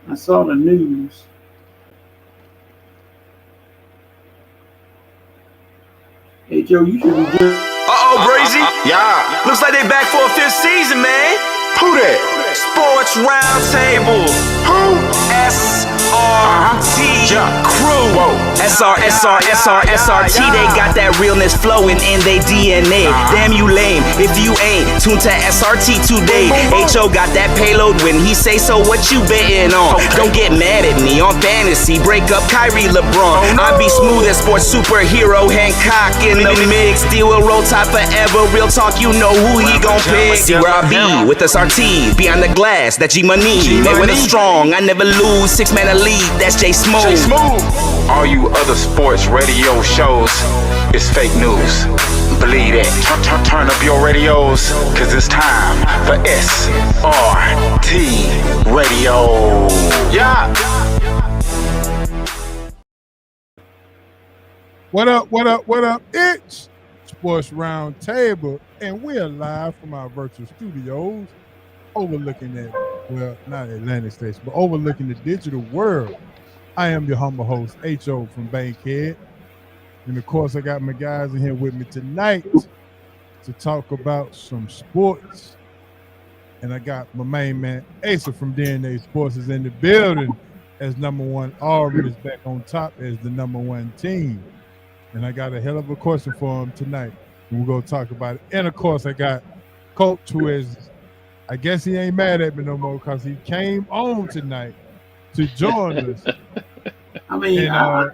I saw the news. Hey Joe, you should be just Uh-oh, Brazy. Yeah. Looks like they back for a fifth season, man. Who that? Sports Roundtable. Who? SRT Crew. Whoa. SRT, they got that realness flowing in their DNA. Damn you lame if you ain't tuned to SRT today. HO got that payload when he say so, what you betting on? Don't get mad at me on fantasy, break up Kyrie LeBron. I be smooth as sports superhero Hancock in the mix. Deal with roll tide forever, real talk, you know who he gon' pick. See where I be with SRT, behind the glass, that G-Money. They win strong, I never lose, 6-man a lead, that's J Smooth. All you other sports radio shows is fake news. Believe it. Turn up your radios, cause it's time for SRT Radio. Yeah. What up? It's Sports Roundtable, and we're live from our virtual studios overlooking not Atlantic Station, but overlooking the digital world. I am your humble host, H.O. from Bankhead. And of course, I got my guys in here with me tonight to talk about some sports. And I got my main man, Asa from DNA Sports, is in the building as number one. Auburn is back on top as the number one team. And I got a hell of a question for him tonight. And we're going to talk about it. And of course, I got Coach, who is, I guess he ain't mad at me no more because he came on tonight to join us. I mean, and, I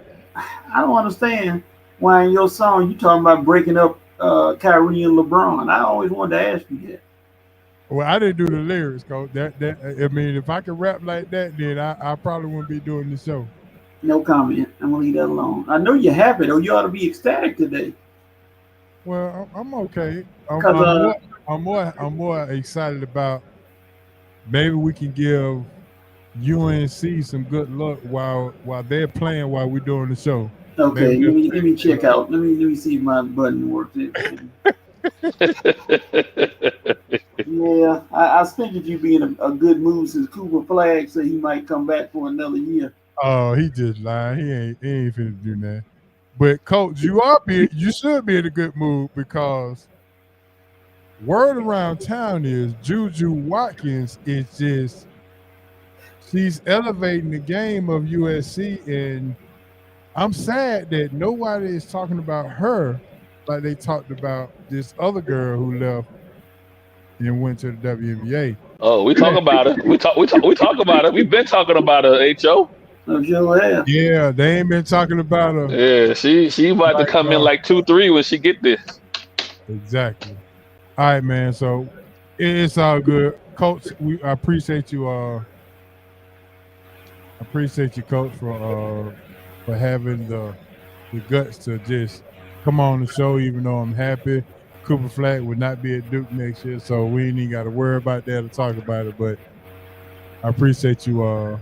don't understand why in your song you talking about breaking up Kyrie and LeBron. I always wanted to ask you that. Well, I didn't do the lyrics, Coach. I mean, if I could rap like that, then I probably wouldn't be doing the show. No comment. I'm gonna leave that alone. I know you're happy though. You ought to be ecstatic today. Well, I'm okay. I'm more excited about maybe we can give UNC some good luck while they're playing while we're doing the show. Okay, let me check out. Let me see if my button works. Yeah, I figured you be in a good mood since Cooper Flag said he might come back for another year. Oh, he just lied. He ain't finna do that. But Coach, you should be in a good mood because word around town is Juju Watkins is just she's elevating the game of USC, and I'm sad that nobody is talking about her like they talked about this other girl who left and went to the WNBA. Oh, we talk about it. We talk about it. We've been talking about her, HO. Yeah, they ain't been talking about her. Yeah, she about to come in like 2-3 when she get this. Exactly. All right, man. So it's all good, Coach. I appreciate you. Coach, for having the guts to just come on the show. Even though I'm happy, Cooper Flag would not be at Duke next year, so we ain't even got to worry about that or talk about it. But I appreciate you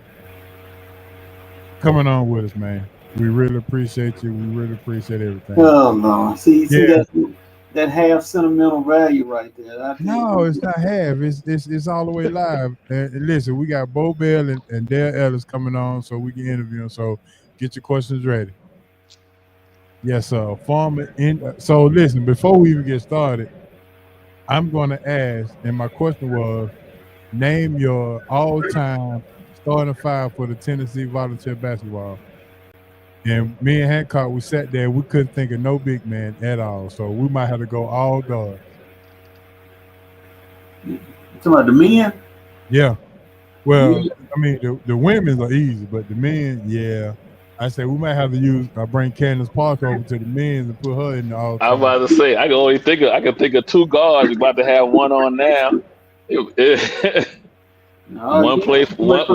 coming on with us, man. We really appreciate you. We really appreciate everything. Oh no, see that half sentimental value right there. No, it's not half. It's all the way live. And listen, we got Bo Bell and Dale Ellis coming on, so we can interview them. So get your questions ready. Yes, sir. So listen, before we even get started, I'm going to ask, and my question was, name your all-time starting five for the Tennessee Volunteer Basketball. And me and Hancock, we sat there. We couldn't think of no big man at all. So we might have to go all guard. You talking about the men? Yeah. Well, I mean, the women are easy, but the men, yeah. I said we might have to bring Candace Parker over to the men and put her in the all. I'm about to say I can think of two guards. We're about to have one on now. One play for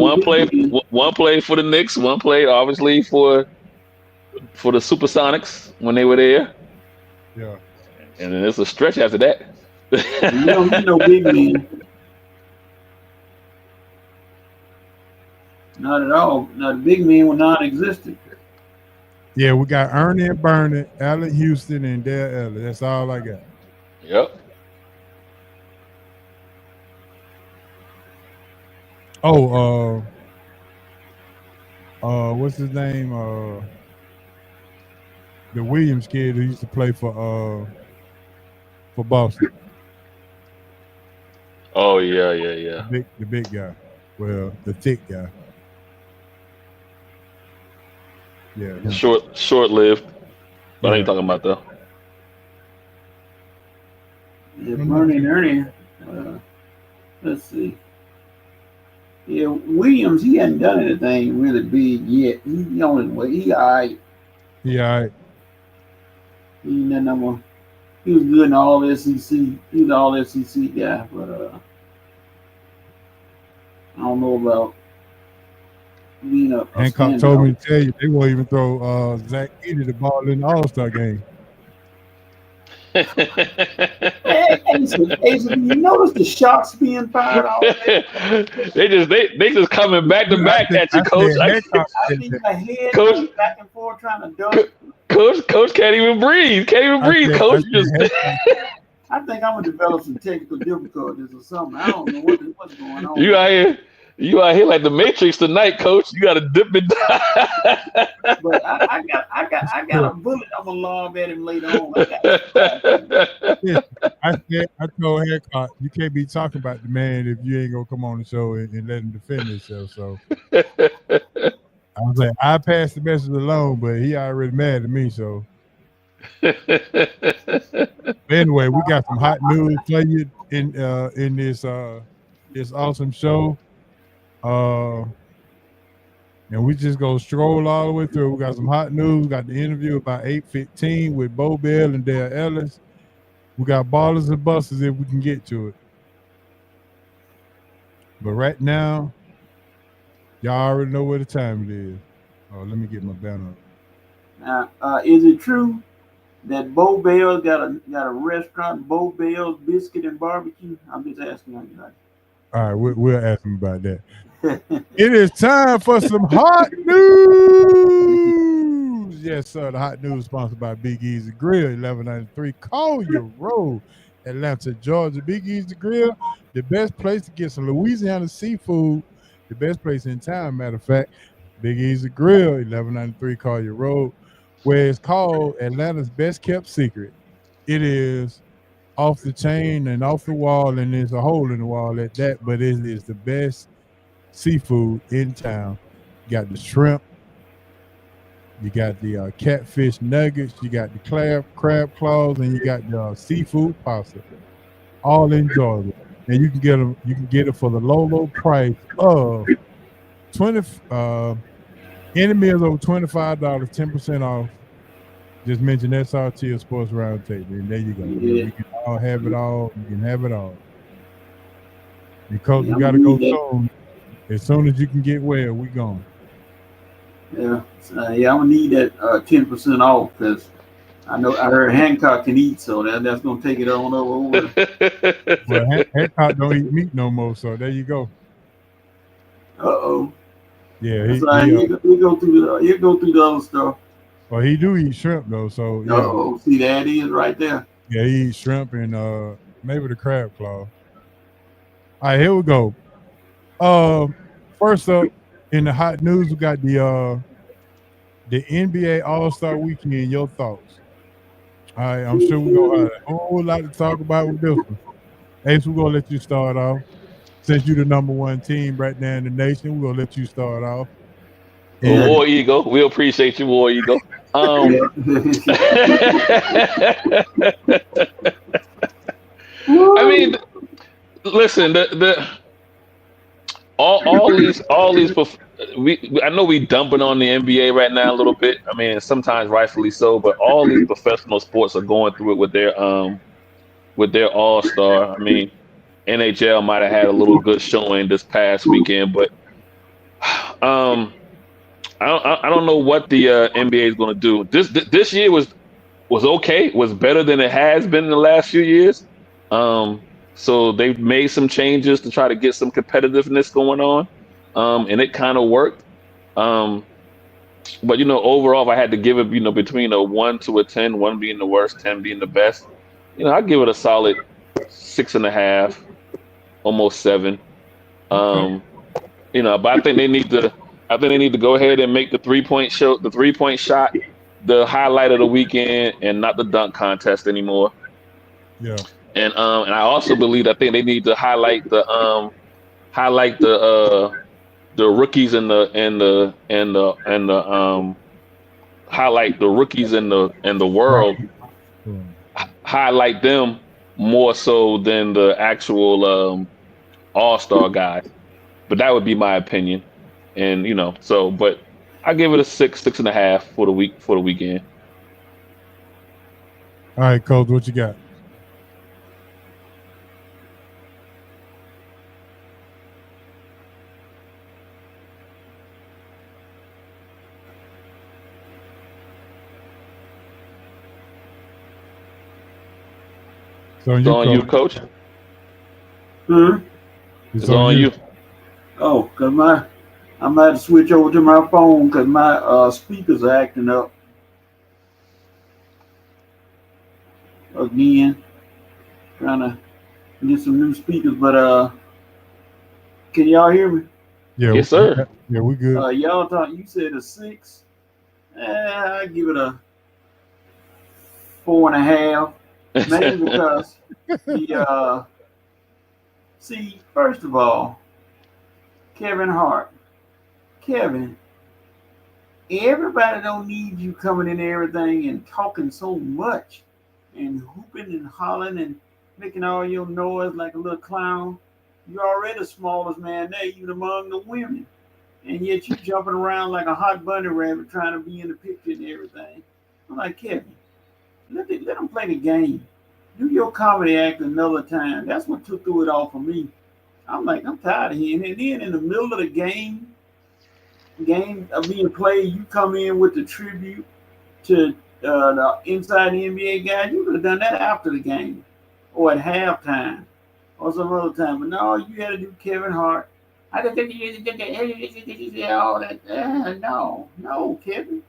the Knicks. One played obviously for the Supersonics when they were there. Yeah. And then it's a stretch after that. you know big men. Not at all. Now the big men were non-existent. Yeah, we got Ernie and Bernie, Allen Houston, and Dale Ellis. That's all I got. Yep. What's his name? The Williams kid who used to play for Boston. Oh yeah, yeah, yeah. The big guy. Well, the thick guy. Yeah, him. Short lived. I know you're Yeah. talking about though. Yeah, I'm not Bernie and sure. Ernie. Uh, let's see. Yeah, Williams, he hadn't done anything really big yet. He on his way. He all right. Yeah, He nothing number. He was good in all SEC. He was all SEC guy, but I don't know about being a Hancock told me standout. to tell you they won't even throw Zach Edey the ball in the All Star game. Hey, Asa, do you notice the shots being fired all day? they just coming back to I back said, at I you, coach. said Hancock I said see that. my head Coach, going back and forth trying to dunk. coach can't even breathe. Can't even breathe. I Coach said just Hancock. I think I'm gonna develop some technical difficulties or something. I don't know what's going you on. out here. You out here like the Matrix tonight, coach. You got to dip it But I got a bullet. I'm gonna lob at him later on. I got a surprise for him. down. Listen, I told Hancock, you can't be talking about the man if you ain't gonna come on the show and let him defend himself. So I was like, I passed the message along, but he already mad at me. So but anyway, we got some hot news for you in this awesome show. Uh, and we just go stroll all the way through. We got some hot news. We got the interview about 8:15 with Bo Bell and Dale Ellis. We got ballers and busters if we can get to it. But right now, y'all already know what the time it is. Oh, let me get my banner. Now, is it true that Bo Bell got a restaurant, Bo Bell's Biscuit and Barbecue? I'm just asking you. All right, we'll ask him about that. It is time for some hot news. Yes, sir. The hot news sponsored by Big Easy Grill, 1193 Collier Road, Atlanta, Georgia. Big Easy Grill, the best place to get some Louisiana seafood, the best place in town, matter of fact. Big Easy Grill, 1193 Collier Road, where it's called Atlanta's best kept secret. It is off the chain and off the wall, and there's a hole in the wall at that, but it is the best seafood in town. You got the shrimp, you got the catfish nuggets, you got the crab claws, and you got the seafood pasta, all in Georgia. And you can get them. You can get it for the low price of 20. Any meals over $25, 10% off. Just mention SRT or Sports Roundtable, and there you go. Yeah. You can all have it all. You can have it all. Because Yeah, we I'm got gonna to go need that. soon. As soon as you can get well, we gone. Yeah, yeah, I'm gonna need that 10% off because I heard Hancock can eat, so that's gonna take it on over. Well, Hancock don't eat meat no more, so there you go. Uh-oh. Yeah, That's all right. You go through the other stuff. well, he do eat shrimp though, so yeah. Uh-oh. See, that is right there. Yeah, he eats shrimp and maybe the crab claw. All right, here we go. First up in the hot news, we got the NBA All-Star Weekend. Your thoughts? All right, I'm sure we're gonna have a whole lot to talk about with this one. Ace, we're gonna let you start off. Since you're the number one team right now in the nation, we're gonna let you start off. Well, And War Eagle, we appreciate you, War Eagle. Yeah. I mean, listen, the all these I know we dumping on the NBA right now a little bit. I mean, sometimes rightfully so, but all these professional sports are going through it with their all star. I mean, NHL might have had a little good showing this past weekend, but I don't know what the NBA is going to do. This year was okay, was better than it has been in the last few years. So they've made some changes to try to get some competitiveness going on, and it kind of worked. But overall, if I had to give it, between a 1 to a 10, 1 being the worst, 10 being the best, I'd give it a solid 6.5, almost 7. okay. But I think I think they need to go ahead and make the 3-point shot, the highlight of the weekend, and not the dunk contest anymore. Yeah. And I also believe I think they need to highlight the rookies and the highlight the rookies in the Right. world, highlight them more so than the actual all-star guys. But that would be my opinion. And but I give it a 6.5 for the weekend. All right, Coach, what you got? So It's you, on you, Coach. coach. Hmm? It's It's on on you. you. Oh, cause I'm gonna have to switch over to my phone because my speakers are acting up again. Trying to get some new speakers, but can y'all hear me? Yeah, Yes, sir. yeah, we good. Y'all thought you said a six. I give it a 4.5, mainly because the see, first of all, Kevin Hart, Kevin, everybody don't need you coming in everything and talking so much and hooping and hollering and making all your noise like a little clown. You're already the smallest man there, even among the women. And yet you jumping around like a hot bunny rabbit trying to be in the picture and everything. I'm like, Kevin, let them play the game. Do your comedy act another time. That's what took through it all for me. I'm like, I'm tired of him. And then in the middle of the game of being played, you come in with the tribute to the inside the NBA guy. You could have done that after the game or at halftime or some other time. But no, you had to do Kevin Hart. I just all that. No, Kevin,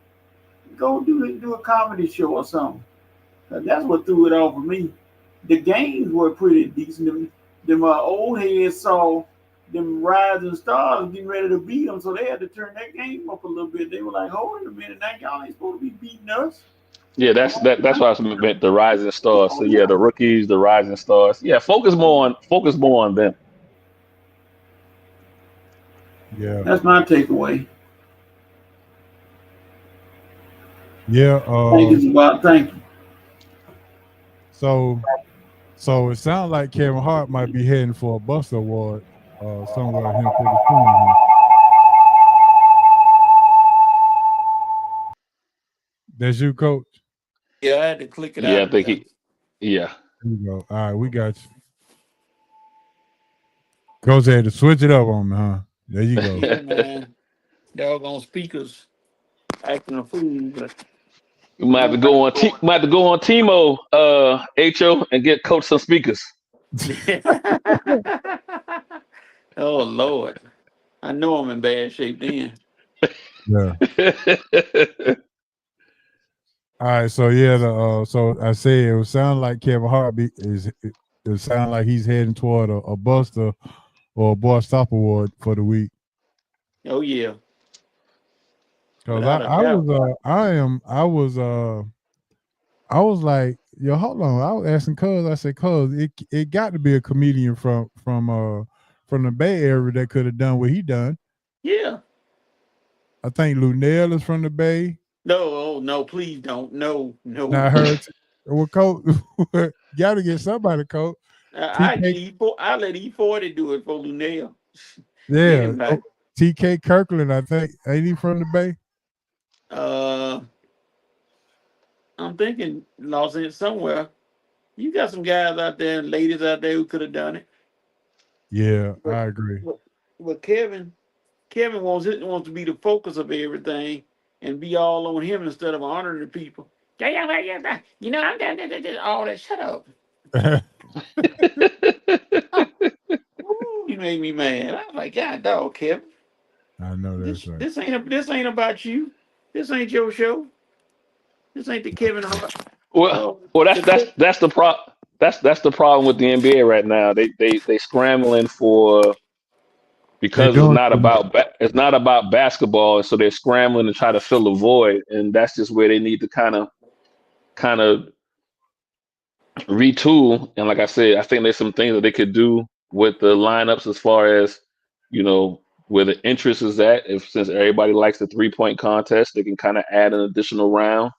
go do a comedy show or something. That's what threw it off for me. The games were pretty decent. Them old heads saw them rising stars getting ready to beat them, so they had to turn that game up a little bit. They were like, "Hold on a minute, now y'all ain't supposed to be beating us." Yeah, that's why I meant the rising stars. So Oh yeah, yeah, the rookies, the rising stars. Yeah, focus more on them. Yeah. that's my takeaway. Yeah. Thank you. So it sounds like Kevin Hart might be heading for a Buster Award somewhere here pretty soon. That's you, Coach. Yeah, I had to click it Yeah, out I think of there. yeah. There you go. All right, we got you. Coach had to switch it up on me, huh? There you go. Yeah, man. Doggone speakers acting a fool, but You might have to go on Timo, HO, and get coach some speakers. oh Lord, I know I'm in bad shape then. Yeah. All right, so yeah, so I say it would sound like Kevin Hart it sound like he's heading toward a Buster or a Boy Stop Award for the week. Oh yeah, Cause without a doubt. I was like, yo, hold on. I was asking Cuz, I said, Cuz, it got to be a comedian from the Bay Area that could have done what he done. Yeah. I think Lunell is from the Bay. No, oh no, please don't. No, Now no. I heard well, Coach, gotta get somebody, Coach. I TK, get I let E40 do it for Lunel. yeah, Anybody. TK Kirkland, I think, ain't he from the Bay? Uh, I'm thinking Los Angeles somewhere. You got some guys out there and ladies out there who could have done it. Yeah, But, I agree. but Kevin wants to be the focus of everything and be all on him instead of honoring the people. Yeah, yeah, yeah, yeah. You know, I'm done, all that. Shut up. Ooh, you made me mad. I was like, God, dog, Kevin. I know that's right. This ain't about you. This ain't your show. This ain't the Kevin Hart. well, Oh, well, that's the pro. That's the problem with the NBA right now. They scrambling for They because doing too much. it's not about basketball, so they're scrambling to try to fill a void, and that's just where they need to kind of retool. And like I said, I think there's some things that they could do with the lineups as far as where the interest is at. If since everybody likes the 3-point contest, they can kind of add an additional round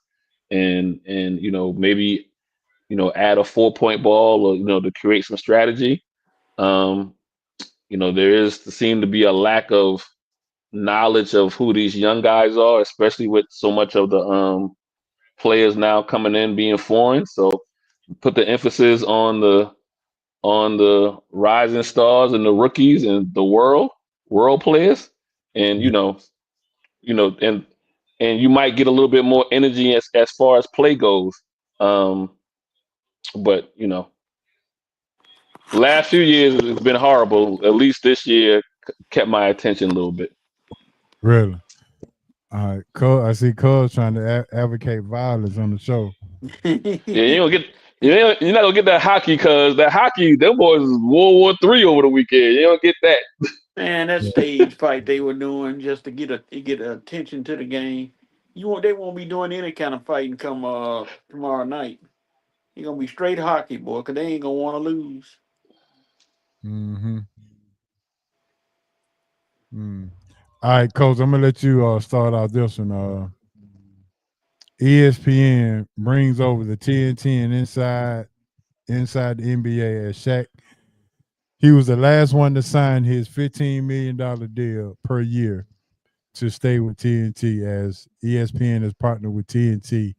and maybe add a 4-point ball or to create some strategy. Um, there is seem to be a lack of knowledge of who these young guys are, especially with so much of the players now coming in being foreign. So put the emphasis on the rising stars and the rookies and the world players, and Yeah, and you might get a little bit more energy as far as play goes. Um, but last few years it's been horrible. At least this year kept my attention a little bit. really. All right, Cole, I see Cole trying to advocate violence on the show. Yeah, you don't get. You're not gonna get that hockey because that hockey, them boys is World War III over the weekend. You don't get that. Man, that Yeah. stage fight they were doing just to get attention to the game. They won't be doing any kind of fighting come tomorrow night. You're gonna be straight hockey, boy, because they ain't gonna want to lose. Mm-hmm. Mm. All right, Coach, I'm gonna let you start out this one. ESPN brings over the TNT and inside the NBA as Shaq. He was the last one to sign his $15 million deal per year to stay with TNT, as ESPN has partnered with TNT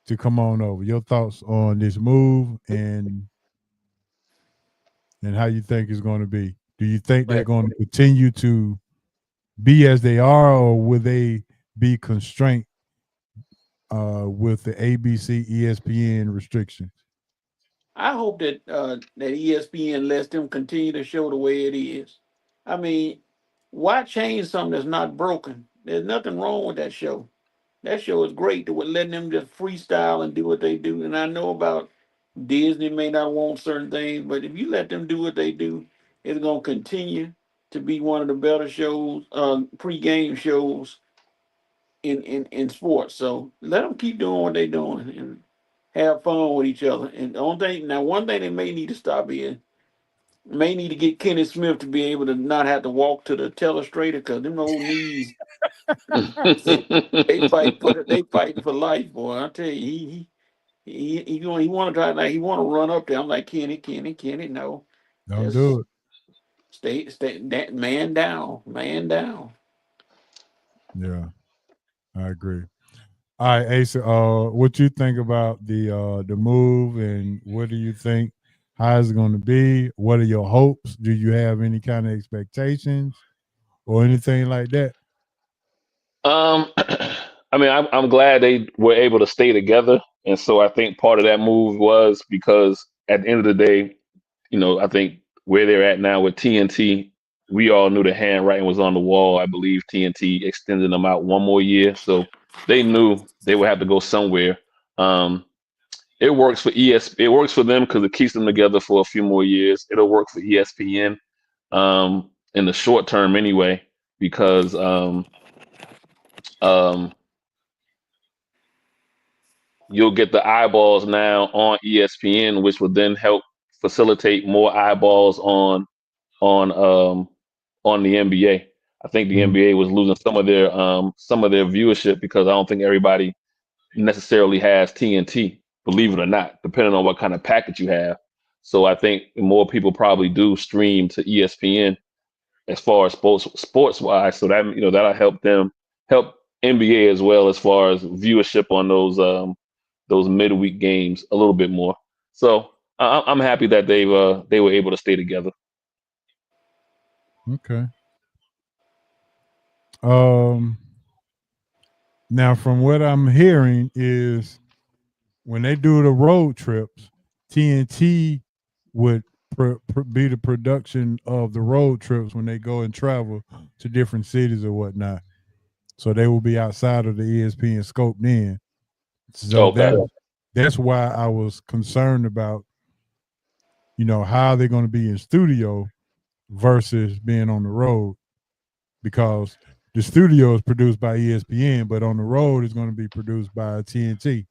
to come on over. Your thoughts on this move and how you think it's going to be? Do you think they're But going to continue to be as they are, or will they be constrained with the ABC, ESPN restrictions? I hope that ESPN lets them continue to show the way it is. I mean, why change something that's not broken? There's nothing wrong with that show. That show is great. They were letting them just freestyle and do what they do. And I know about Disney may not want certain things, but if you let them do what they do, it's gonna continue to be one of the better shows, pre-game shows in sports. So let them keep doing what they're doing and have fun with each other. And the only thing now, one thing they may need to stop is may need to get Kenny Smith to be able to not have to walk to the telestrator because them old knees they fighting for life, boy. I tell you, he want to try like he want to run up there. I'm like Kenny, no, Don't do just it. stay that man down, man down. Yeah, I agree. All right, Asa, what you think about the move, and what do you think? How is it going to be? What are your hopes? Do you have any kind of expectations or anything like that? I mean, I'm glad they were able to stay together, and so I think part of that move was because at the end of the day, I think where they're at now with TNT, we all knew the handwriting was on the wall. I believe TNT extended them out one more year, so they knew they would have to go somewhere. Um, it works for It works for them because it keeps them together for a few more years. It'll work for ESPN in the short term anyway, because um, you'll get the eyeballs now on ESPN, which will then help facilitate more eyeballs on on the NBA. I think the Mm, NBA was losing some of their viewership because I don't think everybody necessarily has TNT, believe it or not, depending on what kind of package you have. So I think more people probably do stream to ESPN as far as sports wise. So that that'll help NBA as well as far as viewership on those midweek games a little bit more. So I'm happy that they were able to stay together. okay. Um, Now, from what I'm hearing, is when they do the road trips, TNT would be the production of the road trips when they go and travel to different cities or whatnot. So they will be outside of the ESPN scope then. So Okay. that's why I was concerned about, how they're going to be in studio versus being on the road because the studio is produced by ESPN, but on the road it's going to be produced by TNT.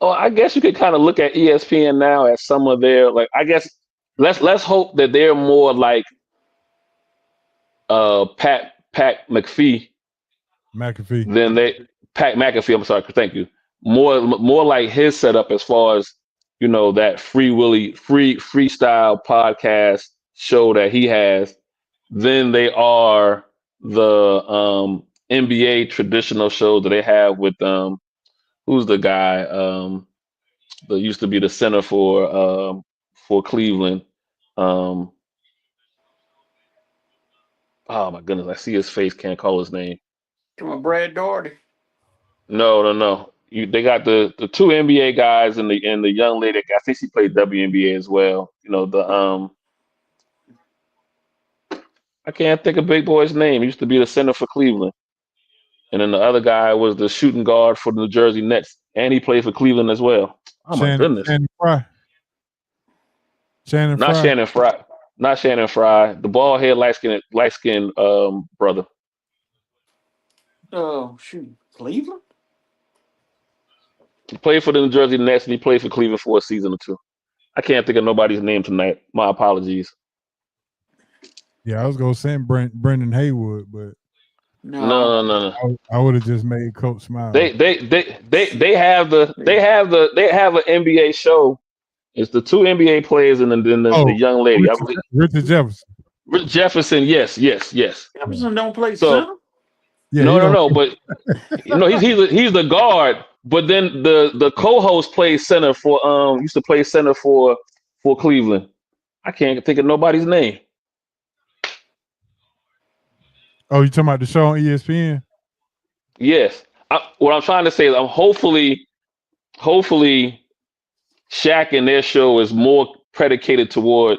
Oh, I guess you could kind of look at ESPN now as some of their like. I guess let's hope that they're more like Pat McPhee McAfee. than they Pat McAfee. I'm sorry, thank you. More like his setup as far as that free willy freestyle podcast show that he has than they are the NBA traditional show that they have with who's the guy that used to be the center for Cleveland. Um, oh my goodness, I see his face, can't call his name. Come on, Brad Daugherty. No, no, no. They got the two NBA guys and the young lady. I think she played WNBA as well. The I can't think of big boy's name. He used to be the center for Cleveland, and then the other guy was the shooting guard for the New Jersey Nets, and he played for Cleveland as well. Oh my goodness. Shannon Fry. Shannon Not Fry. Shannon Fry. Not Shannon Fry. The bald head light skin brother. Oh shoot, Cleveland. He played for the New Jersey Nets and he played for Cleveland for a season or two. I can't think of nobody's name tonight. My apologies. Yeah, I was gonna send Brendan Haywood, but No, No, no, no, no. I would have just made Coach smile. They have an NBA show. It's the two NBA players and then the young lady. I believe Richard Jefferson. Rich Jefferson. Yes, yes, yes. Jefferson don't play So center. Yeah, no, no, no. But he's the guard. But then the co-host plays center for used to play center for Cleveland. I can't think of nobody's name. Oh, you talking about the show on ESPN? Yes. What I'm trying to say is I'm hopefully Shaq and their show is more predicated toward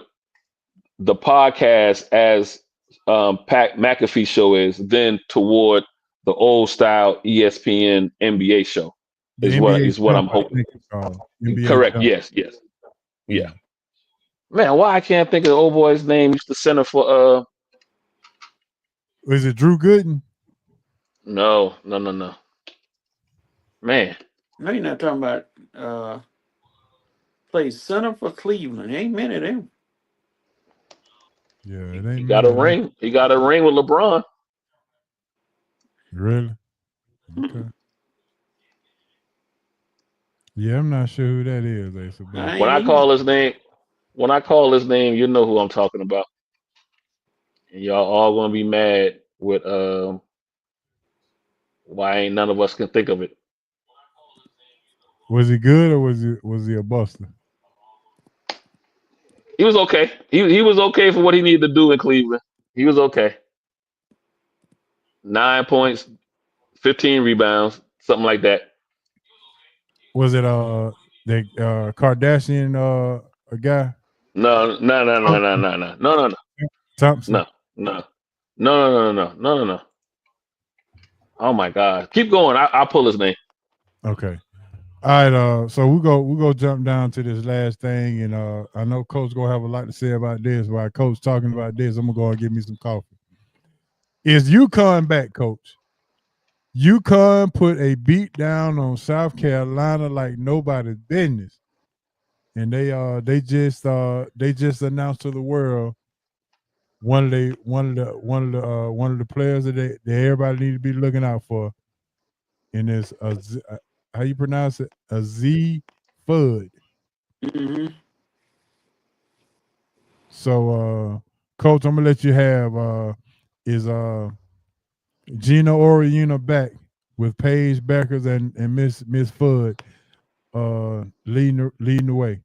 the podcast as Pat McAfee show is than toward the old style ESPN NBA show. The Is NBA what I'm Jump, I hoping. think it's called. NBA Correct. Jump. Yes. Yes. Yeah. Man, why I can't think of the old boy's name? He's the center for Was it Drew Gooden? no. Man. No, you're not talking about plays center for Cleveland. Ain't many of them. Yeah, it He ain't got a many. ring. He got a ring with LeBron. Really? Okay. Yeah, I'm not sure who that is, Asa, but I When ain't I either. call his name, you know who I'm talking about. And y'all all gonna be mad with why ain't none of us can think of it. was he good or was he a buster? He was okay. He was okay for what he needed to do in Cleveland. He was okay. 9 points, 15 rebounds, something like that. Was it the Kardashian a guy? No, no, no, no, no, no, no, no, no, Thompson. no, no, no, no, no, no, no, no, no. Oh my God! Keep going. I'll pull his name. Okay. All right, so we go jump down to this last thing, and I know Coach gonna have a lot to say about this. While Coach talking about this, I'm gonna go and get me some coffee. Is UConn back, Coach? UConn put a beat down on South Carolina like nobody's business, and they just announced to the world one of the players that everybody need to be looking out for, and it's how you pronounce it? A Z Fudd. Mm-hmm. So, Coach, I'm gonna let you have is Gino Oriuna back with Paige Beckers and Miss Fudd leading the way.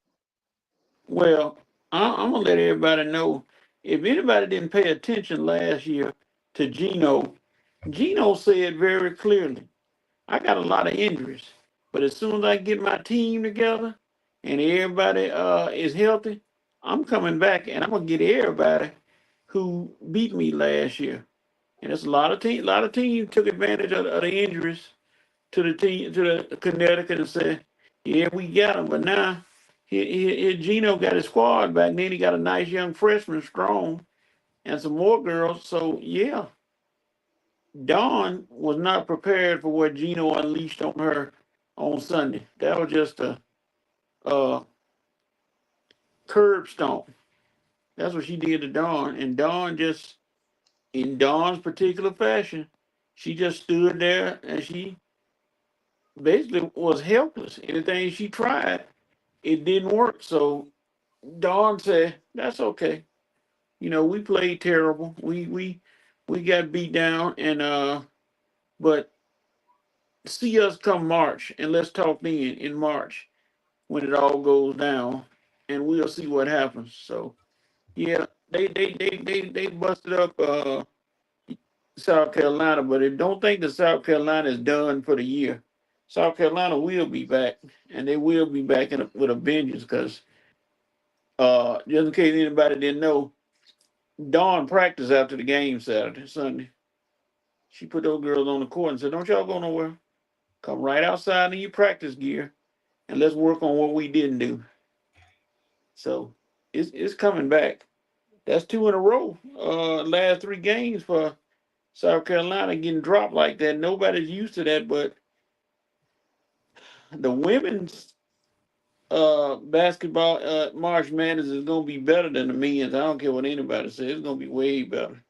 Well, I'm gonna let everybody know. If anybody didn't pay attention last year to Gino, Gino said very clearly, "I got a lot of injuries, but as soon as I get my team together and everybody is healthy, I'm coming back and I'm gonna get everybody who beat me last year." And it's a lot of teams took advantage of the injuries to the team to the Connecticut and said, "Yeah, we got them," but now Gino got his squad back. And then he got a nice young freshman, strong, and some more girls. So yeah, Dawn was not prepared for what Gino unleashed on her on Sunday. That was just a curb stomp. That's what she did to Dawn, and Dawn just, in Dawn's particular fashion, she just stood there and she basically was helpless. Anything she tried, it didn't work. So Dawn said, "That's okay. We played terrible. We got beat down, and but see us come March, and let's talk then in March when it all goes down, and we'll see what happens." So yeah, they busted up South Carolina, but I don't think that South Carolina is done for the year. South Carolina will be back, and they will be back with a vengeance. Because just in case anybody didn't know, Dawn practiced after the game Saturday, Sunday. She put those girls on the court and said, "Don't y'all go nowhere. Come right outside in your practice gear, and let's work on what we didn't do." So it's coming back. That's two in a row. Last three games for South Carolina getting dropped like that. Nobody's used to that, but the women's basketball March Madness is gonna be better than the men's. I don't care what anybody says. It's gonna be way better.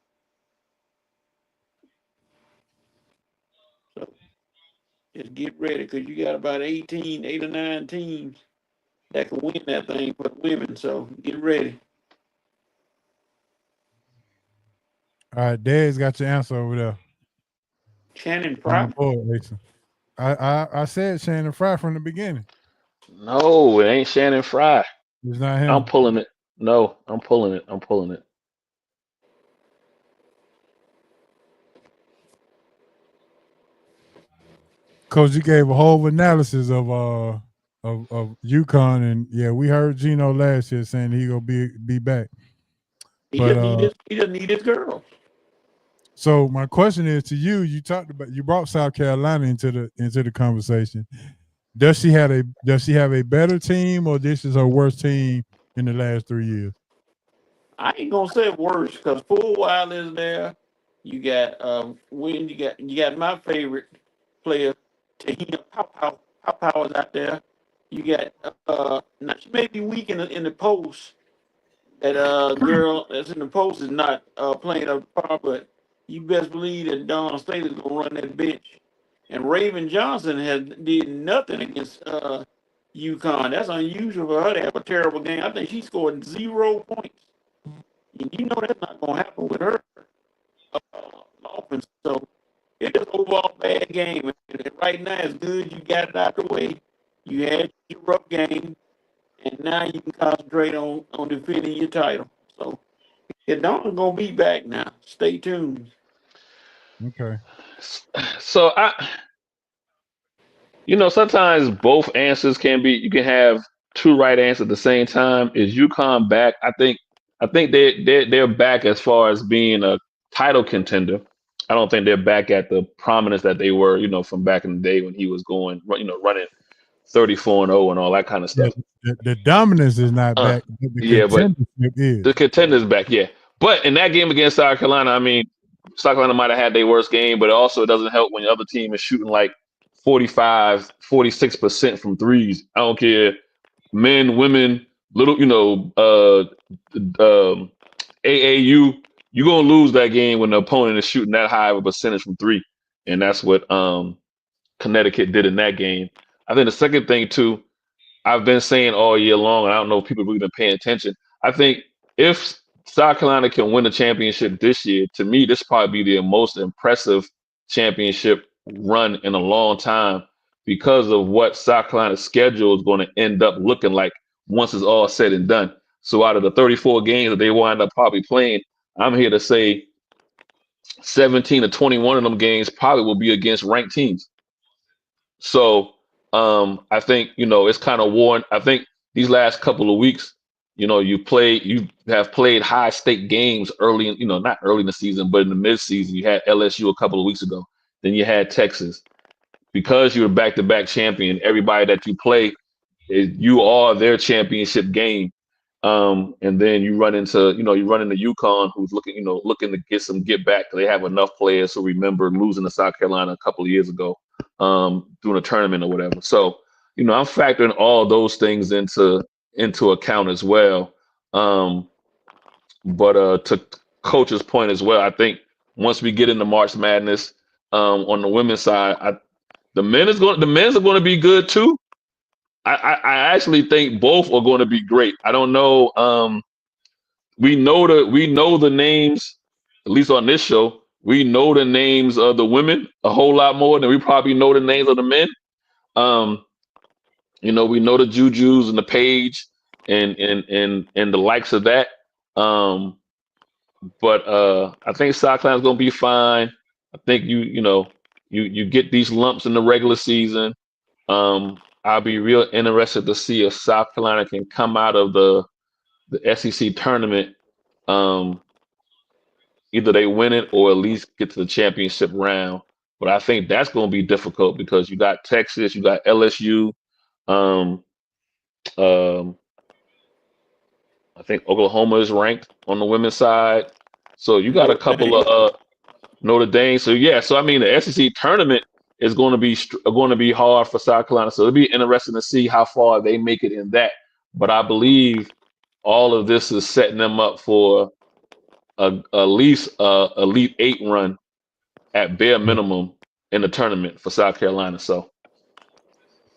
So just get ready, because you got about 8 or 9 teams that can win that thing for the women. So get ready. All right, Dad's got your answer over there Shannon on the Fry. board, Mason. I said Shannon Fry from the beginning. No, it ain't Shannon Fry. It's not I'm him. pulling it. No, I'm pulling it. I'm pulling it. Coach, you gave a whole analysis of UConn, and yeah, we heard Gino last year saying he gonna be back. He But just need his he just need his girl. so my question is to you. You brought South Carolina into the conversation. Does she have a better team, or this is her worst team in the last 3 years? I ain't gonna say worse, because Full Wild is there. You got you got my favorite player, Tahina Pow is out there. You got now she may be weak in the post. That girl that's in the post is not playing up par, but you best believe that Don State is gonna run that bench. And Raven Johnson has did nothing against UConn. That's unusual for her to have a terrible game. I think she scored 0 points. And you know that's not gonna happen with her offense. So it's just overall bad game. And right now it's good you got it out the way. You had your rough game, and now you can concentrate on defending your title. So it don't gonna be back now. Stay tuned. Okay. So sometimes both answers can be. You can have two right answers at the same time. Is UConn back? I think they're back as far as being a title contender. I don't think they're back at the prominence that they were, from back in the day when he was going, running 34-0 and all that kind of Yeah, stuff. the dominance is not Uh, back, but the yeah, but contendership is. the contenders back, yeah. But in that game against South Carolina, I mean, South Carolina might have had their worst game, but also it doesn't help when the other team is shooting like 45, 46% from threes. I don't care, men, women, little, AAU. You're gonna lose that game when the opponent is shooting that high of a percentage from three, and that's what Connecticut did in that game. I think the second thing too, I've been saying all year long, and I don't know if people have really been paying attention. I think if South Carolina can win the championship this year, to me, this probably be the most impressive championship run in a long time because of what South Carolina's schedule is going to end up looking like once it's all said and done. So out of the 34 games that they wind up probably playing, I'm here to say 17 to 21 of them games probably will be against ranked teams. So I think it's kind of worn. I think these last couple of weeks, you have played high stake games early in, not early in the season, but in the mid season. You had LSU a couple of weeks ago. Then you had Texas. Because you're a back to back champion, everybody that you play you are their championship game. And then you run into UConn, who's looking to get back. They have enough players who remember losing to South Carolina a couple of years ago, doing a tournament or whatever. So, I'm factoring all those things into account as well. But to Coach's point as well, I think once we get into March Madness, on the women's side, the men's are going to be good too. I actually think both are going to be great. I don't know. We know the names, at least on this show. We know the names of the women a whole lot more than we probably know the names of the men. We know the Jujus and the Page and the likes of that. But I think South Carolina's gonna be fine. I think you get these lumps in the regular season. I'll be real interested to see if South Carolina can come out of the SEC tournament. Either they win it or at least get to the championship round. But I think that's going to be difficult because you got Texas, you got LSU. Um, um, I think Oklahoma is ranked on the women's side. So you got a Notre couple Dame. of Notre Dame. So yeah, so I mean the SEC tournament is going to be hard for South Carolina. So it'll be interesting to see how far they make it in that. But I believe all of this is setting them up for at least Elite Eight run at bare minimum in the tournament for South Carolina. So,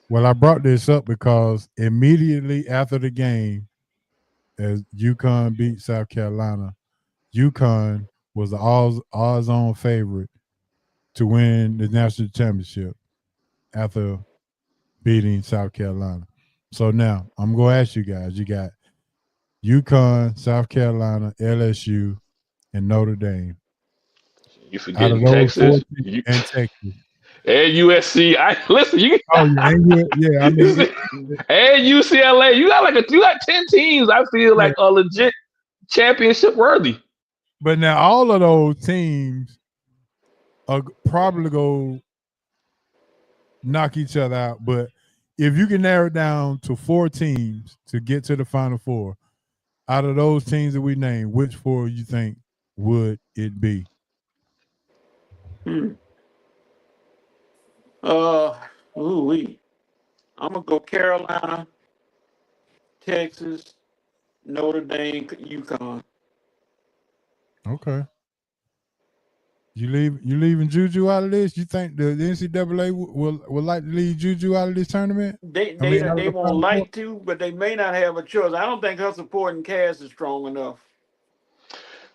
well, I brought this up because immediately after the game, as UConn beat South Carolina, UConn was the odds-on favorite to win the national championship after beating South Carolina. So now I'm going to ask you guys. You got UConn, South Carolina, LSU, and Notre Dame. you Out of forgetting those four Texas teams, and Texas. and USC. I listen. Oh yeah, I mean, and UCLA. You got 10 teams. I feel yeah. like are legit championship worthy. But now all of those teams are probably go knock each other out. But if you can narrow it down to 4 teams to get to the Final Four, out of those teams that we named, which 4 you think would it be? I'm gonna go Carolina, Texas, Notre Dame, UConn. Okay. You leaving Juju out of this? You think the NCAA will like to leave Juju out of this tournament? They Out of they the won't Final Four? like to, but they may not have a choice. I don't think her supporting cast is strong enough.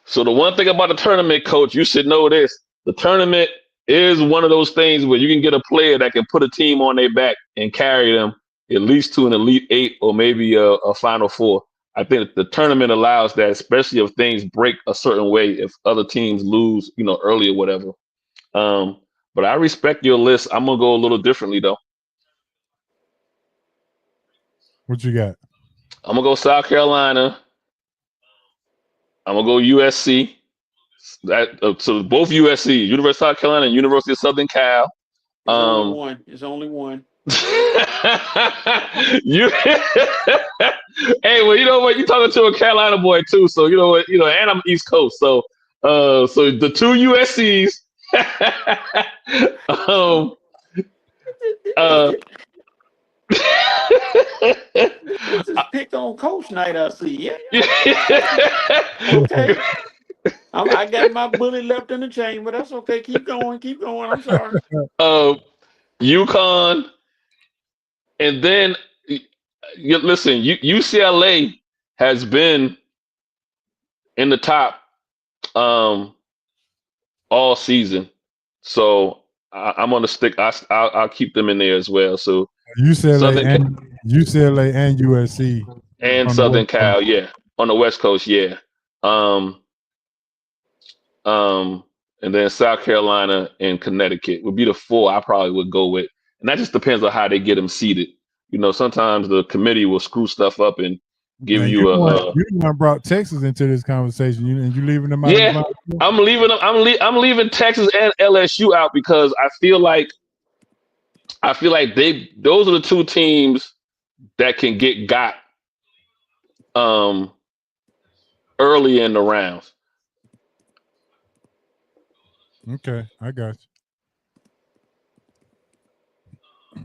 So the one thing about the tournament, coach, you should know this. The tournament is one of those things where you can get a player that can put a team on their back and carry them at least to an Elite Eight or maybe a Final Four. I think the tournament allows that, especially if things break a certain way, if other teams lose, early or whatever. But I respect your list. I'm gonna go a little differently though. What you got? I'm gonna go South Carolina. I'm gonna go USC. So both USC, University of South Carolina and University of Southern Cal. It's only one. It's only one. you, hey, well, you know what? You're talking to a Carolina boy too, so you know what? And I'm East Coast, so so the 2 USCs. This is pick on coach night. I see. Yeah. Okay. I got my bullet left in the chamber. That's okay. Keep going. Keep going. I'm sorry. UConn, and then listen. UCLA has been in the top all season, so I'm gonna stick. I'll keep them in there as well. So UCLA and USC and Southern Cal, yeah, on the West Coast, yeah. And then South Carolina and Connecticut would be the 4 I probably would go with, and that just depends on how they get them seated. Sometimes the committee will screw stuff up and give you brought Texas into this conversation, and you leaving them out. Yeah, I'm leaving them. I'm leaving Texas and LSU out because I feel like those are the 2 teams that can get got um early in the rounds. Okay, I got you.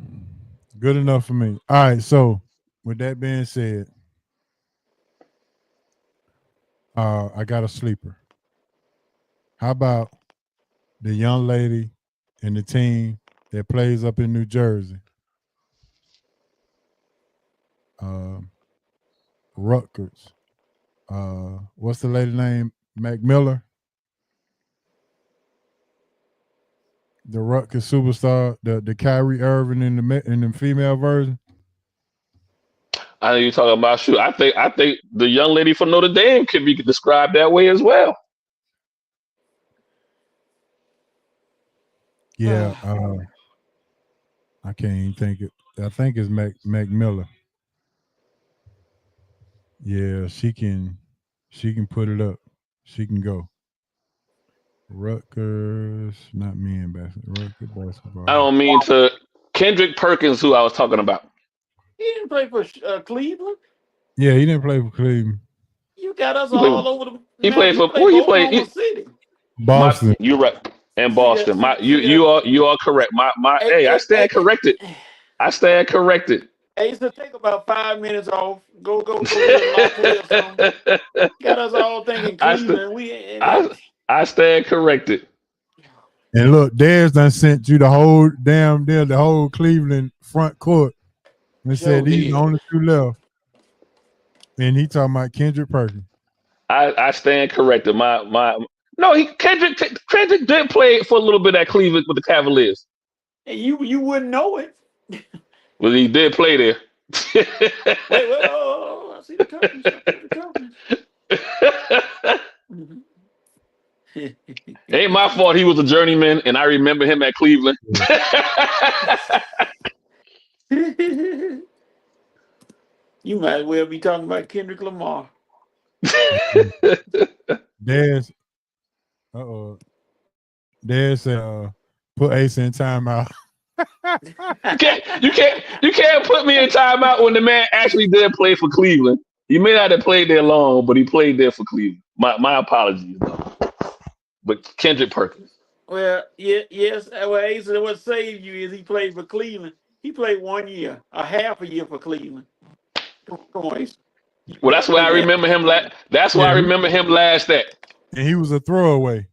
Good enough for me. All right, so with that being said, I got a sleeper. How about the young lady and the team that plays up in New Jersey? Rutgers. What's the lady name? McMillan, the Rutgers superstar, the Kyrie Irving in the female version. I know you're talking about shoot. I think the young lady from Notre Dame can be described that way as well. Yeah, I can't even think it. I think it's McMillan. Yeah, she can put it up. She can go. Rutgers, not men basketball. Rutgers I basketball. don't mean to Kendrick Perkins, who I was talking about. He didn't play for Cleveland. Yeah, he didn't play for Cleveland. You got us He played. all over the He map. played He for played who? for He played. Oklahoma City. My, Boston. you right. In See that? Boston. See, My, see that? you are correct. My. Hey, Hey, I hey, stand hey, corrected. hey, I stand corrected. hey, so take about 5 minutes off. Go get a latte or something. Got us all thinking I st- Cleveland. We I I stand corrected. And look, Dez done sent you the whole the whole Cleveland front court and said Joe these the did. only two left. And he talking about Kendrick Perkins. I stand corrected. My. No, Kendrick did play for a little bit at Cleveland with the Cavaliers. And you wouldn't know it. Well, he did play there. Wait, oh, I see the curtains. I see the curtains. Ain't my fault he was a journeyman, and I remember him at Cleveland. You might as well be talking about Kendrick Lamar. Dez, Dez said, put Ace in timeout. You can't put me in timeout when the man actually did play for Cleveland. He may not have played there long, but he played there for Cleveland. My apologies, though. But Kendrick Perkins. Well, yes. Well, Ace, what saved you is he played for Cleveland. He played 1 year, a half a year for Cleveland. Come on, Ace. Well, that's why I Look at remember him. That's why I remember him last. That And he was a throwaway.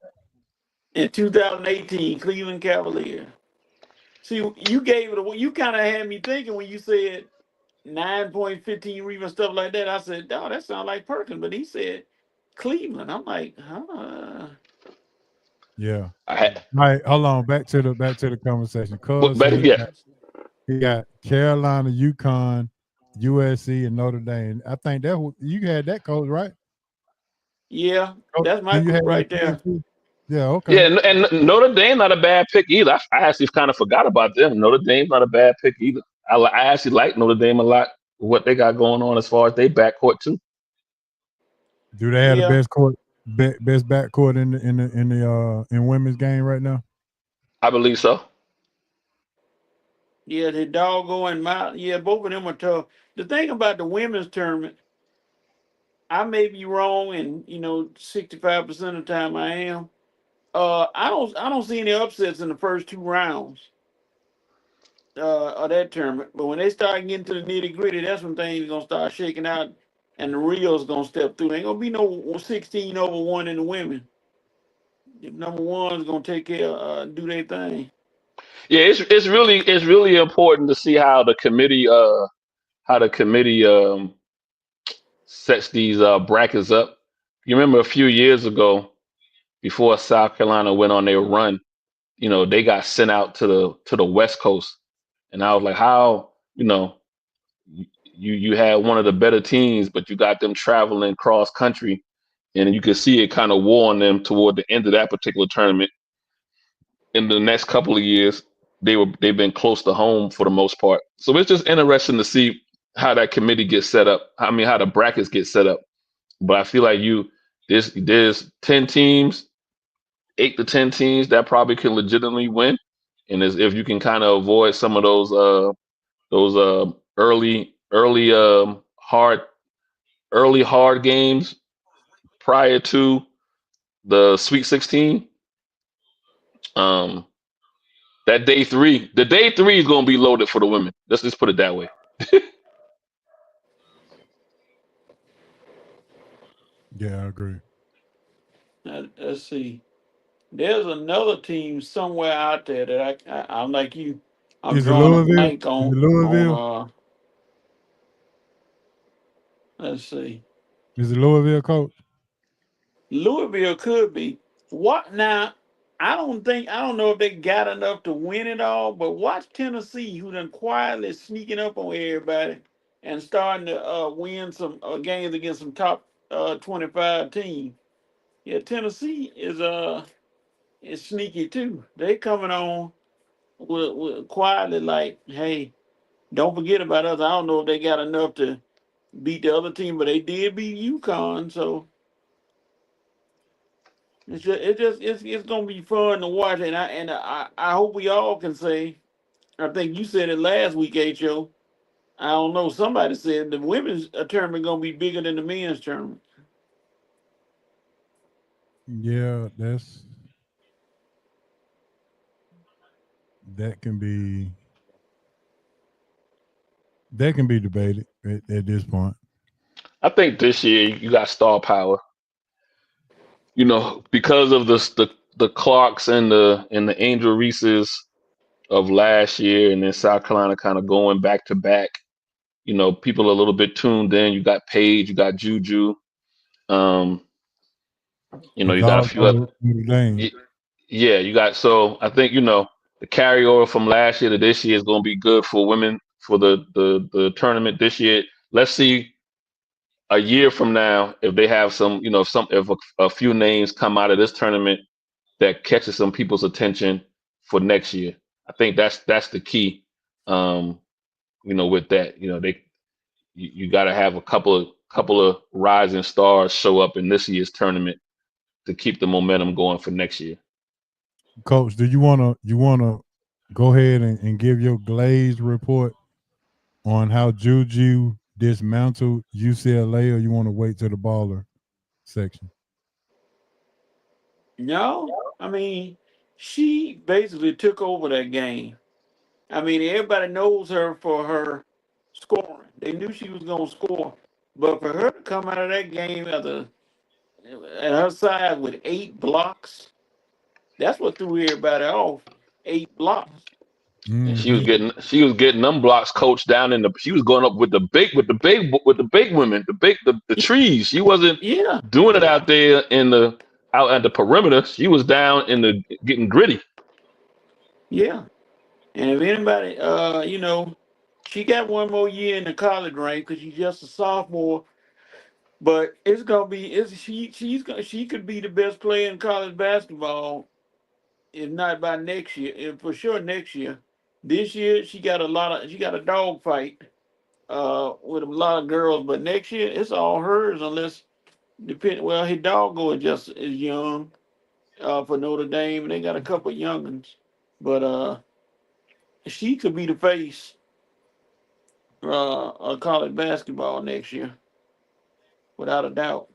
in 2018, Cleveland Cavaliers. See, you gave it away. You kind of had me thinking when you said 9.15 rebounds, stuff like that. I said, "Oh, that sounds like Perkins," but he said Cleveland. I'm like, huh? Yeah. I had. All right, hold on. Back to the conversation. Cuz But said yeah, he got Carolina, UConn, USC, and Notre Dame. I think that you had that coach, right? Yeah, that's my Then you had group right there. Yeah, okay. yeah, and Notre Dame not a bad pick either. I actually kind of forgot about them. Notre Dame's not a bad pick either. I actually like Notre Dame a lot. What they got going on as far as they backcourt too. Do they have the Yeah, best backcourt in women's game right now? I believe so. yeah, the Doggo and my yeah, both of them are tough. The thing about the women's tournament, I may be wrong, and 65% of the time I am. I don't see any upsets in the first two rounds of that tournament. But when they start getting to the nitty gritty, that's when things gonna start shaking out, and the real's gonna step through. There ain't gonna be no 16 over one in the women. The number one's gonna take care, do their thing. Yeah, it's really important to see how the committee sets these brackets up. You remember a few years ago, before South Carolina went on their run, they got sent out to the West Coast, and I was like, how you had one of the better teams, but you got them traveling cross country, and you could see it kind of wore on them toward the end of that particular tournament. In the next couple of years, they've been close to home for the most part. So it's just interesting to see how that committee gets set up. I mean, how the brackets get set up. But I feel like there's 10 teams, 8 to 10 teams that probably can legitimately win, and if you can kind of avoid some of those early early hard early hard games prior to the Sweet 16. Um, that day 3 is going to be loaded for the women. Let's just put it that way. Yeah, I agree. Let's see. There's another team somewhere out there that I'm like you. I'm Is it drawing a Louisville? blank Is it on Louisville? let's see. Is it Louisville, coach? Louisville could be. What now? I don't know if they got enough to win it all, but watch Tennessee, who done quietly sneaking up on everybody and starting to win some games against some top 25 teams. Yeah, Tennessee is sneaky too. They coming on with quietly like, hey, don't forget about us. I don't know if they got enough to beat the other team, but they did beat UConn, so it's gonna be fun to watch, and I hope we all can say. I think you said it last week, Ho. I don't know. Somebody said the women's tournament gonna be bigger than the men's tournament. Yeah, that can be that can be debated at this point. I think this year you got star power. Because of the Clarks and the Angel Reeses of last year, and then South Carolina kind of going back to back. People are a little bit tuned in. You got Paige, you got Juju. Um, you got a few other. Gonzaga, Notre Dame. y- Yeah, you got. So I think the carryover from last year to this year is going to be good for women for the tournament this year. Let's see a year from now if they have some, if a few names come out of this tournament that catches some people's attention for next year. I think that's the key. Um, with that, you got to have a couple of rising stars show up in this year's tournament to keep the momentum going for next year. Coach, do you wanna go ahead and give your glazed report on how Juju dismantled UCLA, or you want to wait till the baller section? No, I mean, she basically took over that game. I mean, everybody knows her for her scoring. They knew she was gonna score, but for her to come out of that game at her side with 8 blocks, that's what threw everybody off. 8 blocks. And And she was Hmm. getting them blocks coached down in the. She was going up with the big women, the trees. She wasn't yeah, doing it out at the perimeter. She was down in the getting gritty. yeah. And if anybody, she got one more year in the college rank because she's just a sophomore. But it's gonna be it's she could be the best player in college basketball if not by next year. If for sure next year. This year she got a dog fight with a lot of girls, but next year it's all hers unless his doggo is just as young for Notre Dame and they got a couple of youngins. But she could be the face of college basketball next year, without a doubt.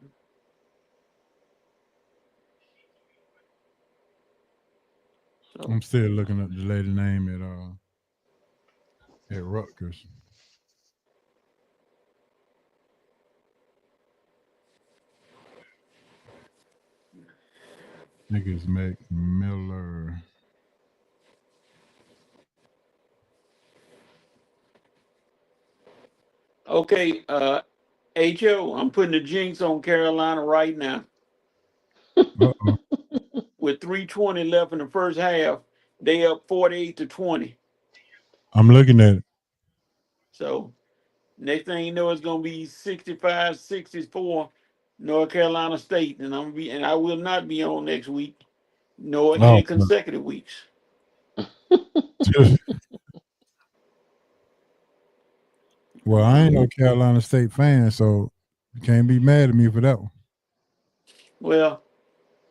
So I'm still looking up the lady name at Rutgers. I think it's Meg Miller. okay, HO, I'm putting the jinx on Carolina right now. Uh-oh. With 3:20 left in the first half, they up 48-20. I'm looking at it. So next thing you know, it's gonna be 65-64, North Carolina State, and I will not be on next week, nor Oh, any consecutive weeks. well, I ain't no Carolina State fan, so you can't be mad at me for that one. Well,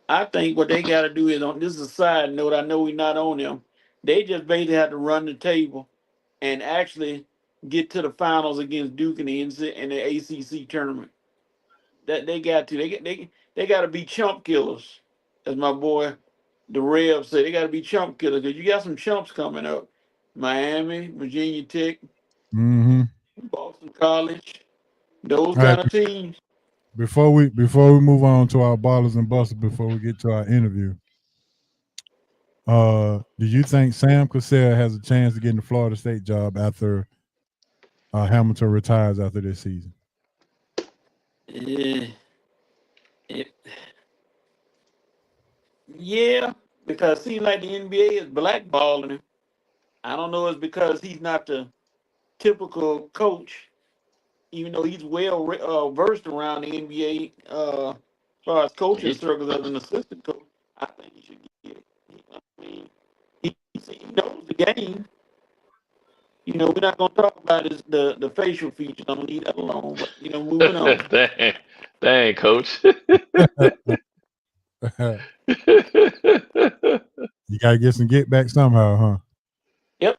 I think what they got to do is on this is a side note. I know we're not on them. They just basically have to run the table and actually get to the finals against Duke in the ACC tournament. That they got to. They got to be chump killers, as my boy the Rev said. They got to be chump killers because you got some chumps coming up. Miami, Virginia Tech, Mm-hmm. Boston College, those All right. kind of teams. Before we move on to our ballers and busters, before we get to our interview, do you think Sam Cassell has a chance to get in the Florida State job after Hamilton retires after this season? Eh, it, yeah, because it seems like the NBA is blackballing him. I don't know. It's because he's not the typical coach, even though he's well versed around the NBA as far as coaching He, circles as an assistant coach. I think he should get it. I mean, he knows the game. We're not going to talk about the facial features. I'm going to leave that alone. But, moving on. dang, dang, coach. You gotta get some get back somehow, huh? Yep.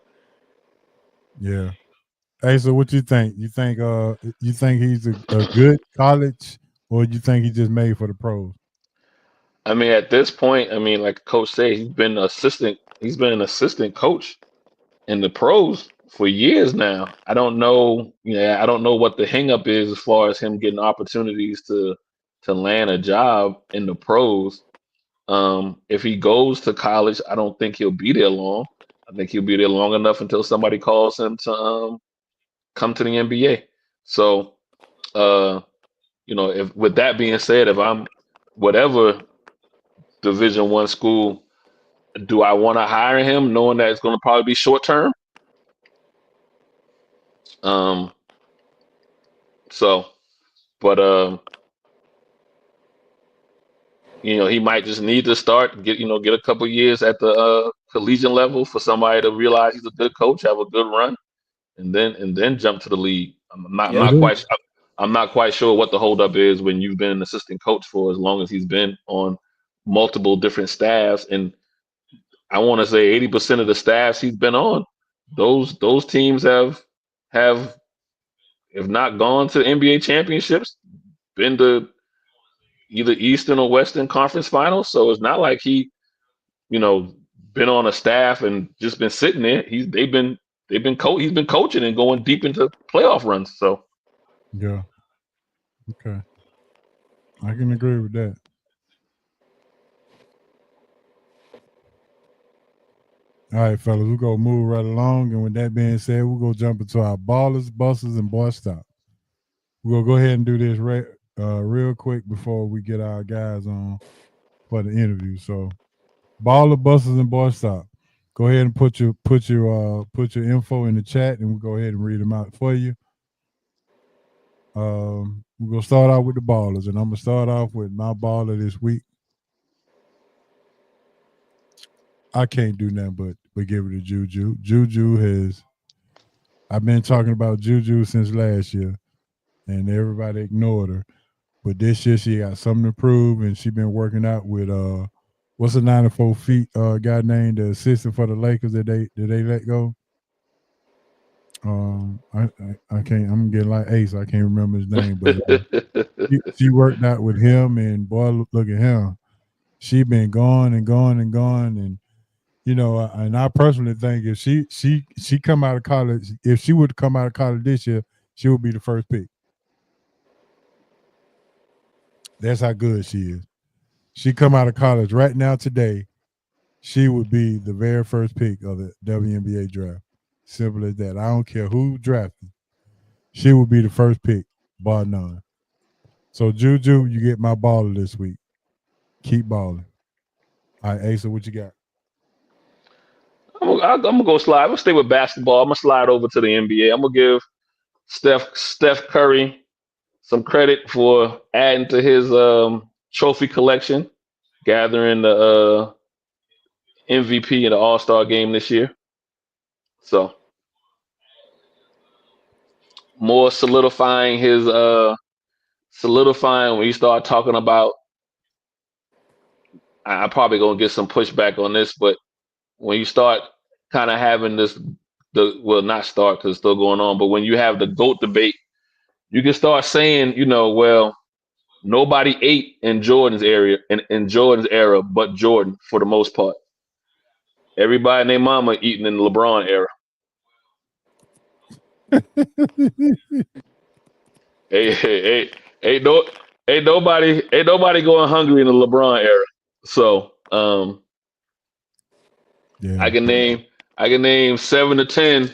Yeah. Hey, so what you think? You think he's a good college, or you think he just made for the pros? I mean, at this point, I mean, like Coach said, he's been assistant. He's been an assistant coach in the pros for years now. I don't know. Yeah, I don't know what the hang up is as far as him getting opportunities to land a job in the pros. If he goes to college, I don't think he'll be there long. I think he'll be there long enough until somebody calls him to come to the NBA. So, uh, if with that being said, if I'm whatever Division 1 school, do I want to hire him, knowing that it's going to probably be short term? Um, so, but he might just need to start get a couple years at the collegiate level for somebody to realize he's a good coach, have a good run, and then jump to the league. I'm not I'm Yep. It not is. quite I'm not quite sure what the holdup is when you've been an assistant coach for as long as he's been on multiple different staffs, and I want to say 80% of the staffs he's been on, those teams have if not gone to NBA championships, been to either Eastern or Western Conference Finals. So it's not like you know, been on a staff and just been sitting there. He's been coaching and going deep into playoff runs. So Yeah. Okay. I can agree with that. All right, fellas, we're gonna move right along. And with that being said, we're gonna jump into our ballers, busters, and boy stop. We're gonna go ahead and do this real quick before we get our guys on for the interview. So baller, busters, and boy stop. Go ahead and put your info in the chat, and we'll go ahead and read them out for you. We're gonna start off with the ballers, and I'm gonna start off with my baller this week. I can't do nothing but give it to Juju. I've been talking about Juju since last year, and everybody ignored her. But this year she got something to prove, and she been working out with what's the 94 feet guy named the assistant for the Lakers that they let go. I can't. I'm getting like Ace. I can't remember his name, but she worked out with him, and boy, look at him. She been going and going and going, and and I personally think if she come out of college, if she would come out of college this year, she would be the first pick. That's how good she is. She come out of college right now today, she would be the very first pick of the WNBA draft. Simple as that. I don't care who drafted. She would be the first pick, bar none. So Juju, you get my baller this week. Keep balling. All right, Asa, what you got? I'm gonna go slide. I'm gonna stay with basketball. I'm gonna slide over to the NBA. I'm gonna give Steph Curry some credit for adding to his trophy collection, gathering the MVP in the All Star game this year. So more solidifying when you start talking about. I'm probably gonna get some pushback on this, but when you start kind of having the well, not start because it's still going on, but when you have the GOAT debate, you can start saying, well, nobody ate in Jordan's area in Jordan's era, but Jordan for the most part. Everybody and their mama eating in the LeBron era. Hey, hey, hey, ain't no, ain't nobody going hungry in the LeBron era. So, I Yeah. can name, I can name 7 to 10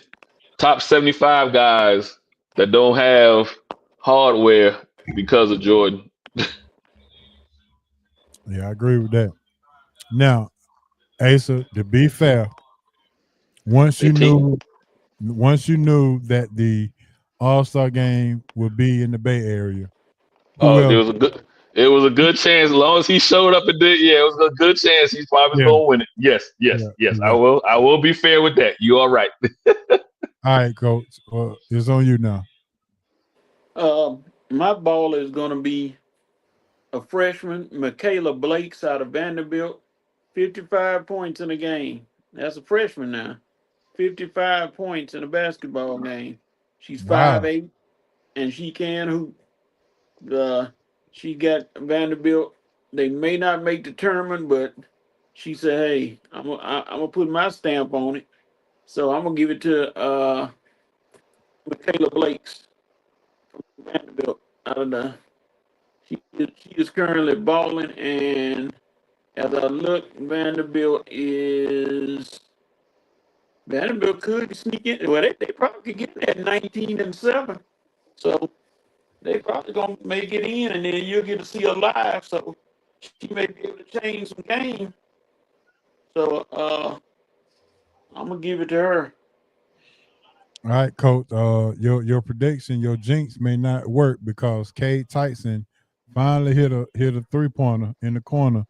top 75 guys that don't have hardware because of Jordan. Yeah, I agree with that. Now, Asa, to be fair, once They you team. knew once you knew that the All-Star game would be in the Bay Area, who Oh, else? it was a good chance. As long as he showed up and did, yeah, it was a good chance he's probably Yeah, gonna win it. Yes, yes, yeah, yes. I yeah. will. I will be fair with that. You are right. All right, coach. Well, it's on you now. My ball is going to be a freshman, Michaela Blakes out of Vanderbilt, 55 points in a game. That's a freshman now. 55 points in a basketball game. She's Wow. 5'8", and she can hoop. Uh, she got Vanderbilt. They may not make the tournament, but she said, "Hey, I'm gonna put my stamp on it." So I'm gonna give it to Michaela Blakes from Vanderbilt. Out of the, she is currently balling, and as I look, Vanderbilt could sneak in. Well, they probably could get that 19-7. So they probably gonna make it in, and then you'll get to see her live. So she may be able to change some game. So I'm gonna give it to her. All right, coach. Your prediction, your jinx may not work because Cade Tyson finally hit a 3-pointer in the corner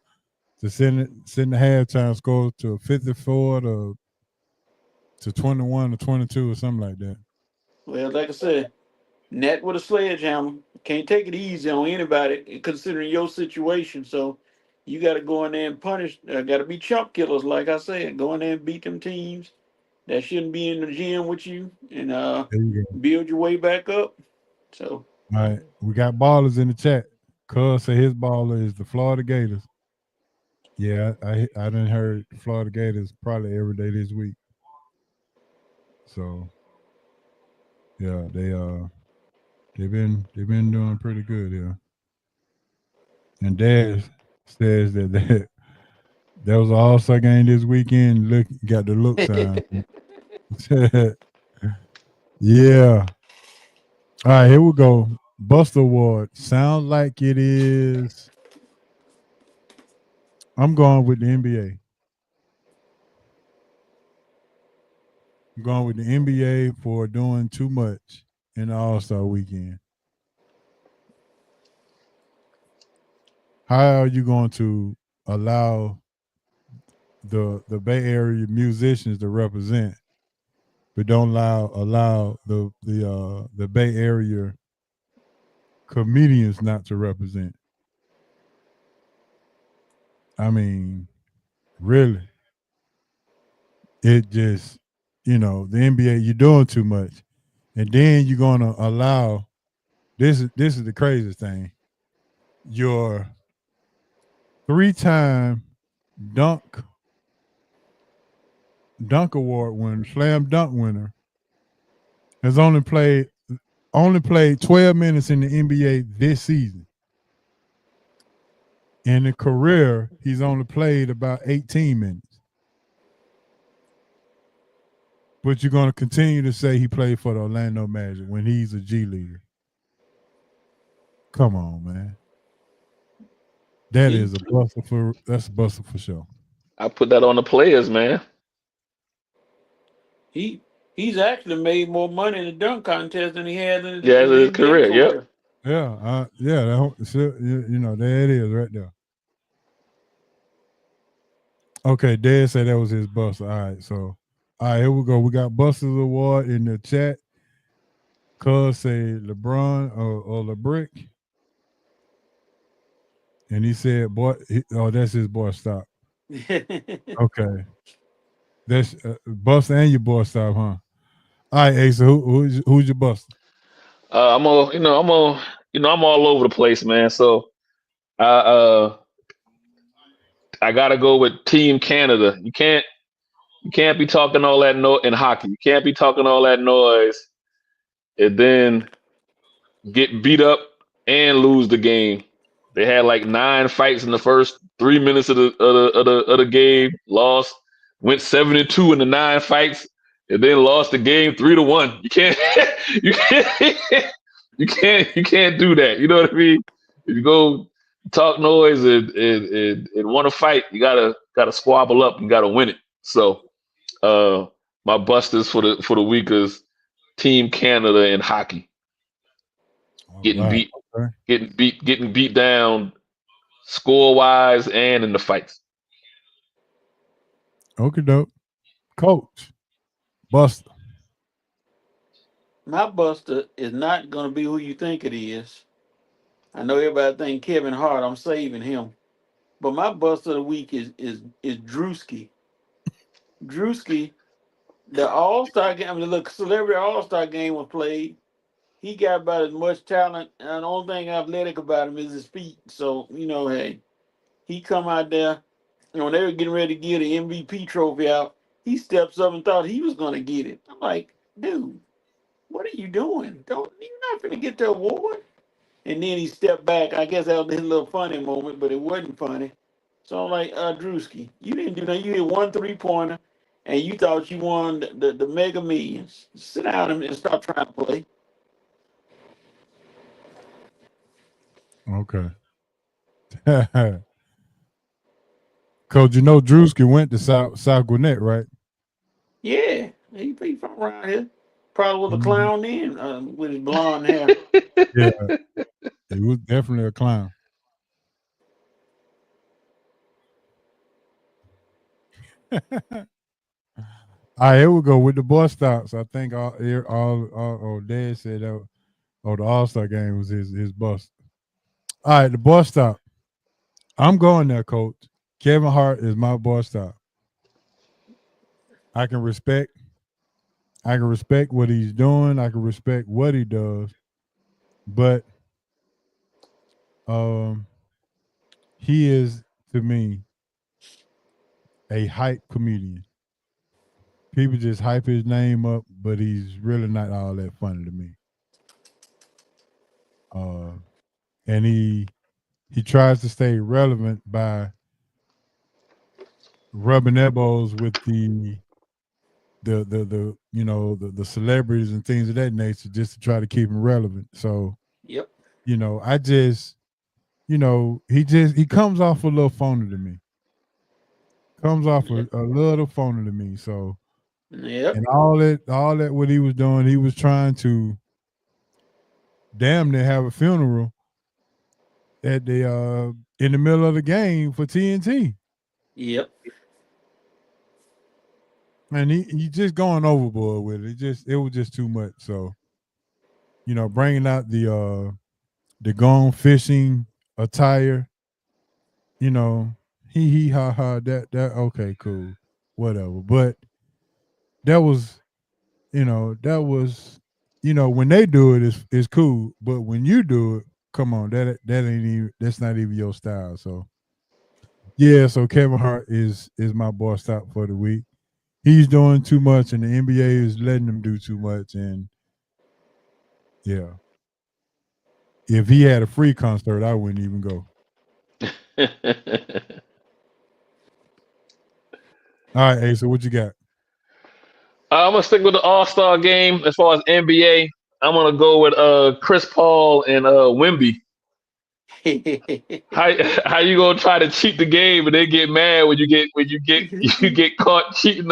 to send the halftime score to 54 to 21 or 22 or something like that. Well, like I said, net with a sledgehammer. Can't take it easy on anybody considering your situation. So you got to go in there and punish. Got to be chump killers, like I said. Go in there and beat them teams that shouldn't be in the gym with you, and There you go. build your way back up. So All right, we got ballers in the chat. Cuz say his baller is the Florida Gators. Yeah, I done heard Florida Gators probably every day this week. So yeah, they've been doing pretty good here. And Dad says that there was an All Star game this weekend. Look, got the look sign. Yeah. All right, here we go. Buster Award. Sounds like it is. I'm going with the NBA. I'm going with the NBA for doing too much in the All Star weekend. How are you going to allow the Bay Area musicians to represent, but don't allow the Bay Area comedians not to represent? I mean, really, it just the NBA, you're doing too much, and then you're gonna allow this is the craziest thing. Your 3-time dunk dunk award winner, slam dunk winner, has only played 12 minutes in the NBA this season. In a career, he's only played about 18 minutes. But you're going to continue to say he played for the Orlando Magic when he's a G leaguer. Come on, man. he That's a buster for sure. I put that on the players, man. he he's actually made more money in the dunk contest than he has Yeah, in it's the his NBA career. Yep. career. Yeah, there it is right there. Okay, Dad said that was his buster. All right, so all right, here we go. We got Buster's Award in the chat. Cuz say LeBron or LeBrick. And he said, boy, oh, that's his boy stop. Okay. That's Buster and your boy stop, huh? All right, Asa, who's your buster? I'm all over the place, man. So I I gotta go with Team Canada. You can't be talking all that in hockey. You can't be talking all that noise and then get beat up and lose the game. They had like 9 fights in the first 3 minutes of the game. Lost, went 7-2 in the 9 fights, and then lost the game 3-1. You can't, you can't, you can't do that. You know what I mean? If you go talk noise and want to fight, you gotta squabble up. You gotta win it. So, uh, my busters for the week is Team Canada in hockey, All getting right. beat Okay. getting beat down score wise and in the fights. Okay, dope. Coach, buster. My buster is not going to be who you think it is. I know everybody think Kevin Hart. I'm saving him, but my buster of the week is Drewski. Drewski, the All Star game. I mean, the celebrity All Star game was played. He got about as much talent, and the only thing athletic about him is his feet. So hey, he come out there, and when they were getting ready to give the MVP trophy out, he steps up and thought he was going to get it. I'm like, dude, what are you doing? Don't You're not going to get the award. And then he stepped back. I guess that was his little funny moment, but it wasn't funny. So I'm like, Drewski, you didn't do nothing. You hit 1 3-pointer, and you thought you won the Mega Millions. Sit down and stop trying to play. Okay. Coach, Drewski went to South Gwinnett, right? Yeah, he from around here. Probably was a Mhm. clown then with his blonde hair. Yeah, he was definitely a clown. All right, here we go with the bus stops. I think Dad said that. Oh, the All Star game was his bus. All right, the bus stop. I'm going there, Coach. Kevin Hart is my bus stop. I can respect. I can respect what he's doing. I can respect what he does, but um, he is to me a hype comedian. People just hype his name up, but he's really not all that funny to me. Uh, and he tries to stay relevant by rubbing elbows with the celebrities and things of that nature just to try to keep him relevant. So Yep, I just he comes off a little phony to me. Comes off yep, a little phony to me. So yep, and all that what he was doing, he was trying to damn near have a funeral at the in the middle of the game for TNT. yep, And he just going overboard with it. It was just too much. So bringing out the gone fishing attire, you know, he ha ha that okay cool whatever. But that was that was when they do it it's cool. But when you do it, come on that ain't even that's not even your style. So yeah, so Kevin Hart is my boy stop for the week. He's doing too much, and the NBA is letting him do too much. And yeah, if he had a free concert, I wouldn't even go. All right, Asa, what you got? I'm gonna stick with the All Star game as far as NBA. I'm gonna go with Chris Paul and Wimby. How how you gonna try to cheat the game and then get mad when you get you get caught cheating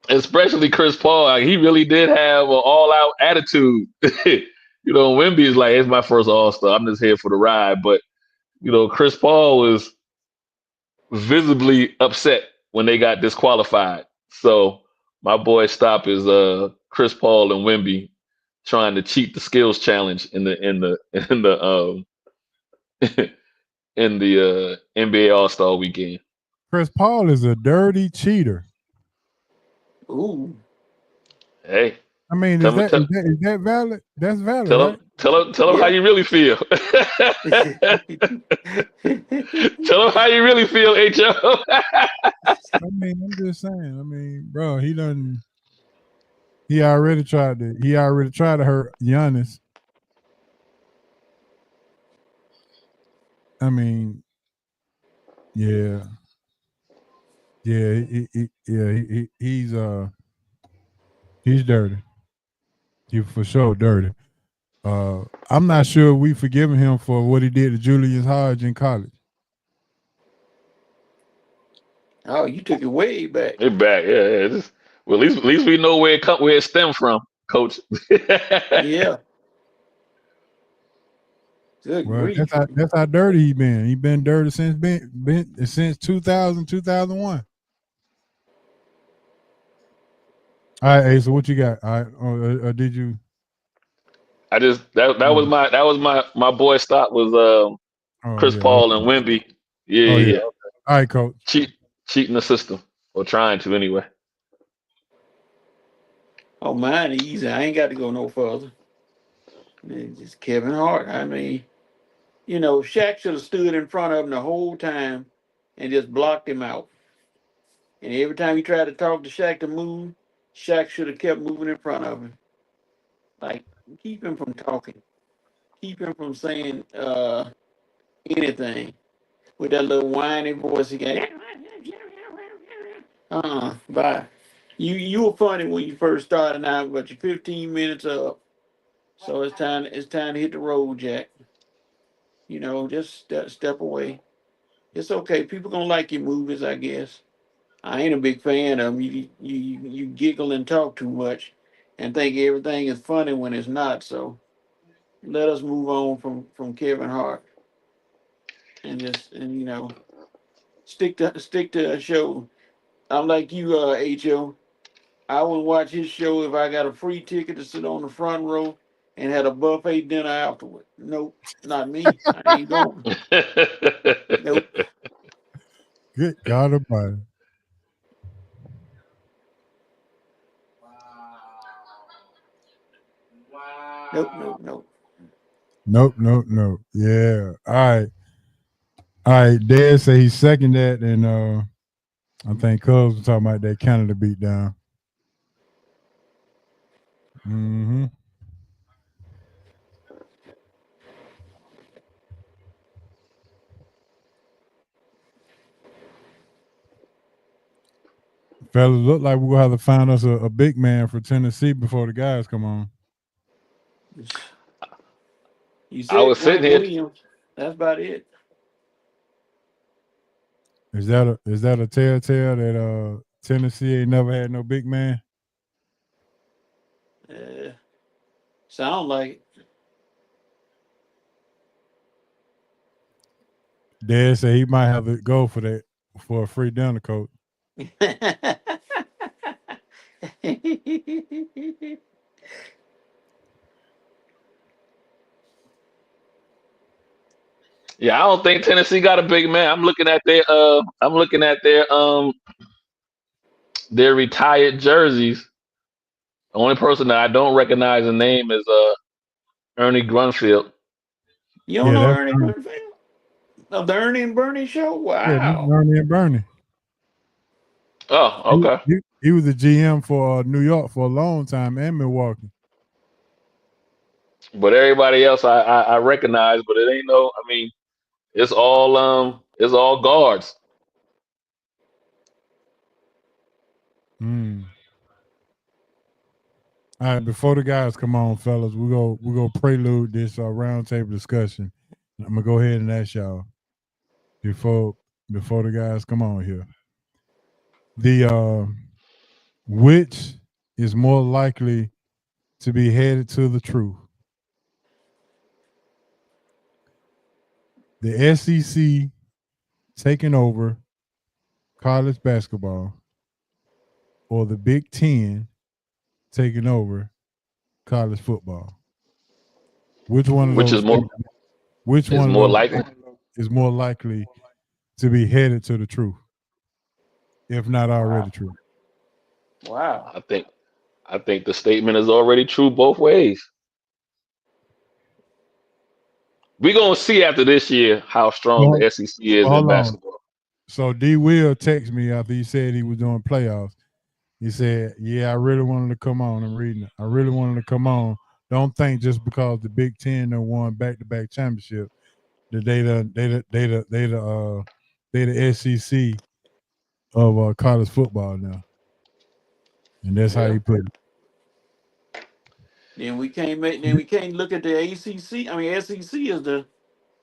especially Chris Paul. Like, he really did have an all out attitude. Wimby is like, it's my first All Star. I'm just here for the ride. But Chris Paul was visibly upset when they got disqualified. So my boy stop is Chris Paul and Wimby trying to cheat the skills challenge in the NBA All Star weekend. Chris Paul is a dirty cheater. Ooh. Hey, I mean, tell is me, that tell, is that is that valid? That's valid, tell him, right? tell him how Yeah. you really feel. Tell him how you really feel, Ho. I mean, I'm just saying. I mean, bro, he already tried to hurt Giannis. I mean, yeah, yeah, he's dirty. He for sure dirty. I'm not sure we forgiven him for what he did to Julius Hodge in college. Oh, you took it way back. They back, yeah, yeah. Well, at least we know where it stemmed from, Coach. Yeah. Good Well, grief. that's how dirty he been. He been dirty since 2000, 2001. All right, Asa, what you got? All right, did you? I just Oh, that was my boy stop was oh Chris yeah. Paul Okay. and Wemby. Yeah, Oh yeah. yeah, yeah. All right, coach. Cheating the system or trying to anyway. Oh, mine easy. I ain't got to go no further. It's just Kevin Hart. I mean, Shaq should have stood in front of him the whole time and just blocked him out. And every time he tried to talk to Shaq to move, Shaq should have kept moving in front of him. Like, keep him from talking. Keep him from saying anything with that little whiny voice he got. Bye. You were funny when you first started out, but you're 15 minutes up. So it's time to hit the road, Jack. Just step away. It's okay. People gonna like your movies, I guess. I ain't a big fan of them. You giggle and talk too much, and think everything is funny when it's not. So let us move on from Kevin Hart and stick to a show. I'm like you, Ho. I would watch his show if I got a free ticket to sit on the front row and had a buffet dinner afterward. Nope, not me. I ain't going. Nope, Good God Almighty. nope, nope, nope. Nope, nope, nope. Yeah. All right. All right. Dad say he's second that, and I think Cubs was talking about that Canada beat down. Mm-hmm. Fellas, look like we're gonna have to find us a big man for Tennessee before the guys come on. You I said was sitting Grant here. Williams. That's about it. Is that a telltale that Tennessee ain't never had no big man? Uh, Sound like Dad said he might have to go for that for a free dinner, coach. it. Yeah, I don't think Tennessee got a big man. I'm looking at their retired jerseys. The only person that I don't recognize the name is Ernie Grunfeld. You don't Yeah, know that's Ernie Grunfeld of the Ernie and Bernie show? yeah, that's Wow. Bernie and Bernie. Oh, He, okay. he, he was the GM for New York for a long time and Milwaukee. But everybody else I recognize, but it ain't no. I mean, it's all guards. Mm. All right, before the guys come on, fellas, we go prelude this roundtable discussion. I'm gonna go ahead and ask y'all before before the guys come on here. The which is more likely to be headed to the truth? The SEC taking over college basketball, or the Big Ten taking over college football? Which one of Which those is more things? Which is one of more those likely. things is more likely to be headed to the truth, if not already true? Wow. I think the statement is already true both ways. We're gonna see after this year how strong Well, the SEC is in hold on. basketball. So D Will texted me after he said he was doing playoffs. He said, "Yeah, I really wanted to come on. I'm reading it. I really wanted to come on. Don't think just because the Big Ten done won back-to-back championship that they the SEC of college football now." And that's how Yeah. he put it. Then we can't look at the ACC. I mean, SEC is the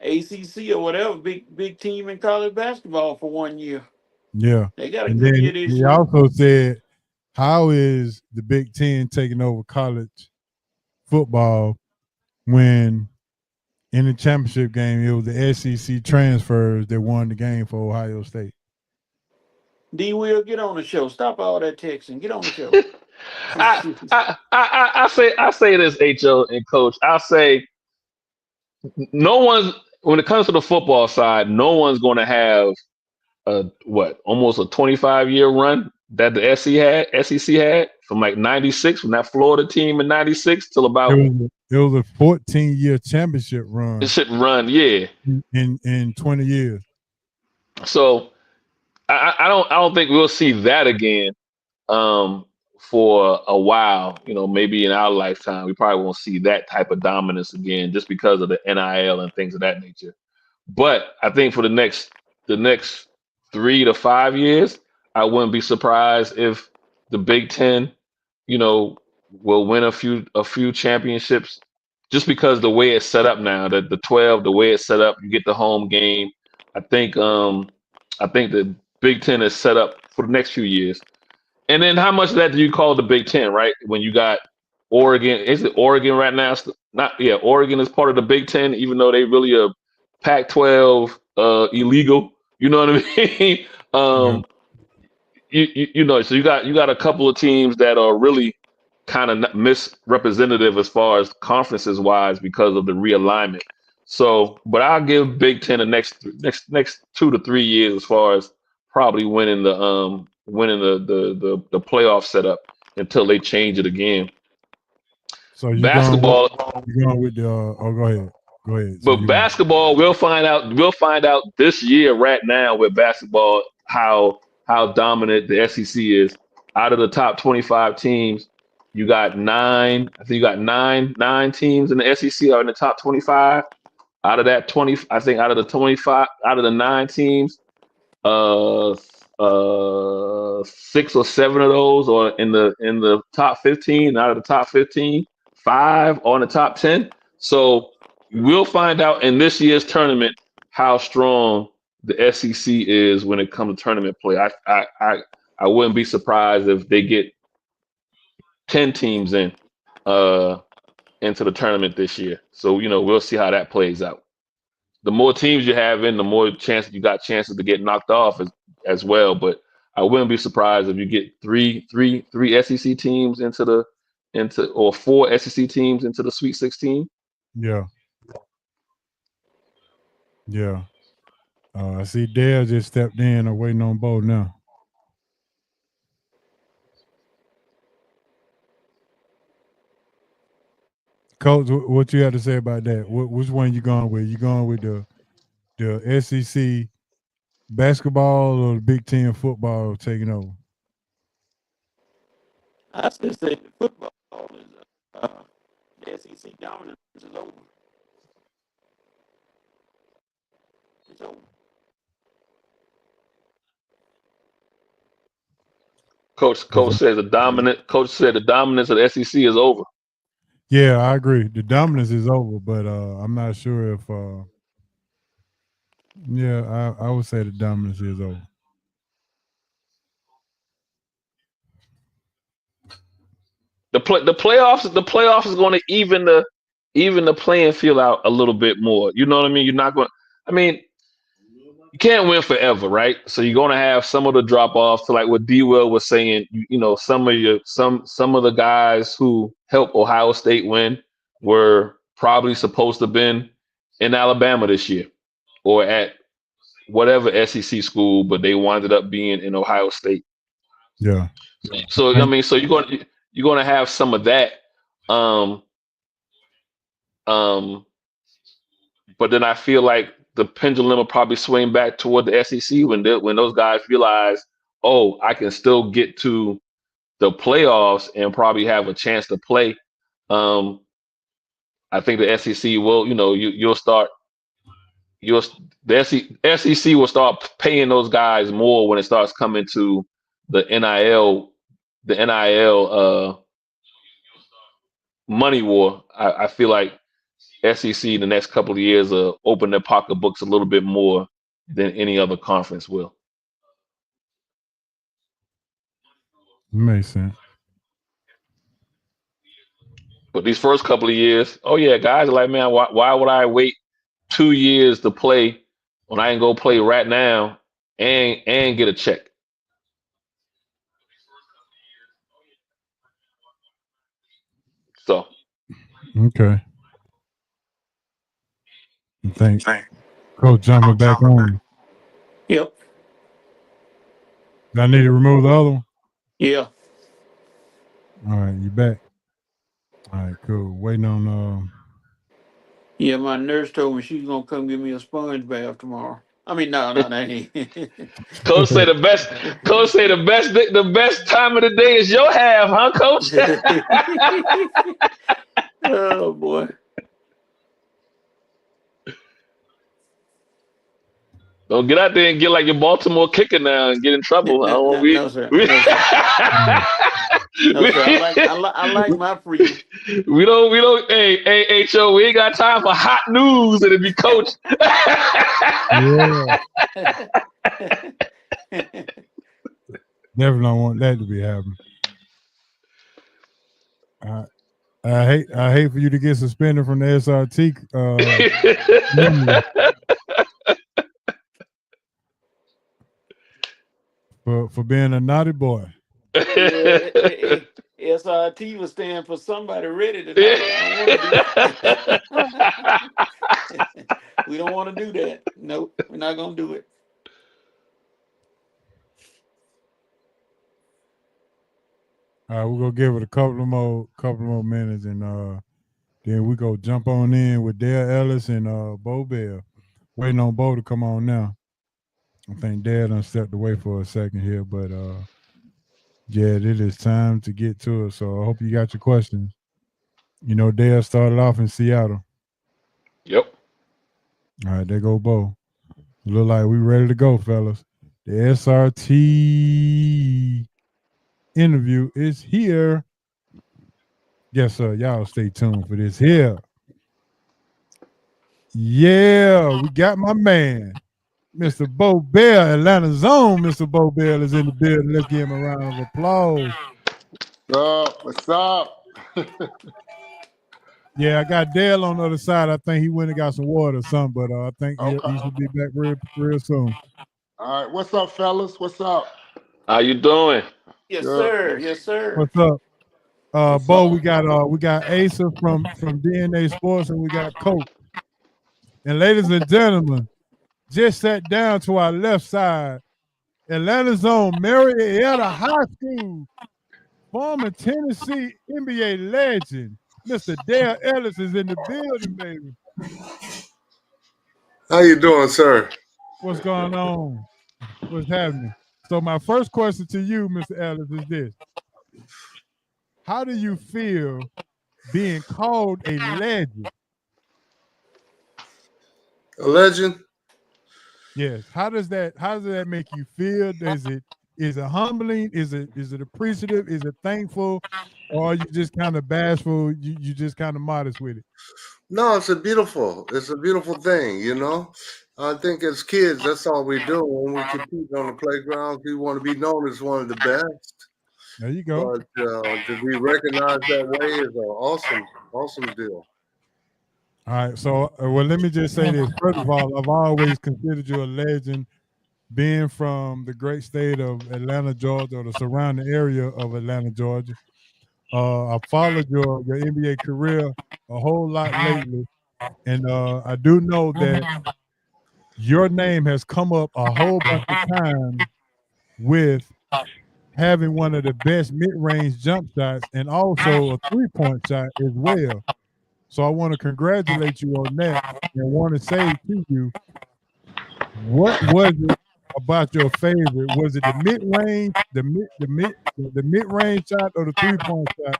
ACC or whatever big team in college basketball for 1 year. Yeah. They got a And good then year this he year. also said, "How is the Big Ten taking over college football when in the championship game it was the SEC transfers that won the game for Ohio State?" D will get on the show. Stop all that texting. Get on the show. I say this, HO and Coach. I say no one's when it comes to the football side, no one's going to have a almost a 25-year run that the SEC had from like 96 from that Florida team in 96 till about It was a 14-year championship it run should run, yeah. in 20 years. So I don't think we'll see that again for a while. You know, maybe in our lifetime, we probably won't see that type of dominance again, just because of the NIL and things of that nature. But I think for the next 3 to 5 years, I wouldn't be surprised if the Big Ten, you know, will win a few championships, just because the way it's set up now, the 12, the way it's set up, you get the home game. I think I think the Big Ten is set up for the next few years. And then how much of that do you call the Big Ten, right? When you got Oregon, is it Oregon right now? Not yeah, Oregon is part of the Big Ten, even though they really are Pac-12 illegal. You know what I mean? Yeah. um, you know, so you got a couple of teams that are really kind of misrepresentative as far as conferences wise because of the realignment. So, but I'll give Big Ten the next 2 to 3 years as far as probably winning the playoff setup until they change it again. So Basketball, you going with the oh go ahead. Go ahead. So but you basketball, we'll find out. We'll find out this year, right now, with basketball, how dominant the SEC is. Out of the top 25 teams, you got nine. I think you got nine teams in the SEC are in the top 25. Out of that 20, I think out of the 25, out of the nine teams, uh, 6 or 7 of those are in the top 15. Out of the top 15, five are in the top 10. So we'll find out in this year's tournament how strong the SEC is when it comes to tournament play. I wouldn't be surprised if they get 10 teams uh into the tournament this year. So we'll see how that plays out. The more teams you have in, the more chances you got chances to get knocked off as well. But I wouldn't be surprised if you get three SEC teams or four SEC teams into the Sweet 16. yeah. Yeah. I see Dale just stepped in or waiting on Bo now. Coach, what you have to say about that? Which one you going with? You going with the SEC basketball or the Big Ten football taking over? I still say the football is the SEC dominance is over. It's over. Coach said the dominance of the SEC is over. Yeah, I agree. The dominance is over, but I'm not sure if yeah, I would say the dominance is over. The playoffs is going to even the playing field out a little bit more. You know what I mean? You're not going. I mean, you can't win forever, right? So you're going to have some of the drop offs. To like what D. Will was saying, some of the guys who helped Ohio State win were probably supposed to have been in Alabama this year or at whatever SEC school, but they winded up being in Ohio State. Yeah. So I mean, so you're going to have some of that. Um, um, but then I feel like the pendulum will probably swing back toward the SEC when those guys realize, oh, I can still get to the playoffs and probably have a chance to play. Um, I think the SEC will, you'll start, you'll the SEC will start paying those guys more when it starts coming to the NIL money war. I feel like SEC in the next couple of years will open their pocketbooks a little bit more than any other conference will. Makes sense. But these first couple of years, oh yeah, guys are like, man, why would I wait 2 years to play when I can go play right now and get a check? So Okay. Thanks. Coach jumping back on. Yep. Do I need to remove the other one? Yeah. All right, you back. All right, cool. Waiting on Yeah, my nurse told me she's gonna come give me a sponge bath tomorrow. I mean, no, that ain't. Coach say the best time of the day is your half, huh, Coach? Oh boy. Don't get out there and get like your Baltimore kicker now and get in trouble. I don't want No, sir. No, sir. No, sir. I like my freedom. we don't. Hey, Cho, we ain't got time for hot news and it be Coach. yeah. Definitely don't want that to be happening. I hate for you to get suspended from the SRT. For being a naughty boy. SRT was stand for somebody ready tonight. We don't want to do that. Nope, we're not gonna do it. All right, we're gonna give it a couple more minutes, and then we go jump on in with Dale Ellis and Bo Bell. Waiting on Bo to come on now. I think Dad done stepped away for a second here, but yeah, it is time to get to it. So I hope you got your questions. You know, Dale started off in Seattle. Yep. All right, there go Bo. Look like we ready to go, fellas. The SRT interview is here. Yes, sir. Y'all stay tuned for this here. Yeah, we got my man, Mr. Bo Bell, Atlanta Zone. Mr. Bo Bell is in the building. Let's give him a round of applause. What's up? Yeah, I got Dale on the other side. I think he went and got some water or something, but I think he should be back real soon. All right, what's up, fellas? What's up? How you doing? Yes, sir. Yes, sir. What's up? Bo, we got Asa from DNA Sports, and we got Coach. And ladies and gentlemen, just sat down to our left side, Atlanta Zone, Marietta High School, former Tennessee NBA legend, Mr. Dale Ellis is in the building, baby. How you doing, sir? What's going on? What's happening? So my first question to you, Mr. Ellis, is this. How do you feel being called a legend? A legend? Yes. How does that make you feel? Is it humbling? Is it appreciative? Is it thankful? Or are you just kind of bashful? You just kind of modest with it? No, it's a beautiful thing, you know. I think as kids, that's all we do. When we compete on the playgrounds, we want to be known as one of the best. There you go. But to be recognized that way is an awesome deal. All right. So, well, let me just say this. First of all, I've always considered you a legend, being from the great state of Atlanta, Georgia, or the surrounding area of Atlanta, Georgia. I followed your NBA career a whole lot lately, and I do know that your name has come up a whole bunch of times with having one of the best mid-range jump shots and also a three-point shot as well. So I want to congratulate you on that and want to say to you, what was it about your favorite? Was it the mid-range, the mid-range shot, or the three-point shot?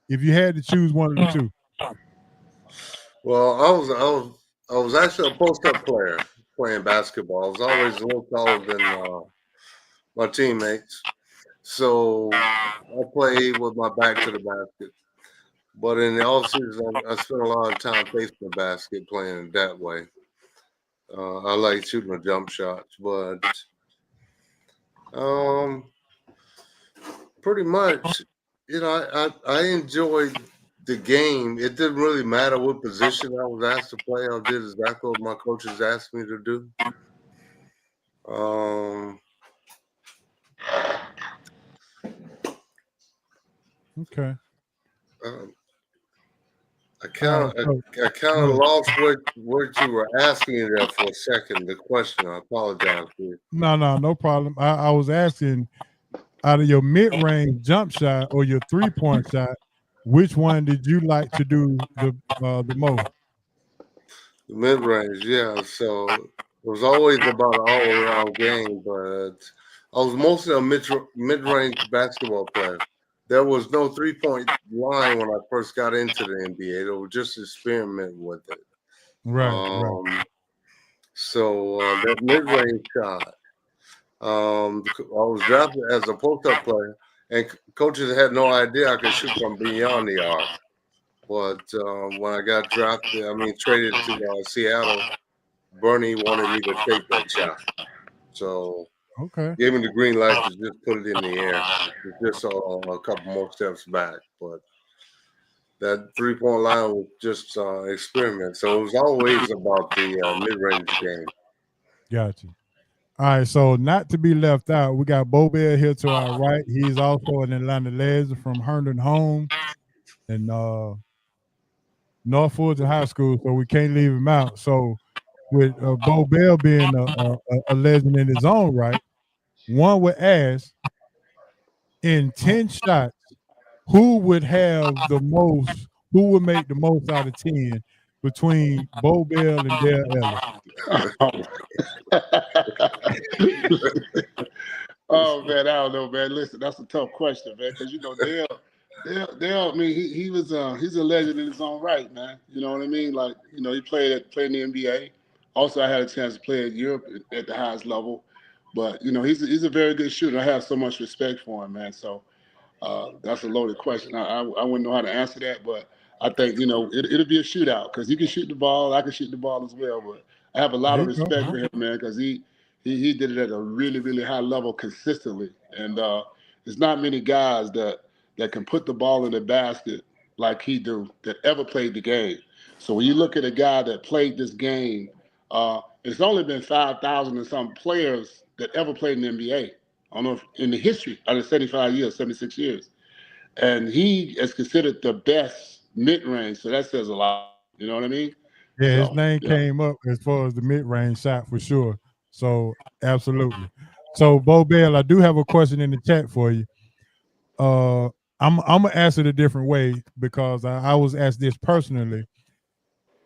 If you had to choose one of the two. Well, I was actually a post-up player playing basketball. I was always a little taller than my teammates, so I played with my back to the basket. But in the off season, I spent a lot of time facing the basket, playing it that way. I like shooting the jump shots, but um, pretty much, I enjoyed the game. It didn't really matter what position I was asked to play. I did exactly what my coaches asked me to do. Um, Okay. uh, I All right. kind of So, I kind of good. lost what you were asking me there for a second. The question. I apologize for you. No problem. I was asking, out of your mid-range jump shot or your three-point shot, which one did you like to do the most? The mid range, yeah. So it was always about an all around game, but I was mostly a mid range basketball player. There was no 3 point line when I first got into the NBA. They were just experimenting with it. Right, right. Um, so that mid range shot, I was drafted as a post up player, and coaches had no idea I could shoot from beyond the arc. But when I got drafted, I mean traded to Seattle, Bernie wanted me to take that shot. So Okay. gave me the green light to just put it in the air. It's just a couple more steps back. But that 3 point line was just experiment. So it was always about the mid range game. Gotcha. All right. So, not to be left out, we got Bo Bell here to our right. He's also an Atlanta legend from Herndon Home and North Fulton High School. So, we can't leave him out. So, with Bo Bell being a legend in his own right, one would ask, in 10 shots, who would have the most, who would make the most out of 10 between Bo Bell and Dale Ellis? Oh man, I don't know, man. Listen, that's a tough question, man, because Dale. I mean, he was he's a legend in his own right, man. You know what I mean? Like, he played in the NBA. Also, I had a chance to play in Europe at the highest level. But he's a very good shooter. I have so much respect for him, man. So that's a loaded question. I wouldn't know how to answer that, but I think it'll be a shootout because he can shoot the ball. I can shoot the ball as well. But I have a lot There of you go. respect for him, man, because he did it at a really really high level consistently, and there's not many guys that can put the ball in the basket like he do that ever played the game. So when you look at a guy that played this game, it's only been 5,000 and some players that ever played in the NBA. I don't know if in the history out of 75 years, 76 years. And he is considered the best mid range. So that says a lot. You know what I mean? Yeah, his So, name yeah. came up as far as the mid-range shot for sure. So absolutely. So Bo Bell, I do have a question in the chat for you. Uh, I'm gonna answer it a different way because I was asked this personally.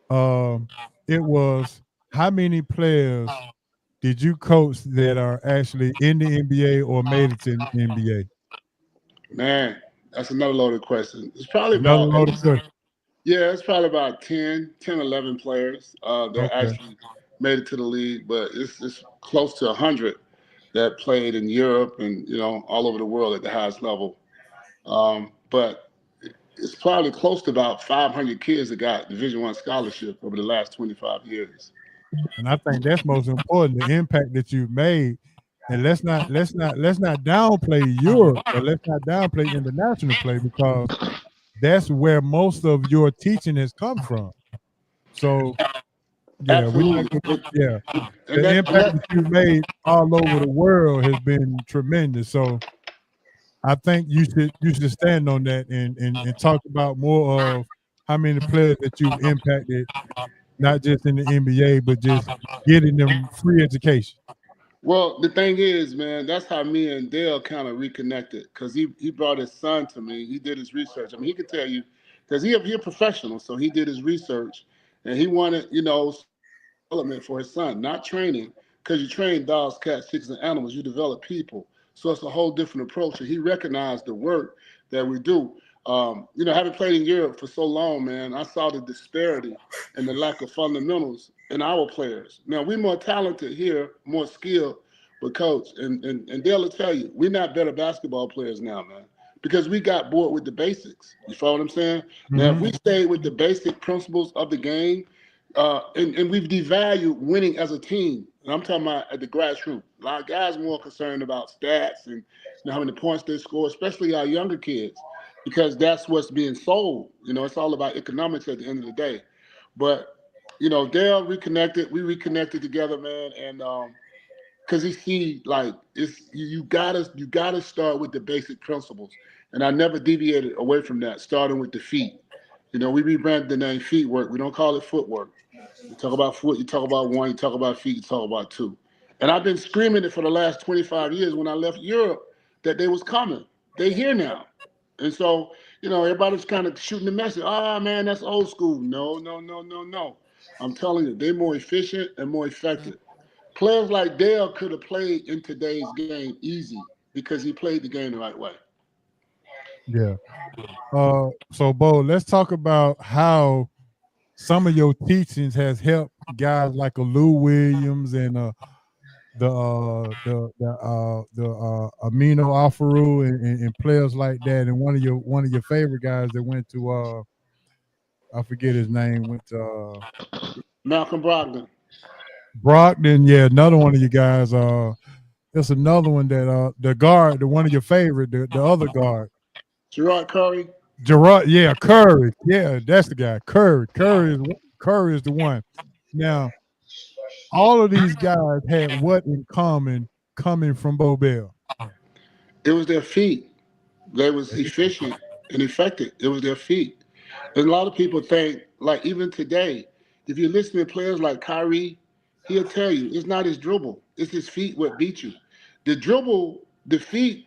Um, it was, how many players did you coach that are actually in the NBA or made it to the NBA? Man, that's another loaded question. It's probably Another about, loaded question. yeah, it's probably about 11 players that Okay. actually made it to the league, but it's close to 100 that played in Europe and, all over the world at the highest level. But it's probably close to about 500 kids that got Division One scholarship over the last 25 years. And I think that's most important, the impact that you've made. And let's not downplay Europe, or let's not downplay international play, because that's where most of your teaching has come from. So yeah, we're not Absolutely. gonna, yeah. And The that, and impact that that you've made all over the world has been tremendous. So I think you should stand on that and talk about more of how many players that you've impacted, not just in the NBA, but just getting them free education. Well, the thing is, man, that's how me and Dale kind of reconnected because he brought his son to me. He did his research. I mean, he could tell you because he a professional, so he did his research and he wanted development for his son, not training because you train dogs, cats, chickens, and animals. You develop people, so it's a whole different approach. And he recognized the work that we do. Having played in Europe for so long, man, I saw the disparity and the lack of fundamentals in our players. Now we're more talented here, more skilled, but coach and Dale will tell you, we're not better basketball players now, man, because we got bored with the basics. You follow what I'm saying? Now if Mm-hmm. we stay with the basic principles of the game, and we've devalued winning as a team. And I'm talking about at the grassroots. A lot of guys more concerned about stats and how many points they score, especially our younger kids, because that's what's being sold. It's all about economics at the end of the day. But Dale reconnected. We reconnected together, man, and because he see like it's you gotta start with the basic principles, and I never deviated away from that. Starting with the feet. We rebranded the name Feet Work. We don't call it footwork. You talk about foot, you talk about one, you talk about feet, you talk about two. And I've been screaming it for the last 25 years when I left Europe that they was coming. They here now. And so, everybody's kind of shooting the message. Ah, man, that's old school. No, no, no, no, no. I'm telling you, they're more efficient and more effective. Players like Dale could have played in today's game easy because he played the game the right way. Yeah. So Bo, let's talk about how some of your teachings has helped guys like a Lou Williams and Amino Afaru and players like that. And one of your favorite guys that went to I forget his name, went to Malcolm Brogdon, Brockton. Yeah, another one of you guys. There's another one that the guard, the one of your favorite, the other guard. Gerard Curry. Gerard, yeah, Curry. Yeah, that's the guy. Curry is the one. Now, all of these guys had what in common coming from Bo Bell? It was their feet. They was efficient and effective. It was their feet. And a lot of people think, like even today, if you listen to players like Kyrie, he'll tell you it's not his dribble, it's his feet what beat you. The dribble, the feet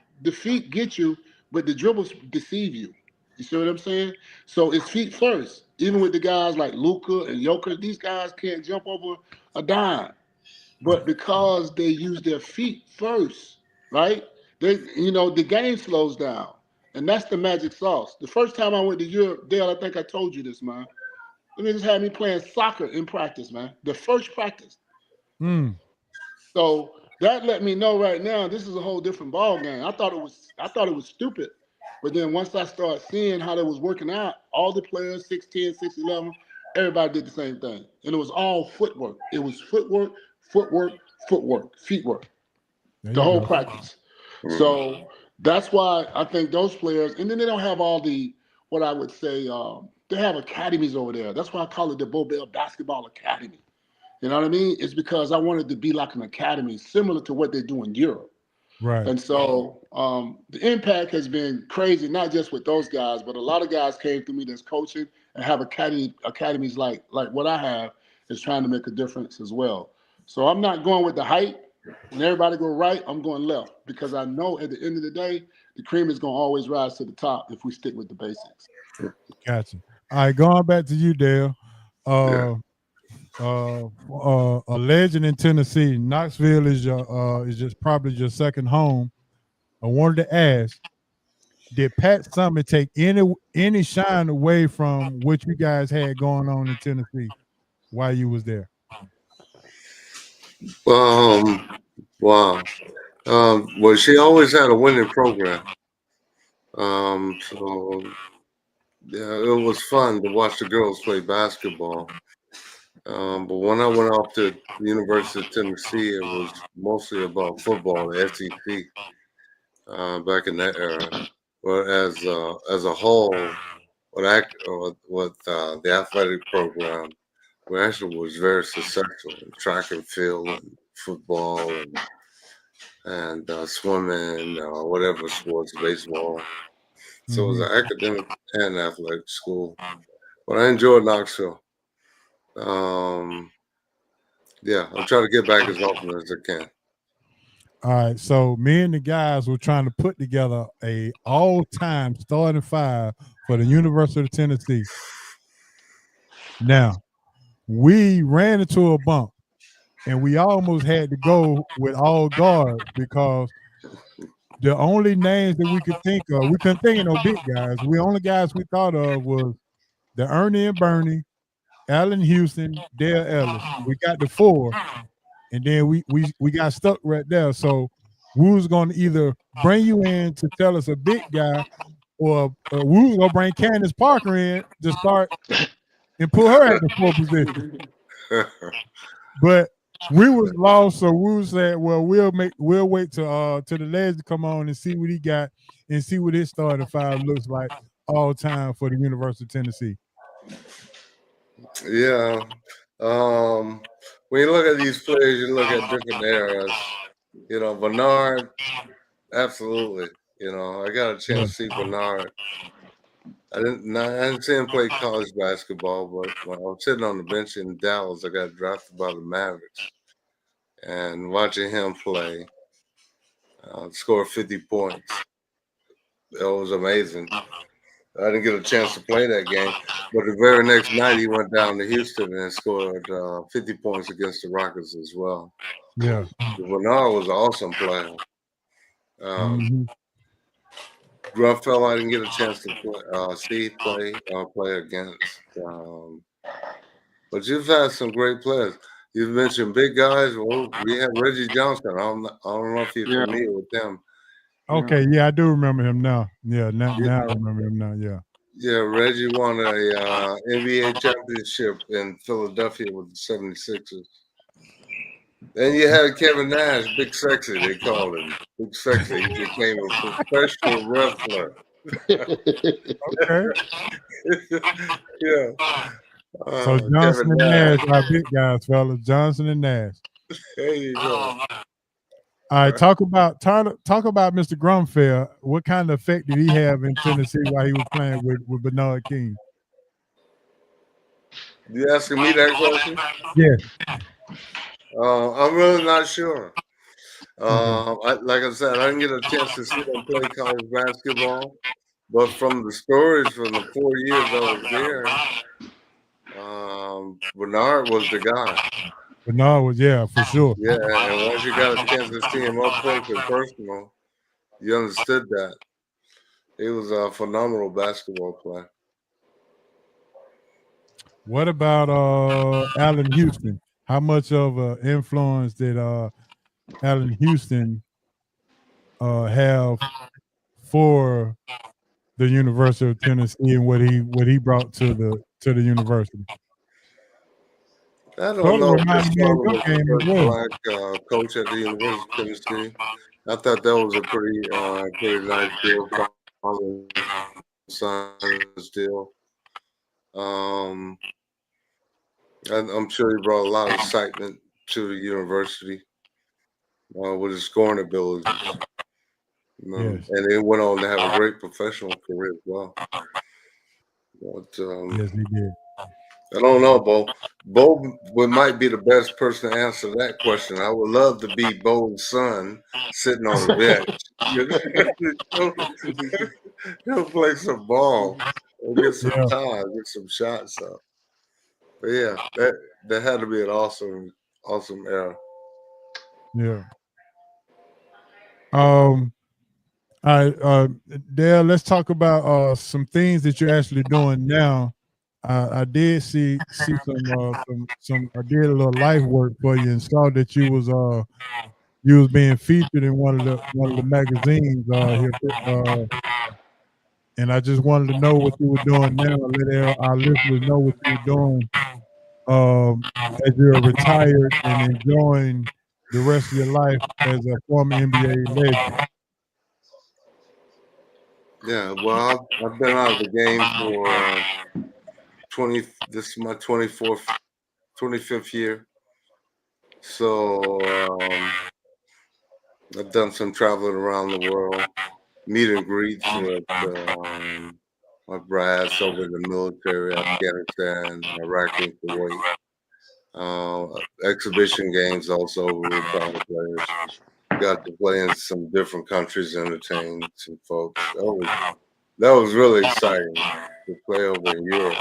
get you, but the dribbles deceive you. You see what I'm saying? So it's feet first. Even with the guys like Luca and Joker, these guys can't jump over a dime. But because they use their feet first, right? The game slows down, and that's the magic sauce. The first time I went to Europe, Dale, I think I told you this, man. They just had me playing soccer in practice, man. The first practice. Mm, So that let me know right now this is a whole different ball game. I thought it was stupid. But then once I started seeing how they was working out, all the players, 6'10", 6'11", everybody did the same thing. And it was all footwork. It was footwork, footwork, footwork, feet work, there the you whole go. practice. Mm. So that's why I think those players, and then they don't have all the, what I would say, they have academies over there. That's why I call it the Bo Bell Basketball Academy. You know what I mean? It's because I wanted to be like an academy similar to what they do in Europe. Right. And so the impact has been crazy, not just with those guys, but a lot of guys came through me that's coaching and have academies like what I have is trying to make a difference as well. So I'm not going with the hype. When everybody go right, I'm going left because I know at the end of the day, the cream is going to always rise to the top if we stick with the basics. Gotcha. All right, going back to you, Dale. Yeah. A legend in Tennessee. Knoxville is just probably your second home. I wanted to ask, did Pat Summitt take any shine away from what you guys had going on in Tennessee while you was there? Wow. Well, she always had a winning program. So yeah, it was fun to watch the girls play basketball. But when I went off to the University of Tennessee, it was mostly about football, the SEC, back in that era. But as a whole, the athletic program, we actually was very successful in track and field and football and swimming, whatever sports, baseball. So it was Mm-hmm. an academic and athletic school. But I enjoyed Knoxville. Um, yeah, I'm trying to get back as often as I can. All right, so me and the guys were trying to put together a all-time starting five for the University of Tennessee. Now, we ran into a bump, and we almost had to go with all guards because the only names that we could think of, we couldn't think of no big guys. The only guys we thought of was the Ernie and Bernie, Allen Houston, Dale Ellis. We got the four, and then we got stuck right there. So we was going to either bring you in to tell us a big guy, or we was going to bring Candace Parker in to start and put her at the four position. But we was lost, so we said, well, we'll wait to the ledge to come on and see what he got and see what his starting five looks like all time for the University of Tennessee. Yeah. When you look at these players, you look at different eras. Bernard, absolutely. I got a chance to see Bernard. I didn't see him play college basketball, but when I was sitting on the bench in Dallas, I got drafted by the Mavericks, and watching him play, score 50 points, it was amazing. I didn't get a chance to play that game, but the very next night he went down to Houston and scored 50 points against the Rockets as well. Yeah. Bernard was an awesome player. Mhm. Grunfeld, I didn't get a chance to play against. But you've had some great players. You've mentioned big guys. Well, we have Reggie Johnson. I don't know if you're Yeah. familiar with him. Okay, yeah, I do remember him now. Yeah, now I remember him now. Yeah. Yeah, Reggie won a NBA championship in Philadelphia with the 76ers. Then you had Kevin Nash, Big Sexy, they called him. Big Sexy. He became a professional wrestler. Okay. Yeah. So Johnson Kevin and Nash. Nash are big guys, fellas. Johnson and Nash. There you go. All right, talk about Mr. Grumfeld. What kind of effect did he have in Tennessee while he was playing with Bernard King? You asking me that question? Yeah. I'm really not sure. Okay. Like I said, I didn't get a chance to see them play college basketball, but from the stories from the 4 years I was there, Bernard was the guy. Bernard was, yeah, for sure. Yeah, and once you got a chance to see him up close and personal, you understood that. He was a phenomenal basketball player. What about Allen Houston? How much of an influence did Allen Houston have for the University of Tennessee and what he brought to the university? I don't Sort of know if his reminded me of father your was the game as first well. black coach at the University of Tennessee. I thought that was a pretty nice deal, father and son's deal. I'm sure he brought a lot of excitement to the university with his scoring abilities. Yes. And he went on to have a great professional career as well. But Yes, he did. I don't know, Bo. Bo might be the best person to answer that question. I would love to be Bo's son sitting on the bench. He'll play some ball. He'll get some Yeah. time, get some shots up. But yeah, that had to be an awesome era. Yeah. All right, Dale, let's talk about some things that you're actually doing now. I did see some. I did a little life work for you and saw that you was being featured in one of the magazines here. And I just wanted to know what you were doing now and let our listeners know what you were doing as you're retired and enjoying the rest of your life as a former NBA legend. Yeah, well, I've been out of the game for 20. This is my 25th year. So I've done some traveling around the world, meet and greets with my brass over in the military, Afghanistan, Iraq, and Kuwait. Exhibition games also with retired players. got to play in some different countries, entertain some folks. That was really exciting to play over in Europe.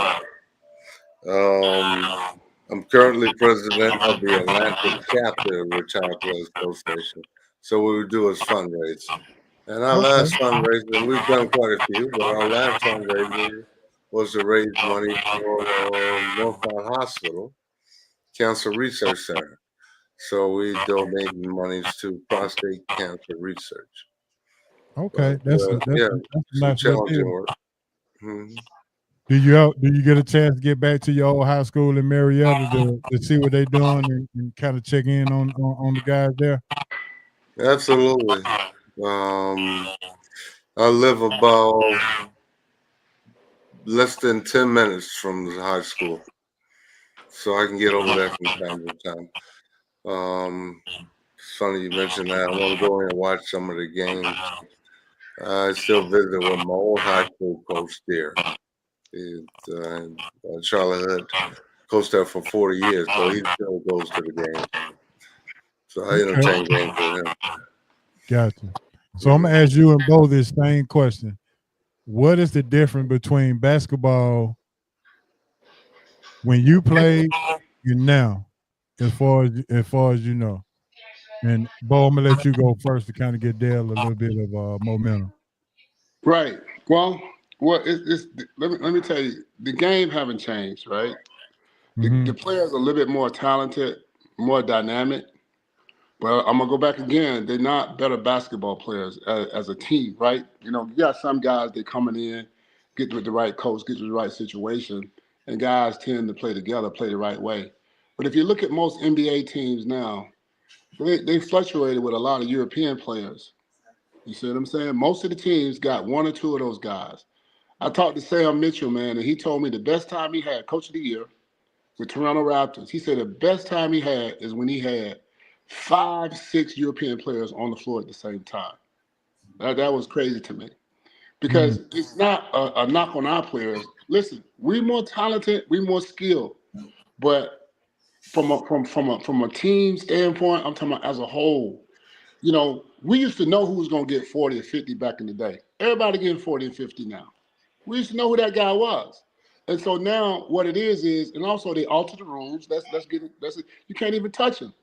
I'm currently president of the Atlantic chapter of Retired Players Association. So what we do is fundraise. And our last fundraiser, and we've done quite a few, but our last fundraiser was to raise money for Northside Hospital Cancer Research Center. So we donated monies to prostate cancer research. Okay, But yeah, that's a some nice little challenging deal. work. Mhm. Do you get a chance to get back to your old high school in Marietta to see what they're doing and kind of check in on the guys there? Absolutely. I live about less than 10 minutes from the high school, so I can get over there from time to time. It's funny you mentioned that. I want to go in and watch some of the games. I still visit with my old high school coach there. Charlie Hood coached there for 40 years, so he still goes to the games. So I Okay, entertain games with him. gotcha. So I'm Mhm. gonna ask you and Bo this same question. What is the difference between basketball when you played and now, as far as you know? And Bo, I'm gonna let you go first to kind of get Dale a little bit of momentum. Right. Well, it's let me tell you, the game haven't changed, right? The Mm-hmm. players are a little bit more talented, more dynamic. Well, I'm gonna go back again. They're not better basketball players as a team, right? You know, you got some guys that coming in, get with the right coach, get to the right situation, and guys tend to play together, play the right way. But if you look at most NBA teams now, they fluctuated with a lot of European players. You see what I'm saying? Most of the teams got one or two of those guys. I talked to Sam Mitchell, man, and he told me the best time he had, Coach of the Year, with Toronto Raptors. He said the best time he had is when he had 5, 6 European players on the floor at the same time. That was crazy to me Mm-hmm. because it's not a knock on our players. Listen, we're more talented, we're more skilled, but from a team standpoint, I'm talking about as a whole. You know, we used to know who was going to get 40 or 50 back in the day. Everybody getting 40 and 50 now. We used to know who that guy was. And so now what it is, and also they altered the rules. You can't even touch him.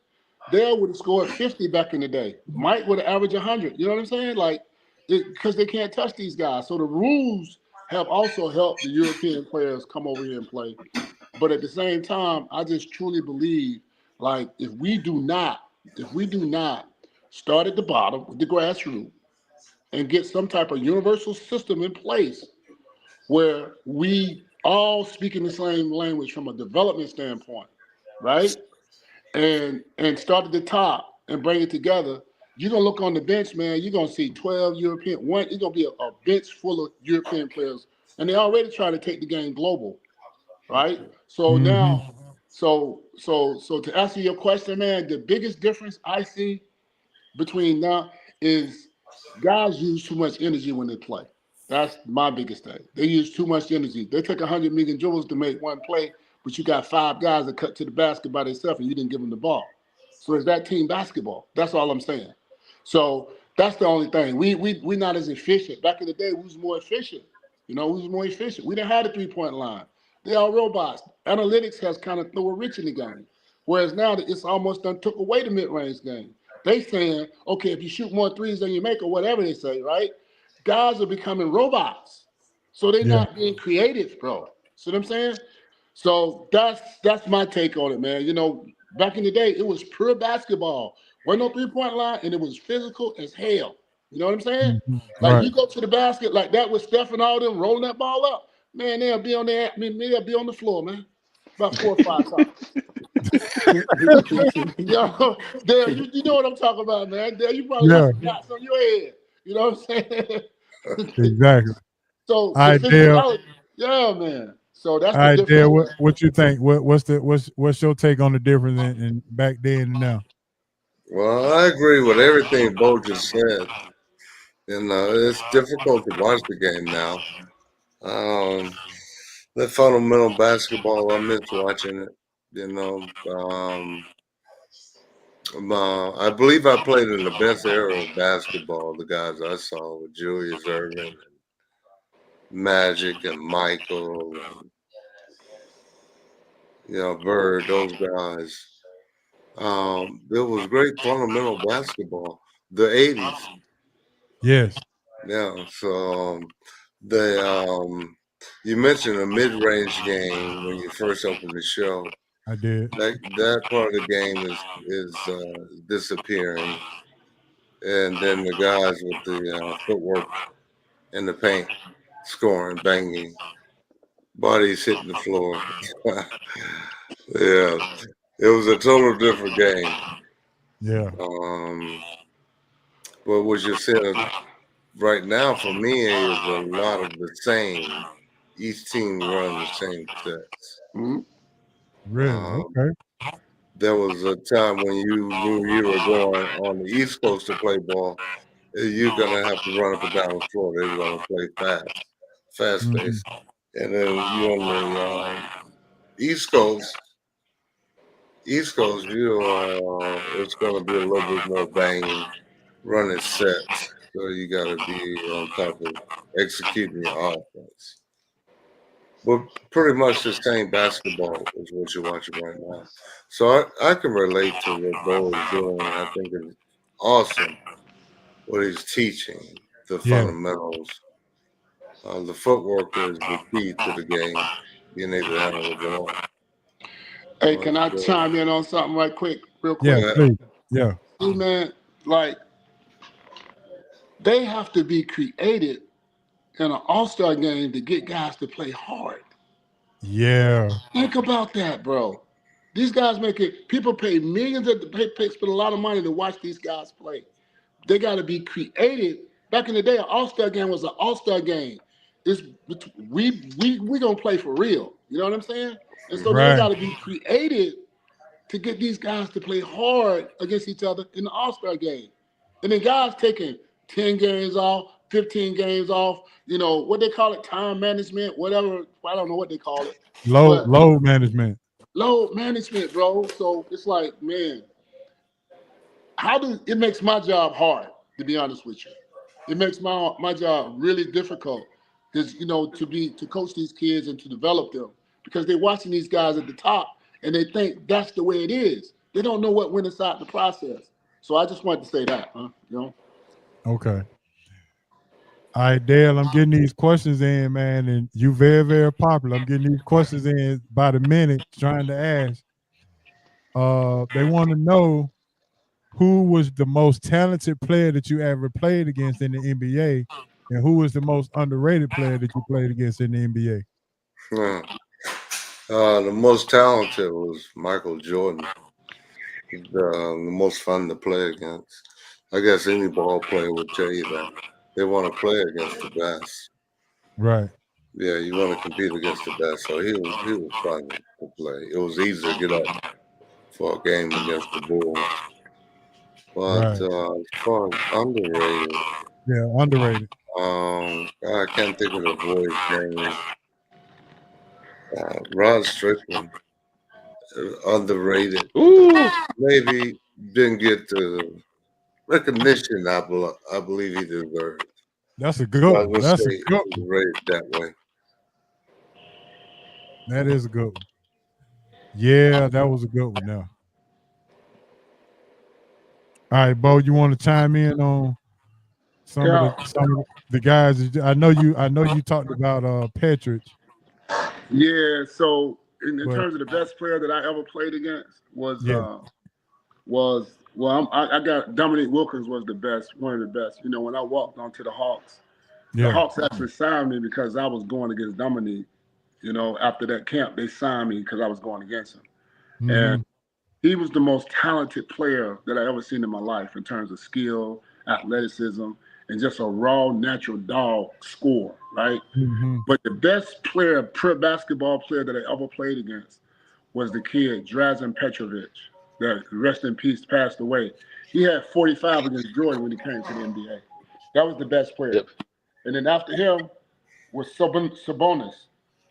Dale would have scored 50 back in the day. Mike would have averaged 100. You know what I'm saying? Like, because they can't touch these guys. So the rules have also helped the European players come over here and play. But at the same time, I just truly believe, like, if we do not start at the bottom with the grassroots and get some type of universal system in place where we all speak in the same language from a development standpoint, right? And start at the top and bring it together. You're gonna look on the bench, man. You're gonna see 12 European. One, it's gonna be a bench full of European players, and they already try to take the game global, right? So Mm-hmm. now, so to answer your question, man, the biggest difference I see between now is guys use too much energy when they play. That's my biggest thing. They use too much energy. They take 100 million dribbles to make one play, but you got five guys that cut to the basket by themselves and you didn't give them the ball. So is that team basketball? That's all I'm saying. So that's the only thing. We not as efficient. Back in the day, we was more efficient. You know, we was more efficient. We didn't have the 3-point line. They are robots. Analytics has kind of threw a rich in the game. Whereas now it's almost done took away the mid-range game. They saying, okay, if you shoot more threes than you make or whatever they say, right? Guys are becoming robots. So they're Yeah. not being creative, bro. See what I'm saying? So that's my take on it, man. You know, back in the day, it was pure basketball. Wasn't no 3-point line, and it was physical as hell. You know what I'm saying? Mm-hmm. Like Right. you go to the basket like that with Steph and all them rolling that ball up, man, they'll be on there. I mean, they'll be on the floor, man, about 4 or 5 times. Yo, Dale, you know what I'm talking about, man. Dale, you probably got Yeah. some knots on your head. You know what I'm saying? Exactly. So All the right, Dale. physicality, yeah, man. So that's All the right, difference. Dale. What you think? What's your take on the difference in back then and now? Well, I agree with everything Bo just said. It's difficult to watch the game now. Um, the fundamental basketball, I miss watching it. You know, I believe I played in the best era of basketball. The guys I saw were Julius Erving, and Magic, and Michael, and Bird. Those guys. It was great fundamental basketball. The '80s. Yes, Yeah. So the you mentioned a mid-range game when you first opened the show. I did. That part of the game is disappearing, and then the guys with the footwork in the paint, scoring, banging, bodies hitting the floor. Yeah, it was a total different game. Yeah, Um, but what you said right now for me is a lot of the same. Each team run the same sets. Mhm. really. Um, Okay. there was a time when you knew you were going on the East Coast to play ball. You're gonna have to run up and down the floor. They were gonna play fast Mhm. pace. And then you on the East Coast, it's gonna be a little bit more banging, running sets. So you got to be on top of executing your offense. But pretty much the same basketball is what you're watching right now. So I can relate to what Bo is doing. I think it's awesome what he's teaching, the Yeah, fundamentals. The footwork is the key to the game, being able to handle the ball. Hey, But can I chime in on something right quick, real yeah, quick? yeah, please. Yeah, See, man, like they have to be created in an all-star game to get guys to play hard. yeah. Think about that, bro. These guys make it. People pay millions of spend a lot of money to watch these guys play. They got to be created. Back in the day, an all-star game was an all-star game. It's we gonna play for real. You know what I'm saying? And so they Right. got to be created to get these guys to play hard against each other in the All-Star game. And then guys taking 10 games off, 15 games off, what they call it, time management, whatever. I don't know what they call it. But Load management. load management, bro. So it's like, man, how do it makes my job hard, to be honest with you. It makes my job really difficult because to coach these kids and to develop them because they're watching these guys at the top and they think that's the way it is. They don't know what went inside the process. So I just wanted to say that, huh? Okay. All right, Dale, I'm getting these questions in, man, and you very, very popular. I'm getting these questions in by the minute, trying to ask. They want to know who was the most talented player that you ever played against in the NBA, and who was the most underrated player that you played against in the NBA. yeah. The most talented was Michael Jordan. The most fun to play against. I guess any ball player would tell you that. They want to play against the best. Right, Yeah, you want to compete against the best. So he was fun to play. It was easy to get up for a game against the Bulls. But right. as far as underrated, Yeah, underrated. I can't think of the boy's name. Rod Strickland, underrated. Ooh, Maybe didn't get the recognition I believe he deserved. That's a So good I one. would say That's a good he was one. rated that way. That is a good one. Yeah, that was a good one. Now, all right, Bo, you want to chime in on Yeah. some of the guys? I know you talked about Petridge, Yeah. So in but terms of the best player that I ever played against yeah, was well, I got Dominique Wilkins was the best, one of the best. When I walked onto the yeah. Hawks actually signed me because I was going against Dominique. After that camp, they signed me because I was going against him. And Mm-hmm. he was the most talented player that I ever seen in my life in terms of skill, athleticism, and just a raw, natural dog score, right? Mm-hmm. But the best player, pure basketball player that I ever played against was the kid, Drazen Petrovic, that rest in peace passed away. He had 45 against Jordan when he came to the NBA. That was the best player. yep. And then after him was Sabonis.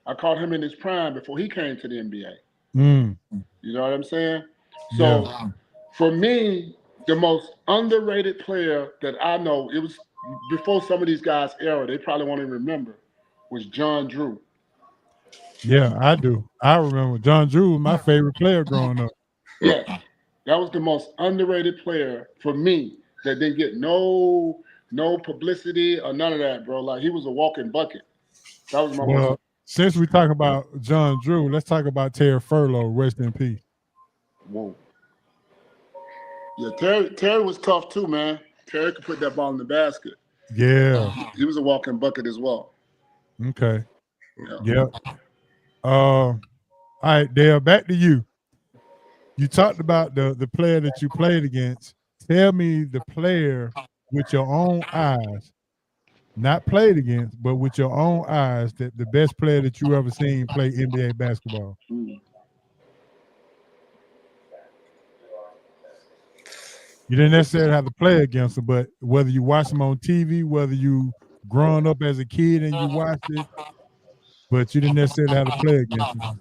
I caught him in his prime before he came to the NBA. Mm. You know what I'm saying? Yeah. So For me, the most underrated player that I know, it was before some of these guys' era, they probably won't even remember, was John Drew. Yeah, I do. I remember John Drew was my favorite player growing up. Yes, that was the most underrated player for me that didn't get no publicity or none of that, bro. Like he was a walking bucket. That was my most. Well, since we talk about John Drew, let's talk about Terry Furlow. Rest in peace. Whoa. Yeah, Terry was tough too, man. Terry could put that ball in the basket. Yeah. He was a walking bucket as well. Okay. Yeah. Yep. All right, Dale, back to you. You talked about the player that you played against. Tell me the player with your own eyes, not played against, but with your own eyes, that the best player that you ever seen play NBA basketball. Mm. You didn't necessarily have to play against him, but whether you watch him on TV, whether you growing up as a kid and you watched it, but you didn't necessarily have to play against him.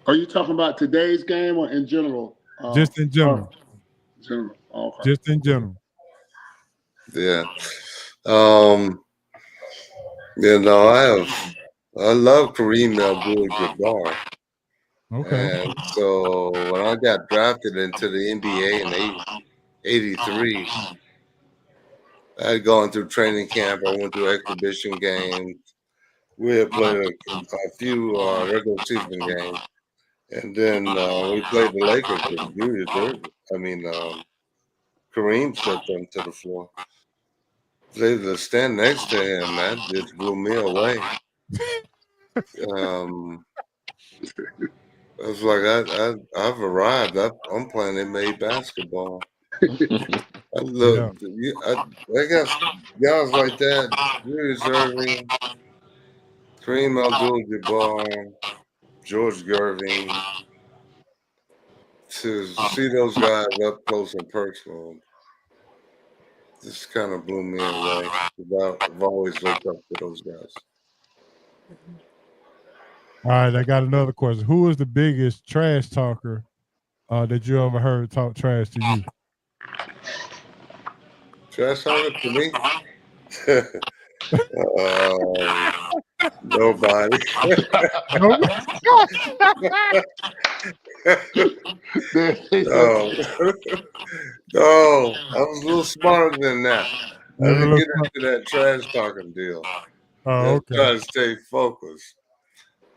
Are you talking about today's game or in general? Just in general. General. Oh, okay. Just in general. Yeah. Um, I love Kareem Abdul-Jabbar. Okay. And so when I got drafted into the NBA in 83, I had gone through training camp. I went through exhibition games. We had played a few regular season games. And then we played the Lakers with Julius Erving. Kareem stepped onto the floor. To stand next to him, that just blew me away. I was like, I've arrived. I'm playing NBA basketball. I look, I got guys like that, Julius Erving, Kareem Abdul-Jabbar, George Gervin. To see those guys up close and personal, just kind of blew me away. I've always looked up to those guys. All right, I got another question. Who is the biggest trash talker that you ever heard talk trash to you? Trash talker to me? Nobody. No, I was a little smarter than that. I didn't get into that trash talking deal. Oh, Just try to stay focused.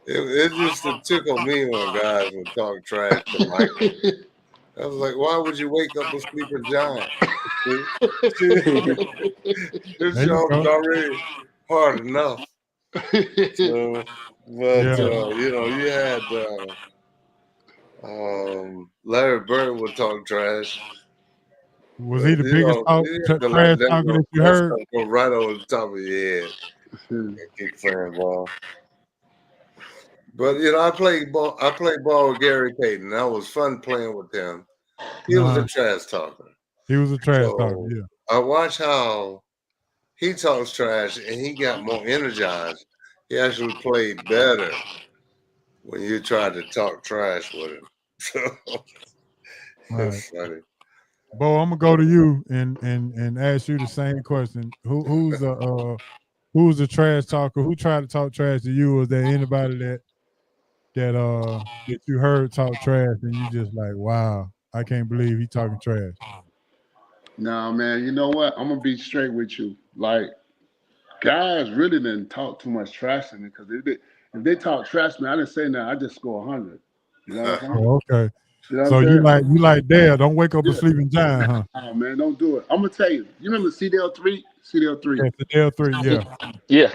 It just tickled me when guys would talk trash to Michael. I was like, why would you wake up a sleeping giant? This job is already hard enough. So, but you had Larry Bird would talk trash. Was he the biggest trash talker that you heard? Go right over the top of your head and keep playing ball. But I played ball with Gary Payton. That was fun playing with him. He was a trash talker. He was a trash talker, yeah. I watched how he talks trash and he got more energized. He actually played better when you tried to talk trash with him. So it's funny. Bo, I'm gonna go to you and ask you the same question. Who's the trash talker? Who tried to talk trash to you? Was there anybody that you heard talk trash and you just like, wow, I can't believe he talking trash? Nah, man, you know what? I'm gonna be straight with you. Like, guys really didn't talk too much trash to me because if they talk trash to me, I didn't say nothing. I just score 100. You know what I'm saying? Oh, okay. You know So you like Dale, don't wake up a sleeping giant, huh? Oh man, don't do it. I'm gonna tell you. You remember CDL3? CDL3. Yeah, CDL3, yeah. Yeah.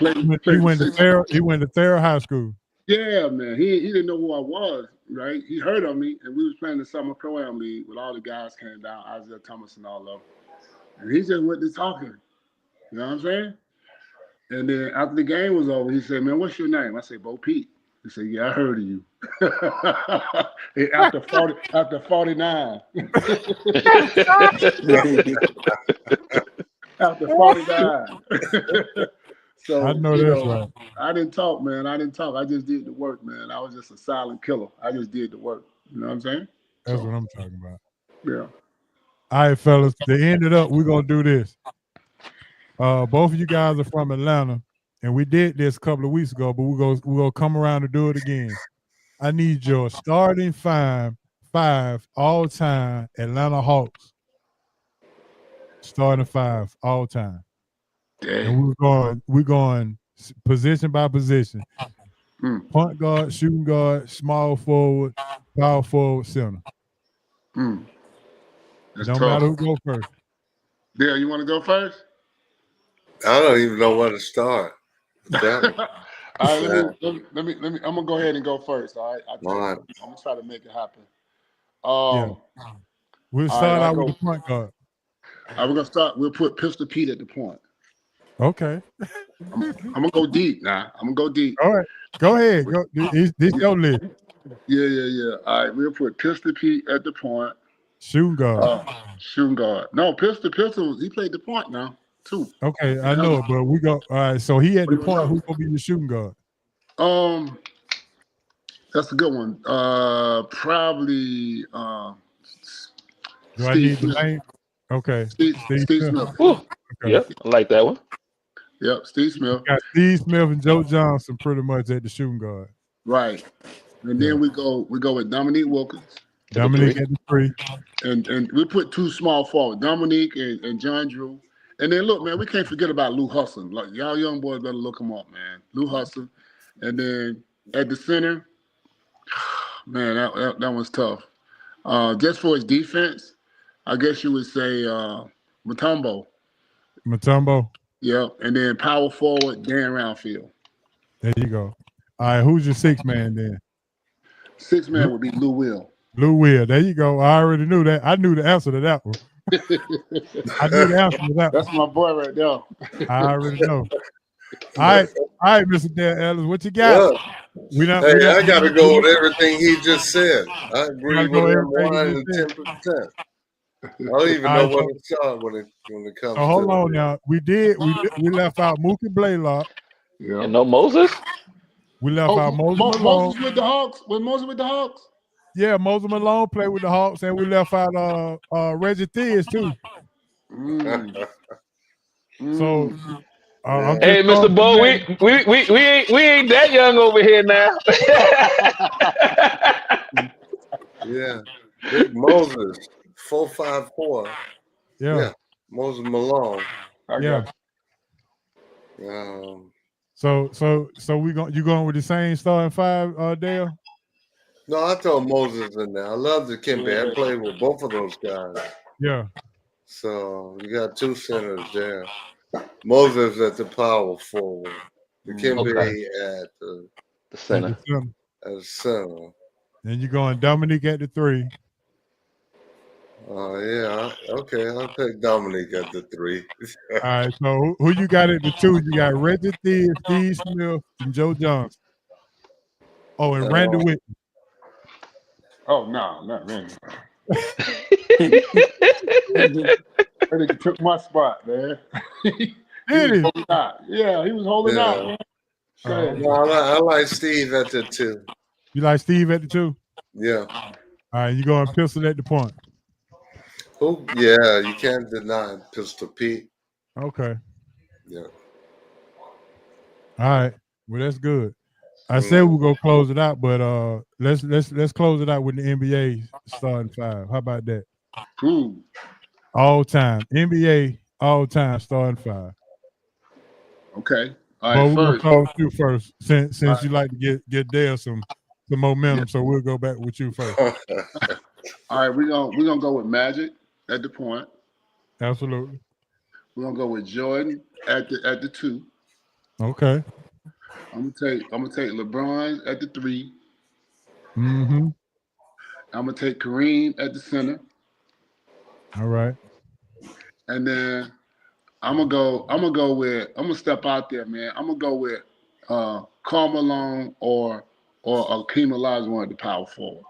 He went to Thayer High School. Yeah, man. He didn't know who I was, right? He heard of me, and we was playing the summer pro-am league with all the guys came down, Isaiah Thomas and all of them. And he just went to talking. You know what I'm saying? And then after the game was over, he said, "Man, what's your name?" I said, "Bo Pete." He said, "Yeah, I heard of you." after 49. After 49. So I know that's right. I didn't talk, man. I didn't talk. I just did the work, man. I was just a silent killer. I just did the work. You know what I'm saying? That's what I'm talking about. Yeah. All right, fellas. To end it up, we're gonna do this. Both of you guys are from Atlanta, and we did this a couple of weeks ago, but we're gonna come around and do it again. I need your starting five all time Atlanta Hawks. Starting five all time. And Dang. we're going position by position. Mm. Point guard, shooting guard, small forward, power forward, center. Mm. That's No tough. matter who goes first. Dale, you want to go first? I don't even know where to start. Tell me. All right, let me. I'm gonna go ahead and go first. All right, All right. I'm gonna try to make it happen. Yeah. We'll all right, start I'll out with go. the point guard. All right, we're gonna start. We'll put Pistol Pete at the point. Okay. I'm gonna go deep now. I'm gonna go deep. All right. Go ahead. Go. This your list. Yeah. All right, we'll put Pistol Pete at the point. Shooting guard. Shooting guard. No, Pistol. He played the point now too. Okay, I know it, but we go. All right, so he at the point. Who's gonna be the shooting guard? That's a good one. Probably Do I Steve need the Smith. name? Okay. Steve Smith. Ooh, Okay. yep, I like that one. Yep, Steve Smith. Got Steve Smith and Joe Johnson pretty much at the shooting guard. Right. And then we go with Dominique Wilkins. Dominique at the three. And we put two small forward, Dominique and John Drew. And then look, man, we can't forget about Lou Husson. Like y'all young boys better look him up, man. Lou Husson. And then at the center, man, that one's tough. Just for his defense, I guess you would say Mutombo. Mutombo. Yep. And then power forward, Dan Roundfield. There you go. All right, who's your six man then? Six man would be Lou Will. Lou Will. There you go. I already knew that. I knew the answer to that one. I knew the answer to that. That's my boy right there. I already know. All right, Mr. Dale Ellis, what you got? Yeah. I got to go with everything he just said. I agree with him 110%. I don't even know where to start when it comes. So hold on now. We left out Mookie Blaylock. Yeah. And no Moses. We left out Moses Malone. Moses with the Hawks. Was Moses with the Hawks? Yeah, Moses Malone played with the Hawks, and we left out Reggie Theus too. So, hey, Mr. Bo, we ain't that young over here now. Yeah, Big Moses, 4'5'4". Yeah, Moses Malone. Yeah. So you going with the same starting five, Dale? No, I throw Moses in there. I love the Kimbe. I played with both of those guys. Yeah. So you got two centers there. Moses at the power forward. The Kimbe at the center. At the center. And you're going Dominique at the three. Yeah. Okay, I'll take Dominique at the three. All right. So who you got at the two? You got Reggie Theus, Steve Smith, and Joe Johnson. Oh, and Randy Whitney. Oh no, not Randy. Randy took my spot, man. Did he? Yeah, he was holding out, man. No, I like Steve at the two. You like Steve at the two? Yeah. All right, you going Pistol at the point. Who? Yeah, you can't deny Pistol Pete. Okay. Yeah. All right. Well, that's good. I said we'll go close it out, but let's close it out with the NBA starting five. How about that? Cool. All time NBA all time starting five. Okay. All right. We'll close you first, since you like to get Dale some momentum. So we'll go back with you first. All right, we're gonna go with Magic at the point. Absolutely. We're gonna go with Jordan at the two. Okay. I'm gonna take LeBron at the three. Mm-hmm. I'm gonna take Kareem at the center. All right. And then I'm gonna step out there, man. I'm gonna go with Karl Malone or Akeem Olajuwon at the power forward.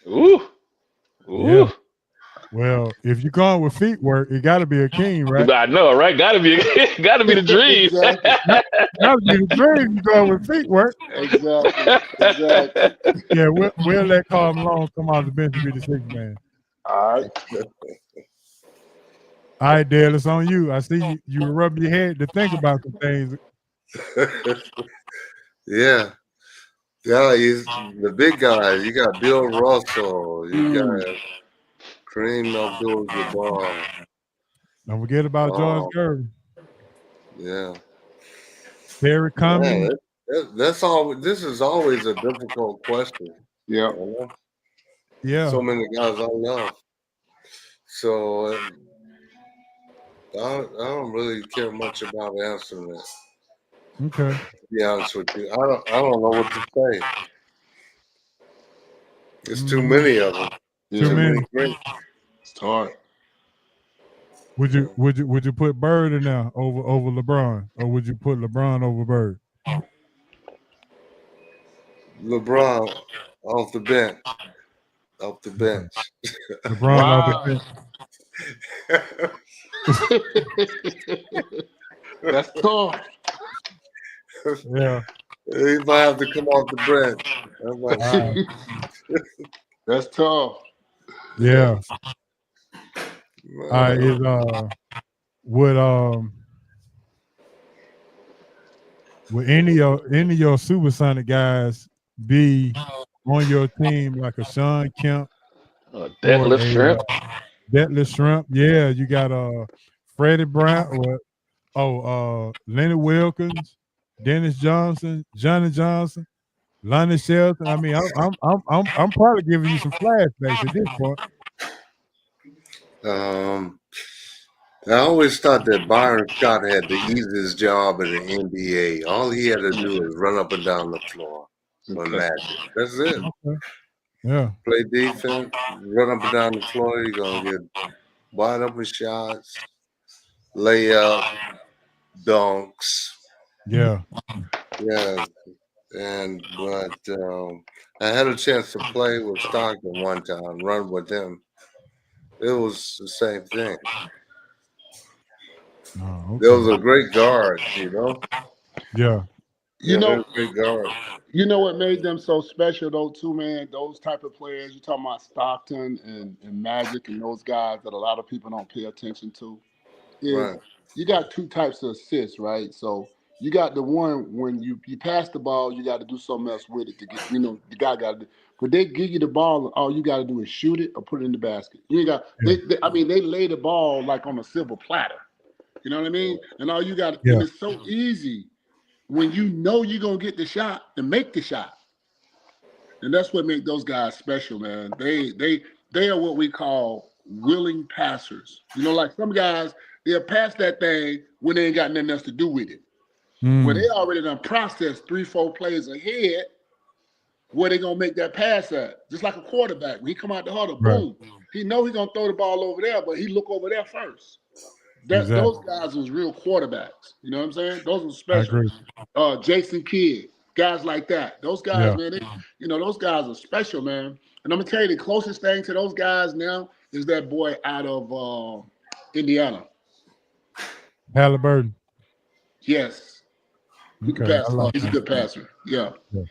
Ooh. Yeah. Well, if you're going with feet work, it got to be Akeem, right? I know, right? Got to be the dream. Got to be the dream. You going with feet work? Exactly. Yeah, we'll let Karl Malone come out of the bench and be the sixth man. All right. All right, Dale, it's on you. I see you rub your head to think about some things. Yeah. Yeah, he's the big guys. You got Bill Russell. You got Kareem Abdul-Jabbar. Don't forget about George Gervin, Yeah. Terry Man, Cummings. that's all. This is always a difficult question. Yep. You know? Yeah. So many guys I love. So I don't really care much about answering that. Okay. To be honest with you, I don't know what to say. There's too many of them. Too Too Yeah. many. many great. It's hard. Would you put Bird in there over LeBron, or would you put LeBron over Bird? LeBron off the bench. Off the Okay. bench. LeBron off the Wow. That's tough. Yeah. He might have to come off the bench. I'm not sure. That's tough. Yeah. Uh, Is would would any of your supersonic guys be on your team like a Sean Kemp or Deadlift a shrimp. Detlef Shrimp? Yeah, you got Freddie Brown or Lenny Wilkins, Dennis Johnson, Johnny Johnson, Lonnie Shelton. I mean, I'm probably giving you some flashbacks at this point. I always thought that Byron Scott had the easiest job in the NBA. All he had to do is run up and down the floor with Okay. Magic. That's it. Okay. Yeah. Play defense, run up and down the floor. You're gonna get wide open shots, layup, dunks. Yeah. Yeah, but I had a chance to play with Stockton one time, run with him. It was the same thing. Oh, There was okay. a great guard, you know. Yeah. You Yeah, they're know, a great guard. you know what made them so special though, too, man? Those type of players, you talking about Stockton and Magic and those guys that a lot of people don't pay attention to, is Right. you got two types of assists, right? So you got the one when you pass the ball, you got to do something else with it to get, the guy got to. But they give you the ball, and all you got to do is shoot it or put it in the basket. You ain't got. Yeah. I mean, they lay the ball like on a silver platter. You know what I mean? And all you got, and Yeah. it's so easy when you know you're gonna get the shot to make the shot. And that's what make those guys special, man. They are what we call willing passers. Like some guys, they'll pass that thing when they ain't got nothing else to do with it. When they already done processed 3-4 plays ahead, where they gonna make that pass at? Just like a quarterback. When he come out the huddle, Right. boom. He know he gonna throw the ball over there, but he look over there first. Those Exactly. guys was real quarterbacks. You know what I'm saying? Those were I special. agree. Jason Kidd, guys like that. Those guys, Yeah. man, those guys are special, man. And I'm gonna tell you the closest thing to those guys now is that boy out of Indiana. Halliburton. Yes, he can Okay. pass I the ball. like He's a that. good passer. Yeah. Yeah.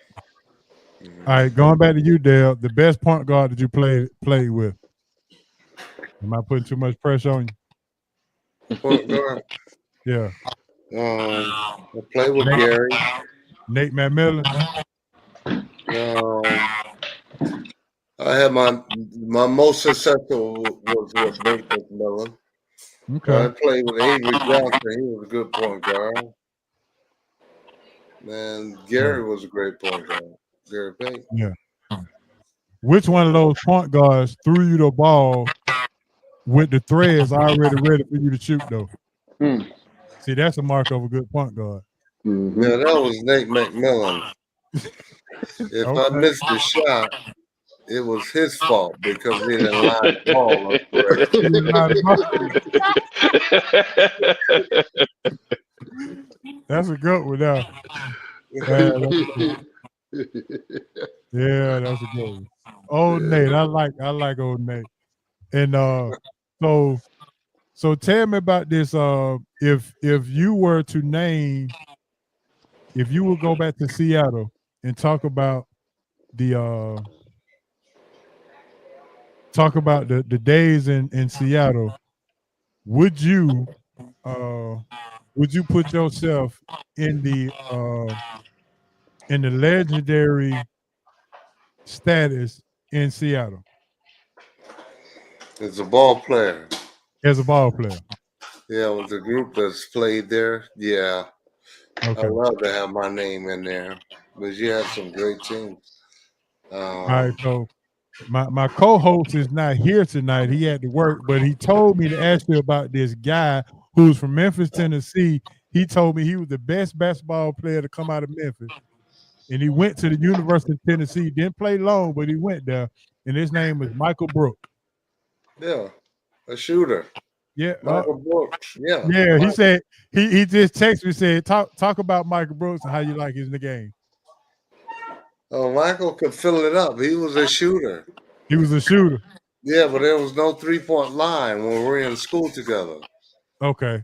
All right, going back to you, Dale. The best point guard that you play with. Am I putting too much pressure on you? Point guard. Yeah. I play with Gary. Nate McMillan. Um, I had my most successful was with Nate McMillan. Okay. I played with Avery Johnson. He was a good point guard. Man, Gary was a great point guard. Gary Payton. Yeah. Which one of those point guards threw you the ball with the threads already ready for you to shoot, though? See, that's a mark of a good point guard. Mm-hmm. Yeah, that was Nate McMillan. If I missed the shot, it was his fault because he didn't line the ball up correctly. That's a good one now. Yeah, that's a good one. Old Nate, I like old Nate. And so tell me about this. If you were to name, if you would go back to Seattle and talk about the talk about the days in Seattle. Would you uh would you put yourself in the legendary status in Seattle As a ball player. as a ball player? Yeah, with the group that's played there, yeah. I Okay. love to have my name in there. But you had some great teams. All right. Um, So my co-host is not here tonight. He had to work, but he told me to ask you about this guy who's from Memphis, Tennessee. He told me he was the best basketball player to come out of Memphis, and he went to the University of Tennessee. Didn't play long, but he went there, and his name is Michael Brook. yeah, a shooter. Yeah, Michael Brooks. Yeah. yeah. He said he just texted me said talk about Michael Brooks and how you like his in the game. Oh, Michael could fill it up. He was a shooter. He was a shooter. Yeah, but there was no 3-point line when we were in school together. Okay.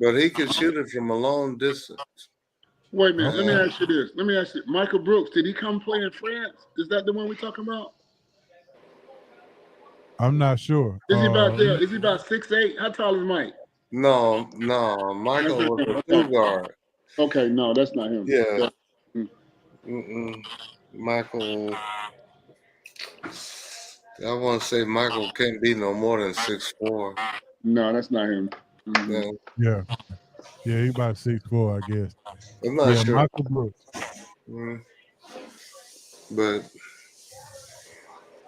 But he could shoot it from a long distance. Wait a minute. Let me Okay. ask you this. Let me ask you, Michael Brooks, did he come play in France? Is that the one we're talking about? I'm not sure. Is he about there? Is he about 6'8"? How tall is Mike? No, no. That's Michael not was him. a Okay. two guard. Okay, no, that's not him. Yeah. Mm. Mm-mm. Michael, I want to say Michael can't be no more than 6'4". No, that's not him. Yeah, Yeah. Yeah, he about 6'4", I guess. I'm not Yeah, sure. Michael Brooks. Mm. But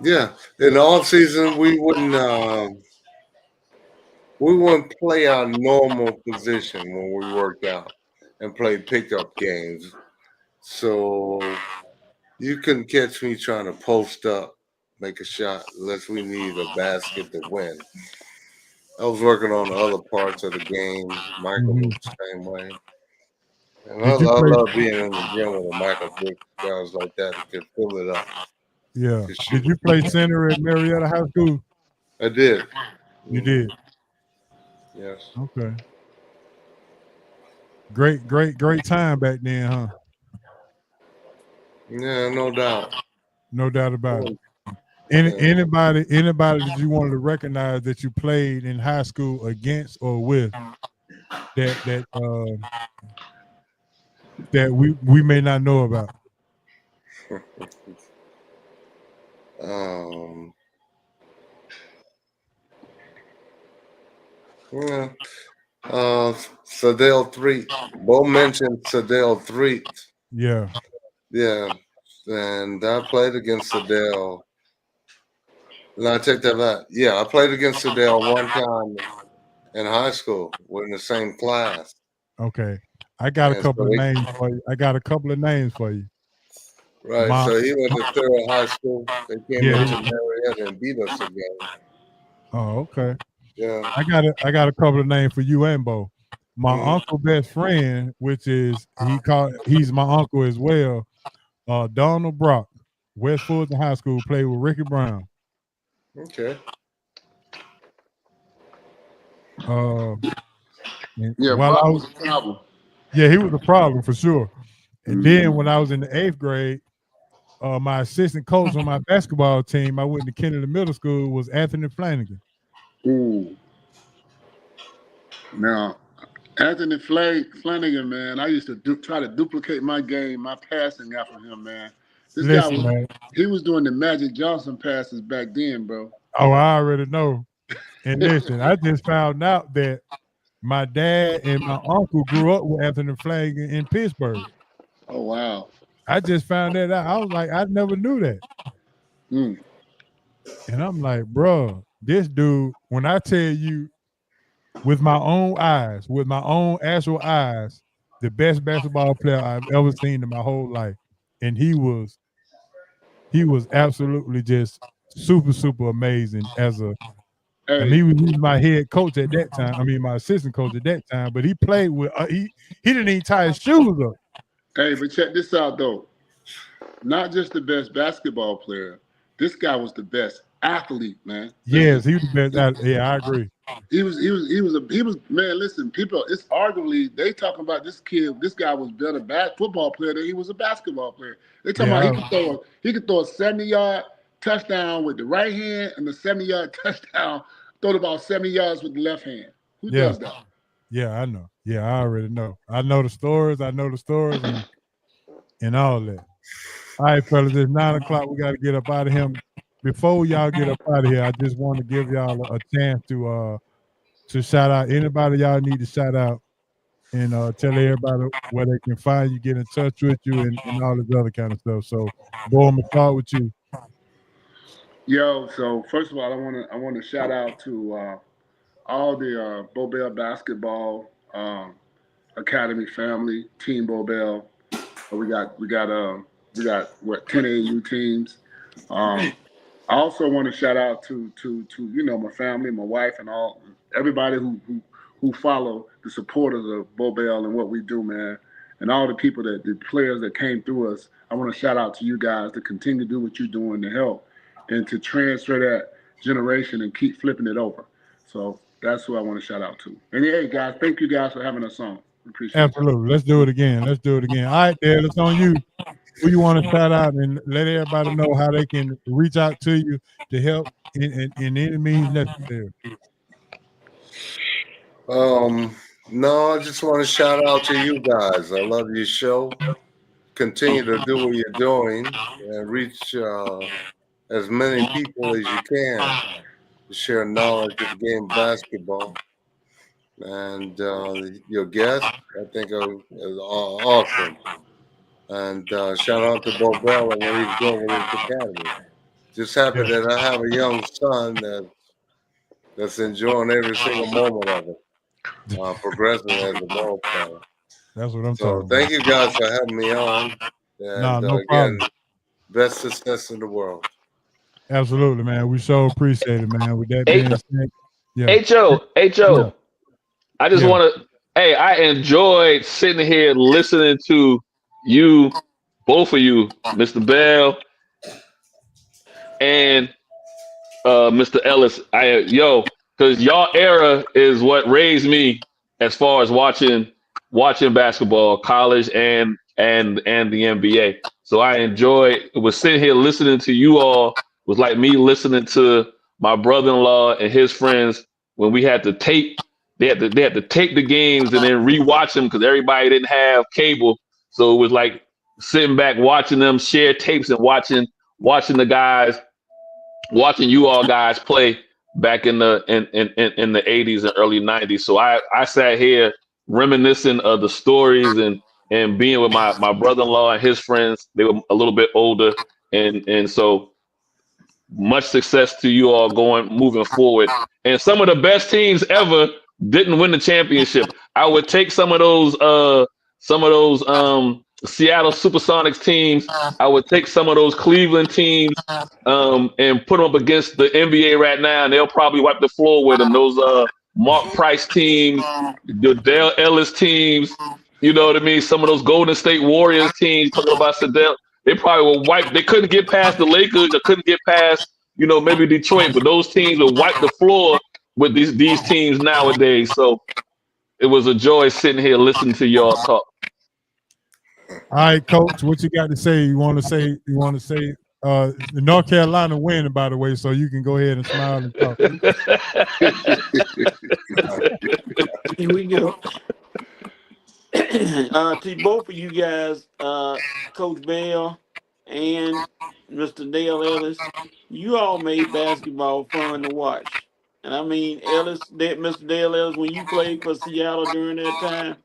yeah, in the off season we wouldn't play our normal position when we worked out and played pickup games. So you couldn't catch me trying to post up, make a shot unless we needed a basket to win. I was working on the other parts of the game. Michael Hmm. was the same way. And I Did you play? love being in the gym with a Michael Brooks, guys like that who can fill it up, Yeah. can Did shoot. you play center at Marietta High School? I did. You Hmm. did. Yes. Okay. Great time back then, huh? Yeah, no doubt. No doubt about it. Yeah. Anybody that you wanted to recognize that you played in high school against or with that that we may not know about. Um, yeah. Sadell Threet. Bo mentioned Sadell Threet. Yeah. Yeah. And I played against Sadell. No, I take that back. Yeah, I played against Sadell one time in high school. We're in the same class. Okay. I got a And so couple of names for you. I got a couple of names for you. right. My So he went to Thurl High School. They came yeah. into Marietta and beat us again. Oh, okay. Yeah. I got a couple of names for you and Bo. My Mm, uncle best friend, which is he's my uncle as well. Donald Brock, West Fulton High School, played with Ricky Brown. okay. Uh, and Yeah, while I Brock was was a problem. yeah, he was a problem for sure. And then Mm-hmm. when I was in the 8th grade, my assistant coach on my basketball team, I went to Kennedy Middle School, was Anthony Flanagan. Ooh. Now, Anthony Flanagan, man, I used to try to duplicate my game, my passing after him, man. This guy Listen, was man. he was doing the Magic Johnson passes back then, bro. Oh, I already know. And listen, I just found out that my dad and my uncle grew up with Anthony Flanagan in Pittsburgh. Oh wow. I just found that out. I was like, I never knew that. Mm. And I'm like, bro, this dude, when I tell you with my own eyes, with my own actual eyes, the best basketball player I've ever seen in my whole life. And he was absolutely just super amazing I Hey, mean, he was my head coach at that time. I mean, my assistant coach at that time. But he played with he didn't even tie his shoes up. hey, but check this out though. Not just the best basketball player. This guy was the best athlete, man. Listen, Yes, he was the best. Yeah, I agree. he was man. Listen, people, it's arguably they talking about this kid. This guy was better football player than he was a basketball player. They talking about Yeah, he could throw a 70 yard touchdown with the right hand and the 70-yard touchdown, throw the ball 70 yards with the left hand. Who Yeah. does that? Yeah, I know. Yeah, I already know. I know the stories. I know the stories and all that. All right, fellas, it's 9 o'clock. We got to get up out of here. Before y'all get up out of here, I just want to give y'all a chance to shout out anybody y'all need to shout out and tell everybody where they can find you, get in touch with you, and all this other kind of stuff. So, boy, I'm gonna start with you. Yo, so first of all, I want to shout out to all the Bobel basketball academy family, Team Bobel. We got what 10 AU teams. Um, I also want to shout out to my family, my wife, and all everybody who follow the supporters of Bobel and what we do, man, and all the people the players that came through us. I want to shout out to you guys to continue to do what you're doing to help and to transfer that generation and keep flipping it over. So that's who I want to shout out to. And hey, guys, thank you guys for having us on. Appreciate you. Absolutely. Let's do it again. Let's do it again. All right, Dale, it's on you. Who you want to shout out and let everybody know how they can reach out to you to help in any means necessary. No, I just want to shout out to you guys. I love your show. Continue to do what you're doing and reach as many people as you can to share knowledge of the game of basketball. And your guest, I think, is awesome. And shout out to Bo Bell and what he's doing with his academy. Just happy Yeah, that I have a young son that's enjoying every single moment of it, progressing as a ball player. that's what I'm So talking about. thank you guys for having me on. Nah, And no problem. again, best success in the world. Absolutely, man. We so appreciate it, man. With that H being said, yeah, yeah, Ho. I just yeah. want to. Hey, I enjoyed sitting here listening to you, both of you, Mr. Bell and Mr. Ellis. Because y'all era is what raised me as far as watching basketball, college and the NBA. So I enjoyed was sitting here listening to you all was like me listening to my brother-in-law and his friends when we had to tape. They had to tape the games and then rewatch them because everybody didn't have cable. So it was like sitting back watching them share tapes and watching the guys watching you all guys play back in the 80s and early 90s. So I sat here reminiscing of the stories and being with my brother-in-law and his friends. They were a little bit older, and so much success to you all going moving forward. And some of the best teams ever didn't win the championship. I would take some of those Seattle Supersonics teams. I would take some of those Cleveland teams and put them up against the NBA right now, and they'll probably wipe the floor with them. Those Mark Price teams, the Dale Ellis teams. You know what I mean? Some of those Golden State Warriors teams talking about Sedell. They probably will wipe. They couldn't get past the Lakers. Or couldn't get past, maybe Detroit. But those teams will wipe the floor with these teams nowadays. So it was a joy sitting here listening to y'all talk. All right, Coach, what you got to say? You want to say the North Carolina winning, by the way, so you can go ahead and smile and talk. Here we go. To both of you guys, Coach Bell and Mr. Dale Ellis, you all made basketball fun to watch. And I mean, Mr. Dale Ellis, when you played for Seattle during that time,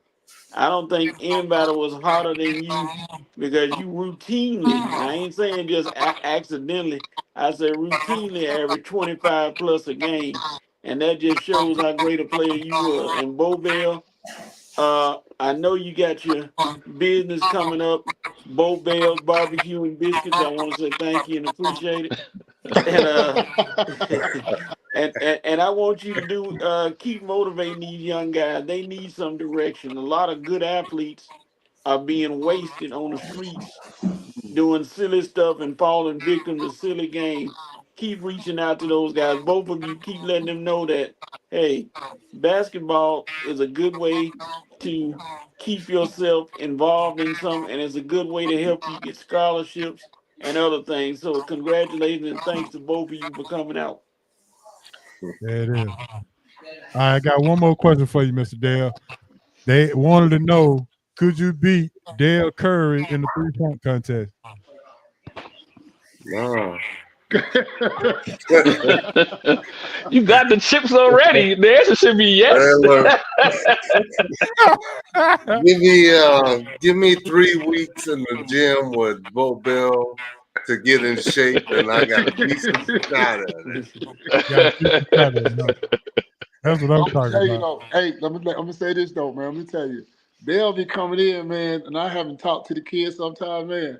I don't think anybody was hotter than you because you routinely, and I ain't saying just accidentally, I say routinely average 25 plus a game. And that just shows how great a player you were. And Bo Bell, I know you got your business coming up, Bo Bell's Barbecue and Biscuits. I want to say thank you and appreciate it. And and I want you to keep motivating these young guys. They need some direction. A lot of good athletes are being wasted on the streets doing silly stuff and falling victim to silly games. Keep reaching out to those guys. Both of you keep letting them know that, hey, basketball is a good way to keep yourself involved in some, and it's a good way to help you get scholarships and other things. So congratulations and thanks to both of you for coming out. There it is. All right, I got one more question for you, Mr. Dale. They wanted to know, could you beat Dale Curry in the 3-point contest? No. You got the chips already. The answer should be yes. Hey, look, give me 3 weeks in the gym with Bo Bill to get in shape, and I got a decent shot at it. That's what I'm I'm talking tell you about. though, hey, I'm gonna say this though, man. Let me tell you, they'll be coming in, man, and I haven't talked to the kids sometime, man.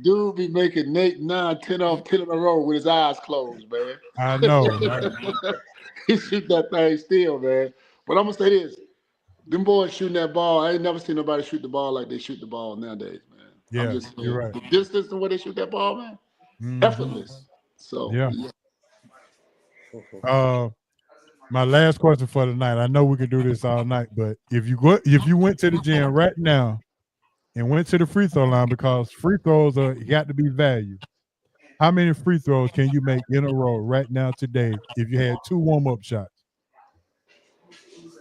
Dude be making 8, 9, 10 off 10 in a row with his eyes closed, man. I know, right? He shoot that thing still, man. But I'm gonna say this: them boys shooting that ball. I ain't never seen nobody shoot the ball like they shoot the ball nowadays, man. I'm Yeah, just saying, you're right. the distance and where they shoot that ball, man, Mhm. effortless. So Yeah. My last question for tonight. I know we could do this all night, but if you went to the gym right now and went to the free throw line, because free throws got to be valued. How many free throws can you make in a row right now today if you had 2 warm-up shots?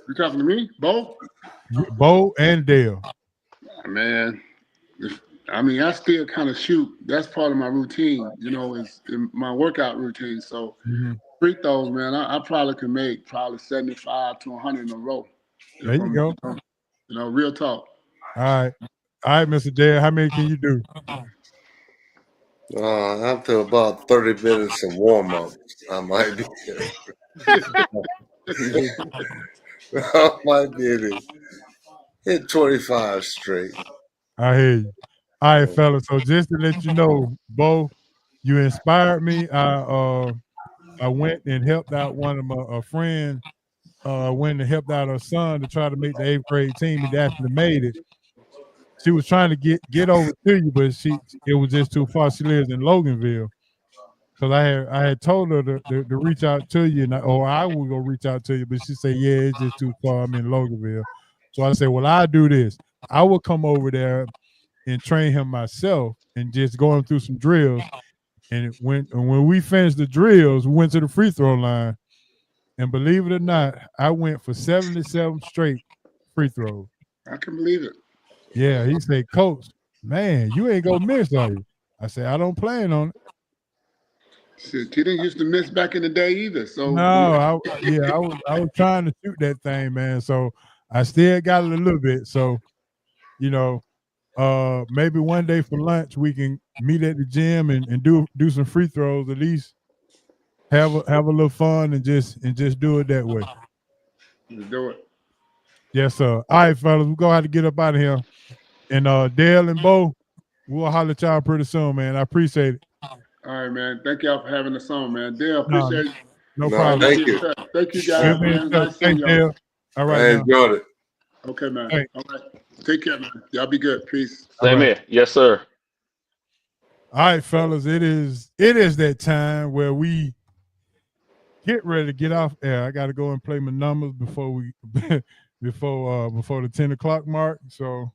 you talking to me, Bo? Bo and Dale. Man, I mean, I still kind of shoot. That's part of my routine, is in my workout routine. So Mhm. free throws, man, I probably can make 75 to 100 in a row. There If you go. real talk. All right. All right, Mr. Dale, how many can you do? After about 30 minutes of warm up, I might be I might be able to hit 25 straight. I hear you. All right, fellas. So just to let you know, Bo, you inspired me. I went and helped out one of my a friend. Went and helped out her son to try to make the 8th grade team. He actually made it. She was trying to get over to you, but it was just too far. She lives in Loganville. Because I had told her to reach out to you, or I would go reach out to you, but she said, yeah, it's just too far. I'm in Loganville. So I said, well, I'll do this. I will come over there and train him myself and just go him through some drills. And when we finished the drills, we went to the free throw line. And believe it or not, I went for 77 straight free throws. I can believe it. Yeah, he said, Coach, man, you ain't gonna miss, are you? I said, I don't plan on it. Shit, he didn't used to miss back in the day either. So No, I was trying to shoot that thing, man. So I still got it a little bit. So, you know, maybe one day for lunch we can meet at the gym and do some free throws, at least have a little fun and just do it that way. let's do it. Yes, sir. All right, fellas, we're gonna have to get up out of here. And Dale and Bo, we'll holler at y'all pretty soon, man. I appreciate it. All right, man. Thank y'all for having us on, man. Dale, No, appreciate it. no No, problem. thank you. Thank you We'll guys, be in man. touch. Nice seeing Thanks, y'all. Dale. All right, I now. enjoyed it. Okay, man. Hey. All right. Take care, man. Y'all be good. Peace. Same here. Yes, sir. All right, fellas, it is that time where we get ready to get off air. I got to go and play my numbers before we before the 10 o'clock mark. So,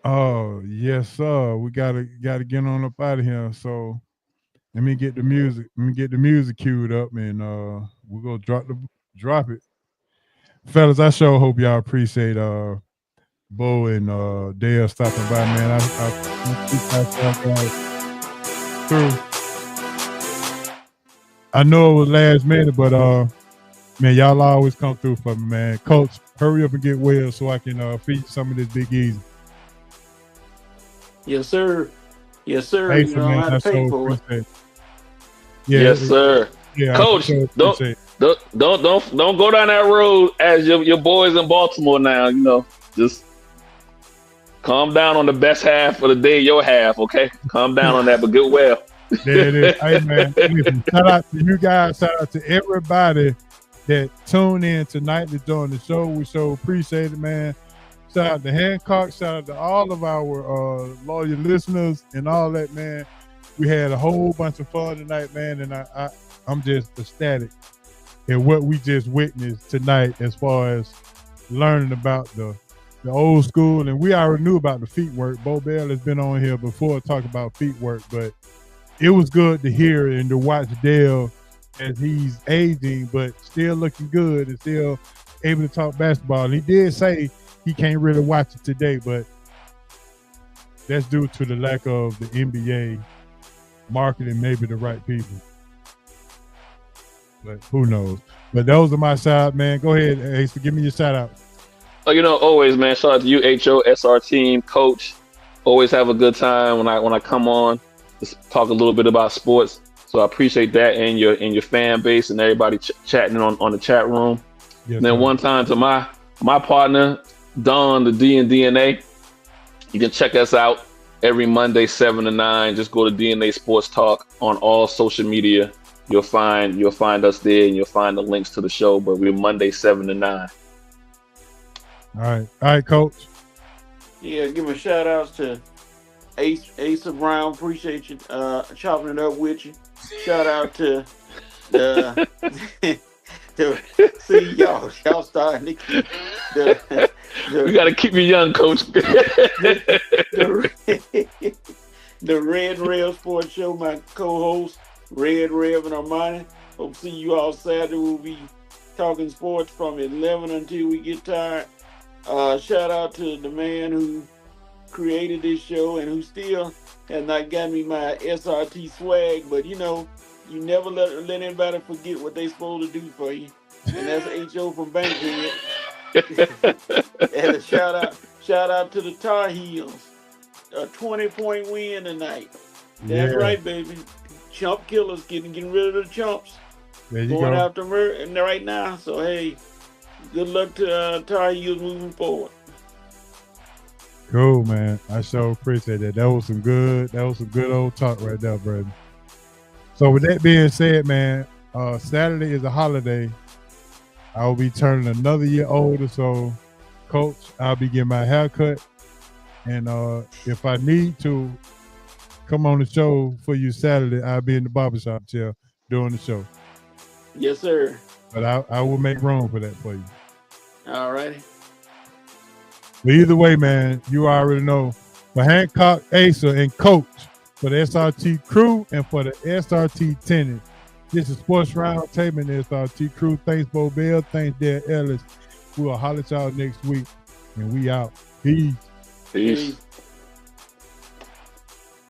oh yes, sir, we gotta get on up out of here. So let me get the music. Let me get the music queued up, and we're gonna drop it, fellas. I sure hope y'all appreciate Bo and Dale stopping by, man. I through. I know it was last minute, but man, y'all always come through for me, man. Coach, hurry up and get well so I can feed some of this Big Easy. Yes, sir. Yes, sir. Hey, You know man, how to I pay so for it. appreciate it. Yeah, Yes, sir. yeah, Coach, I so appreciate it. don't go down that road as your boys in Baltimore now. You know, just calm down on the best half of the day, your half. Okay, calm down on that, but get well. There it is. Hey, man, listen, shout out to you guys. Shout out to everybody that tuned in tonight to join the show. We so appreciate it, man. Shout out to Hancock. Shout out to all of our loyal listeners and all that, man. We had a whole bunch of fun tonight, man, and I'm just ecstatic at what we just witnessed tonight as far as learning about the the old school, and we already knew about the feet work. Bo Bell has been on here before talking about feet work, but it was good to hear and to watch Dale as he's aging, but still looking good and still able to talk basketball. And he did say he can't really watch it today, but that's due to the lack of the NBA marketing, maybe the right people. But who knows? But those are my side, man. Go ahead, Ace. Give me your shout out. Oh, always, man. Shout out to you, HO, team, coach. Always have a good time when I come on. Just talk a little bit about sports. So I appreciate that and your fan base and everybody chatting on the chat room. Yes, and then one time to my partner, Don, the D and DNA. You can check us out every Monday, 7 to 9. Just go to DNA Sports Talk on all social media. You'll find us there, and you'll find the links to the show. But we're Monday, 7 to 9. All right, Coach. Yeah, give a shout outs to Asa Brown. Appreciate you chopping it up with you. Shout out to the see y'all starting to keep we gotta keep you young, Coach. the Red Rail Sports Show, my co-host Red Rev and Armani. Hope to see you all Saturday. We'll be talking sports from 11 until we get tired. Shout out to the man who created this show and who still has not gotten me my SRT swag, but you never let anybody forget what they supposed to do for you. And that's HO from Bankhead. And a shout out to the Tar Heels. A 20-point win tonight. That's right, baby. Chump killers getting rid of the chumps. There you going go. after them right now. So hey, good luck to Tar Heels moving forward. Cool, man. I sure appreciate that. That was some good old talk right there, brother. So with that being said, man, Saturday is a holiday. I will be turning another year older, so Coach, I'll be getting my hair cut. And if I need to come on the show for you Saturday, I'll be in the barbershop chair doing the show. Yes, sir. But I will make room for that for you. All righty. But either way, man, you already know. For Hancock, Asa, and Coach, for the SRT crew and for the SRT tenant, this is Sports Roundtable and the SRT crew. Thanks, Bo Bell. Thanks, Dale Ellis. We'll holler at y'all next week. And we out. Peace. Peace.